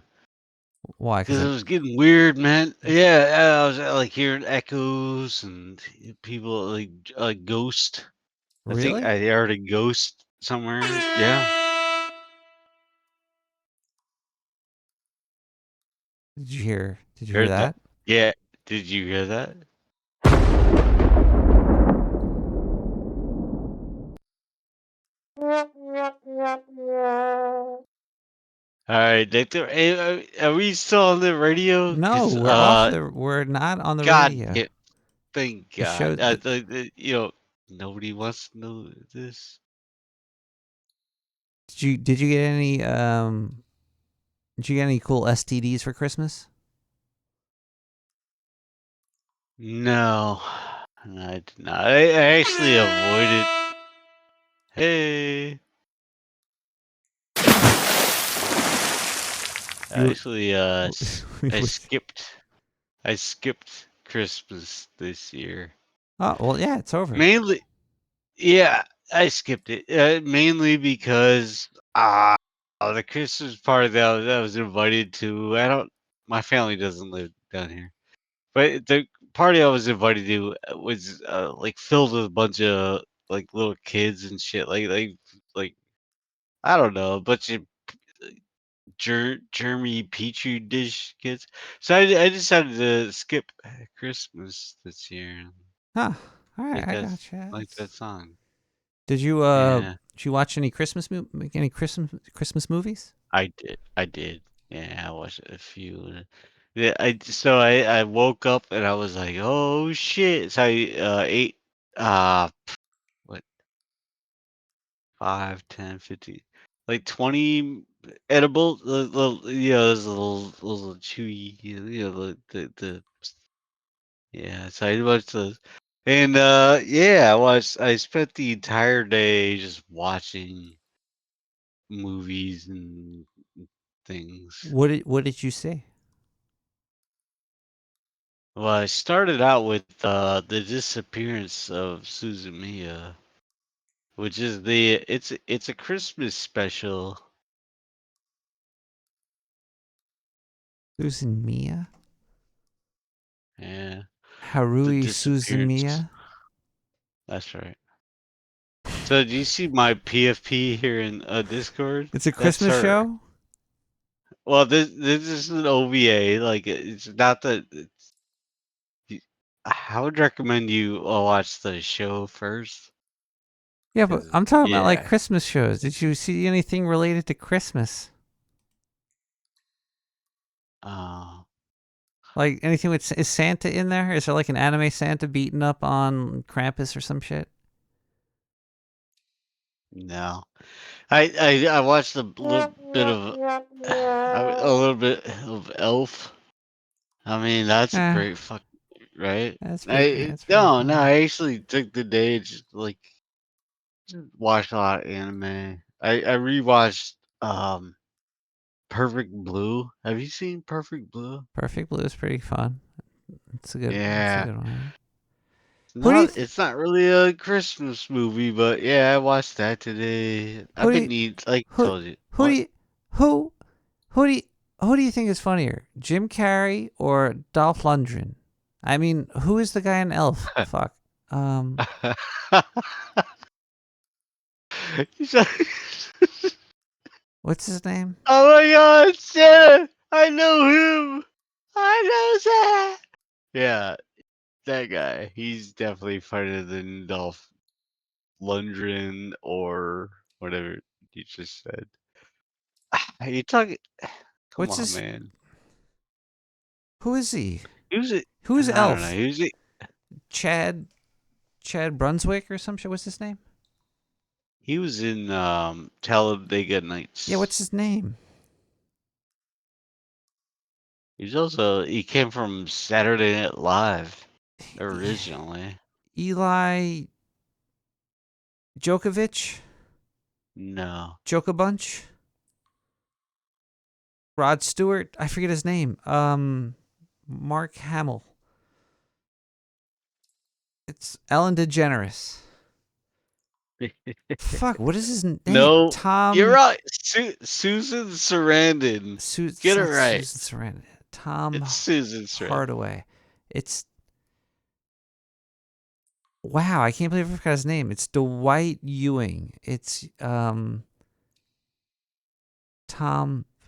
Why? Because it was getting weird, man. Yeah, I was like hearing echoes and people like ghost. I think Really? I heard a ghost somewhere. Yeah. Did you hear Heard that? Yeah. Did you hear that? All right, Victor. Hey, are we still on the radio? No, 'Cause, we're not on the God, radio. thank The show God. Nobody wants to know this. Did you get any cool STDs for Christmas? No, I did not. I actually avoided. Hey. Actually, I skipped Christmas this year. Oh, well, yeah, it's over. Mainly, yeah, I skipped it. Mainly because the Christmas party that I was invited to, my family doesn't live down here, but the party I was invited to was like filled with a bunch of like little kids and shit, like I don't know, a bunch of Jeremy Petri dish kids. So I decided to skip Christmas this year. Huh. All right, I gotcha. Like that song. Did you Yeah. Did you watch any Christmas movies? I did. Yeah, I watched a few. Yeah, I woke up and I was like, oh shit. So I ate what 5, 10, 15, like 20 edible little, those little chewy, the yeah. So I watched those, and yeah, I spent the entire day just watching movies and things. What did you see? Well, I started out with the disappearance of Susan Mia, which is it's a Christmas special. Susan Mia? Yeah. The Harui Susan disappearance. Mia? That's right. So do you see my PFP here in Discord? It's a That's Christmas her. show? Well, this is an OVA. Like it's not that. I would recommend you watch the show first. Yeah, but I'm talking about like Yeah. Christmas shows. Did you see anything related to Christmas? Like anything with is Santa in there? Is there like an anime Santa beating up on Krampus or some shit? No. I watched a little bit of Elf. I mean, that's a Eh. great fuck, right? That's pretty No, funny. I actually took the day to just like watch a lot of anime. I rewatched Perfect Blue. Have you seen Perfect Blue? Perfect Blue is pretty fun. It's a good Yeah. one. It's not really a Christmas movie, but yeah, I watched that today. I've been like I told you. Who do you who do you think is funnier, Jim Carrey or Dolph Lundgren? I mean, who is the guy in Elf? Fuck. What's his name? Oh my god, Santa! I know him! I know that! Yeah, that guy. He's definitely funnier than Dolph Lundgren or whatever you just said. Are you talking? Come What's on, his? man. Who is he? Who's it? Who's I don't know. Elf? Who's it? Chad Brunswick or some shit. What's his name? He was in Talladega Nights. Yeah, what's his name? He came from Saturday Night Live originally. Eli Djokovic? No. Bunch? Rod Stewart? I forget his name. Mark Hamill. It's Ellen DeGeneres. Fuck, what is his name? No, Tom. you're right. Susan Sarandon. Get it right. Susan Sarandon. Tom. It's Susan Sarandon. Hardaway. It's. Wow, I can't believe I forgot his name. It's Dwight Ewing. It's Tom,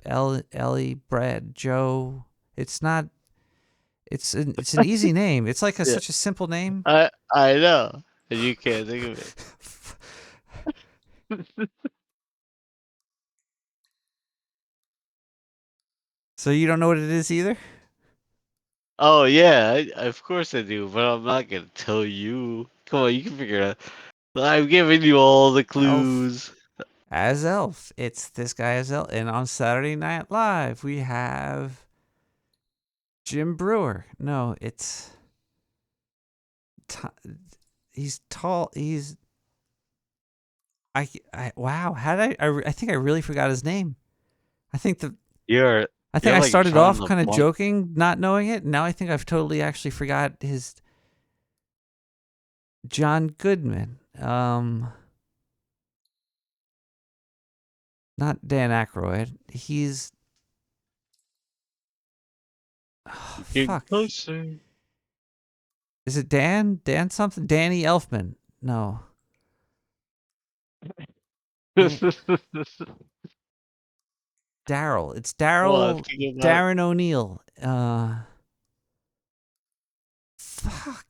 Ellie, Brad, Joe. It's not. It's an easy name. It's like such a simple name. I know, and you can't think of it. So you don't know what it is either? Oh yeah, of course I do, but I'm not gonna tell you. Come on, you can figure it out. I'm giving you all the clues. As Elf. It's this guy as Elf. And on Saturday Night Live, we have Jim Brewer. No, it's... He's tall. He's... Wow, how did I think I really forgot his name. I think I started off kind of joking, not knowing it. Now I think I've totally actually forgot his... John Goodman. Not Dan Aykroyd. He's... Oh, fuck. Closer. Is it Dan? Dan something? Danny Elfman. No. Daryl. It's Daryl. Darren O'Neill. Fuck.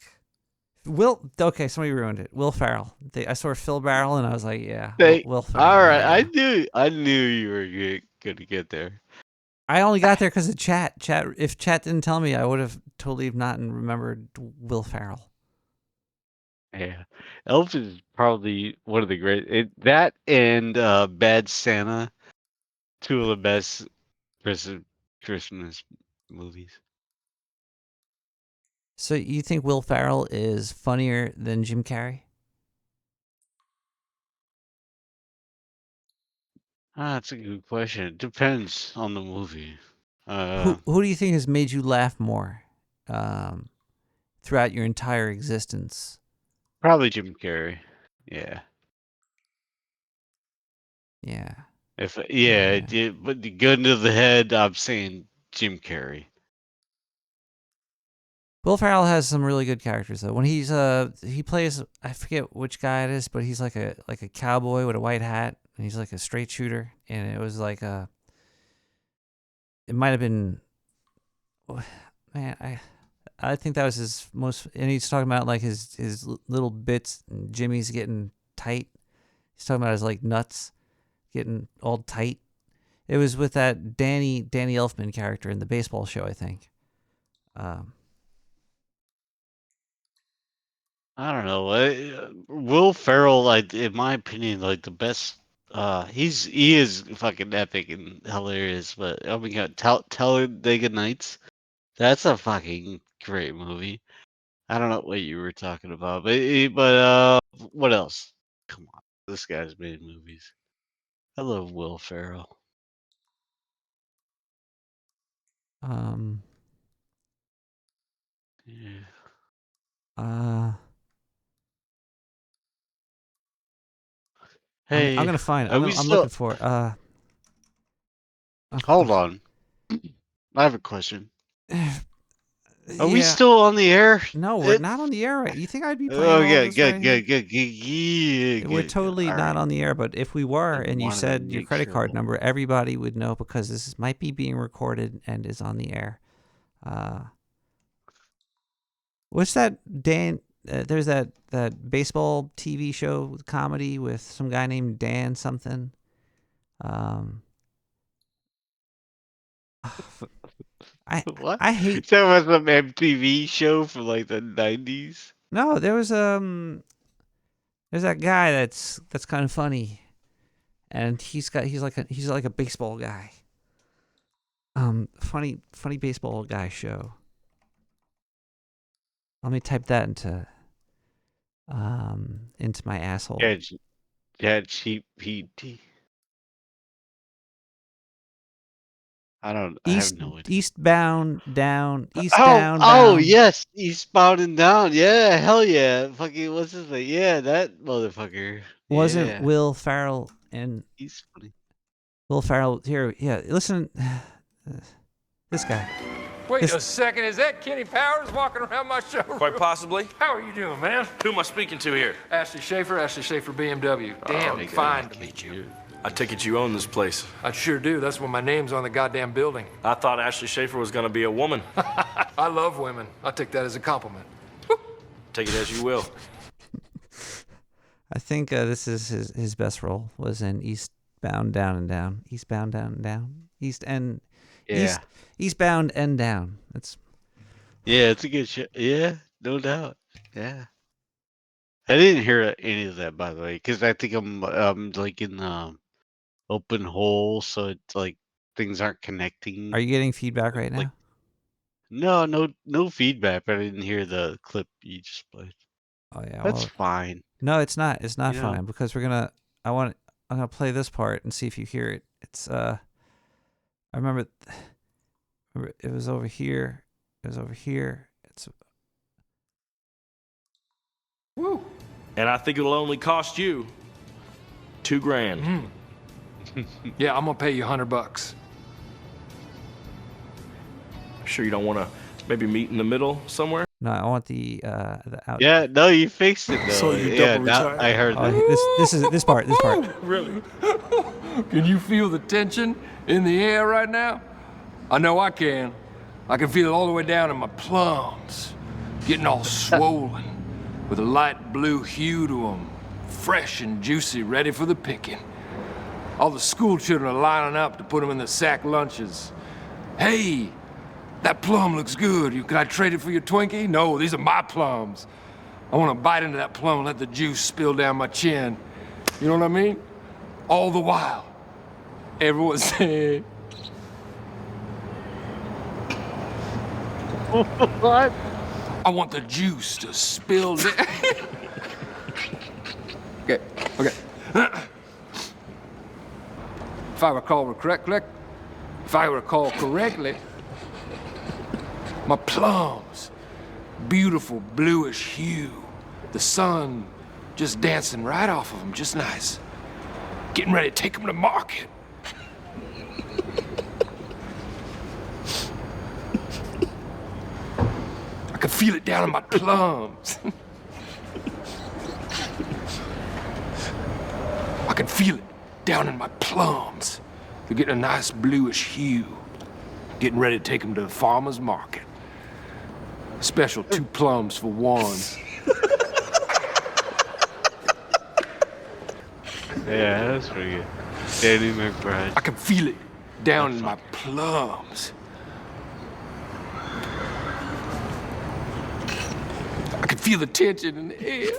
Okay, somebody ruined it. Will Ferrell. I saw Phil Barrel, and I was like, yeah, Hey, Will Ferrell. all right, Yeah. I knew you were gonna get there. I only got there because of chat. If chat didn't tell me, I would have totally not remembered Will Ferrell. Yeah, Elf is probably one of the that and Bad Santa, two of the best Christmas movies. So you think Will Ferrell is funnier than Jim Carrey? That's a good question. It depends on the movie. Who do you think has made you laugh more throughout your entire existence? Probably Jim Carrey. Yeah. Yeah. But the gun to the head, I'm saying Jim Carrey. Will Ferrell has some really good characters though. When he plays, I forget which guy it is, but he's like a cowboy with a white hat, and he's like a straight shooter, and it was like it might have been, man, I think that was his most, and he's talking about like his little bits, and Jimmy's getting tight. He's talking about his like nuts getting all tight. It was with that Danny Elfman character in the baseball show, I think. I don't know. Will Ferrell, like in my opinion, like the best. He is fucking epic and hilarious. But oh my god, Talladega Nights, that's a fucking great movie. I don't know what you were talking about, but what else? Come on, this guy's made movies. I love Will Ferrell. Yeah. Hey, I'm gonna find. are I'm we looking for it. Hold on. I have a question. Are we Yeah. still on the air? No, we're not on the air. Right? You think I'd be playing Oh, all good, this good, right good, here? good, yeah, We're good, totally all not right. on the air, but if we were, and you wanted to said your make credit sure. card number, everybody would know because this might be being recorded and is on the air. What's that, Dan? There's that baseball TV show comedy with some guy named Dan something. What? I hate. That was some MTV show from like the 90s. No, there's that guy that's kind of funny, and he's like a baseball guy. Funny baseball guy show. Let me type that into my asshole. Cheap PT. I have no idea. Eastbound down. Oh, yes, Eastbound and Down. Yeah, hell yeah. Fucking what's his name? Yeah, that motherfucker. Wasn't Yeah. Will Ferrell and He's funny. Will Ferrell here? Yeah, listen, this guy. Wait a second, is that Kenny Powers walking around my showroom? Quite possibly. How are you doing, man? Who am I speaking to here? Ashley Schaefer BMW. Damn, fine to meet you. I take it you own this place. I sure do. That's why my name's on the goddamn building. I thought Ashley Schaefer was going to be a woman. I love women. I take that as a compliment. Take it as you will. I think this is his best role was in Eastbound Down and Down. Eastbound Down and Down. Eastbound and Down. Yeah, it's a good show. Yeah, no doubt. Yeah. I didn't hear any of that, by the way, because I think I'm like in open hole, so it's like things aren't connecting. Are you getting feedback right now? No feedback, but I didn't hear the clip you just played. Oh yeah, That's fine. No, it's not. It's not You fine know? because I'm gonna play this part and see if you hear it. It's I remember it was over here. It was over here. It's Woo. And I think it'll only cost you $2,000. Yeah, I'm gonna pay you $100. Sure you don't want to maybe meet in the middle somewhere? no, I want the out. Yeah, no, you fixed it though. So you yeah, double now retired? I heard that. This part. Really? Can you feel the tension in the air right now? I know I can. I can feel it all the way down in my plums, getting all swollen. with a light blue hue to them, fresh and juicy, ready for the picking. All the school children are lining up to put them in the sack lunches. Hey, that plum looks good. Can I trade it for your Twinkie? No, these are my plums. I want to bite into that plum and let the juice spill down my chin. You know what I mean? All the while, everyone's saying, what? I want the juice to spill down. Okay. If I recall correctly, my plums, beautiful bluish hue, the sun just dancing right off of them, just nice. Getting ready to take them to market. I can feel it down in my plums. I can feel it down in my plums. They're getting a nice bluish hue. Getting ready to take them to the farmer's market. Special 2 plums for 1. Yeah, that's pretty good. Danny McBride. I can feel it down in my plums. I can feel the tension in the air.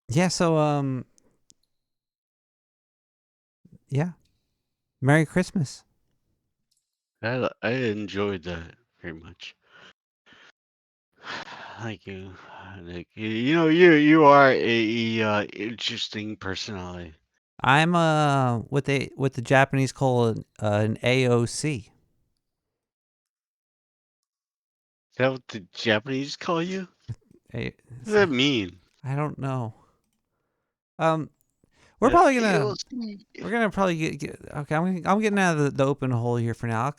Yeah, so yeah. Merry Christmas. I enjoyed that very much. Thank you, Nick. You know, you are a interesting personality. I'm what the Japanese call an AOC. Is that what the Japanese call you? A, What does that mean? I don't know. We're Yeah, probably gonna AOC. we're gonna probably get okay. I'm getting out of the open hole here for now.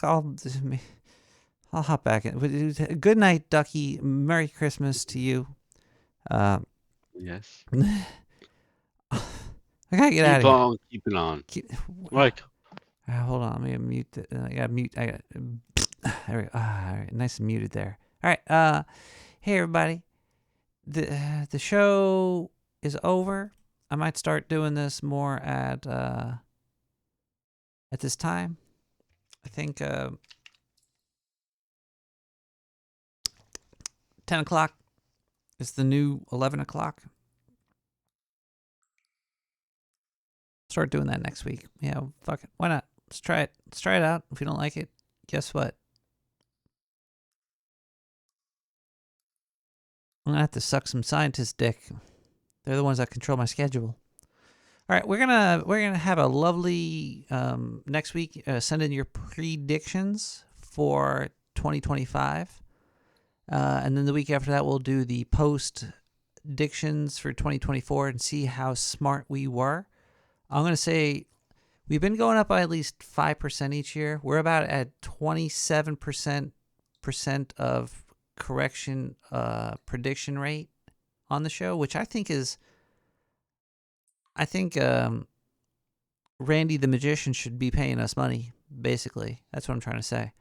I'll hop back in. Good night, Ducky. Merry Christmas to you. Yes. I gotta get out of here. Keep it on. Like. Hold on. Let me mute. I got mute. There we go. All right, nice and muted there. All right. Hey everybody. The show is over. I might start doing this more at this time. I think 10 o'clock is the new 11 o'clock. Start doing that next week. Yeah, fuck it. Why not? Let's try it. Let's try it out. If you don't like it, guess what? I'm gonna have to suck some scientist dick. They're the ones that control my schedule. All right, we're gonna have a lovely next week. Send in your predictions for 2025, and then the week after that we'll do the post predictions for 2024 and see how smart we were. I'm gonna say we've been going up by at least 5% each year. We're about at 27% of correction prediction rate on the show, which I think Randy the Magician should be paying us money, basically. That's what I'm trying to say.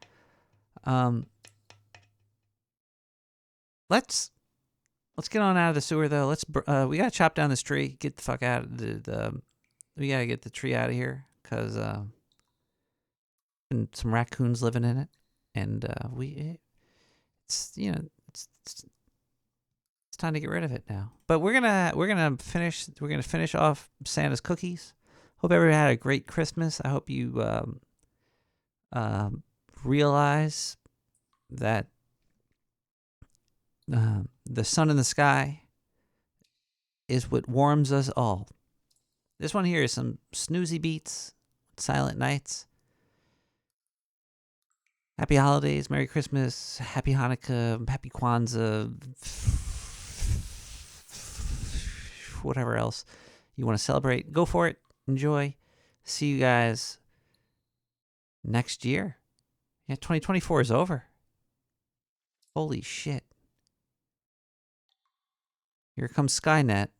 Let's get on out of the sewer though. We gotta chop down this tree, get the fuck out of we gotta get the tree out of here, because some raccoons living in it, and it's time to get rid of it now. But we're gonna finish off Santa's cookies. Hope everybody had a great Christmas. I hope you realize that the sun in the sky is what warms us all. This one here is some snoozy beats, Silent Nights. Happy holidays, Merry Christmas, Happy Hanukkah, Happy Kwanzaa, whatever else you want to celebrate. Go for it. Enjoy. See you guys next year. Yeah, 2024 is over. Holy shit. Here comes Skynet.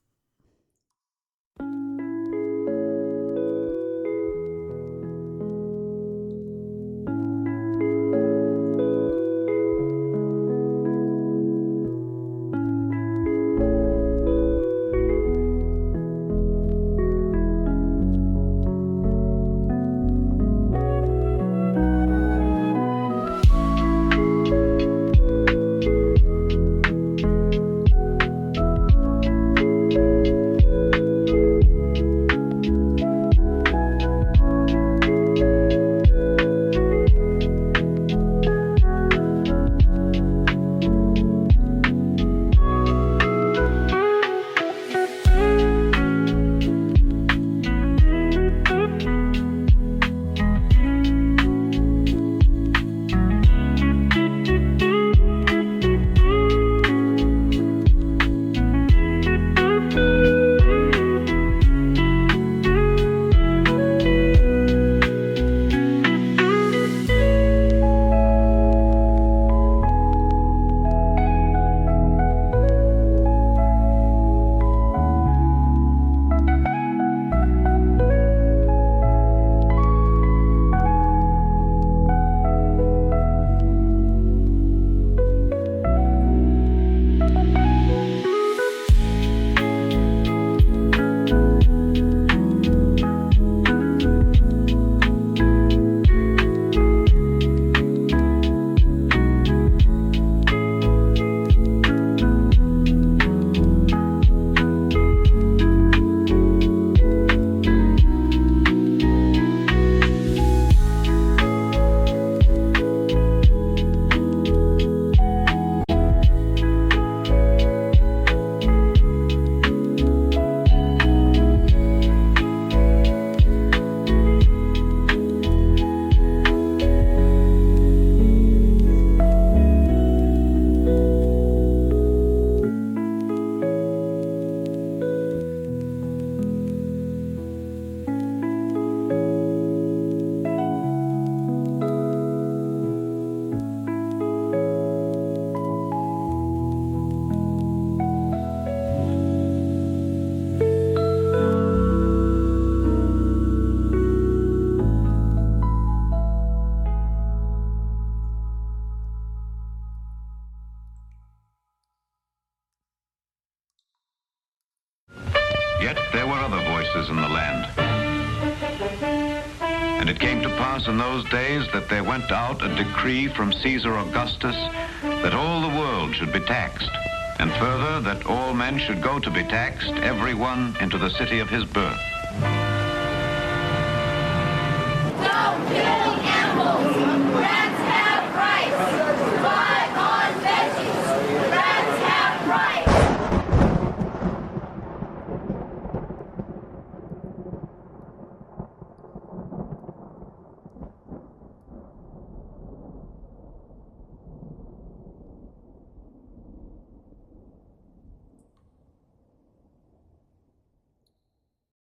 Yet there were other voices in the land. And it came to pass in those days that there went out a decree from Caesar Augustus that all the world should be taxed, and further that all men should go to be taxed, every one into the city of his birth.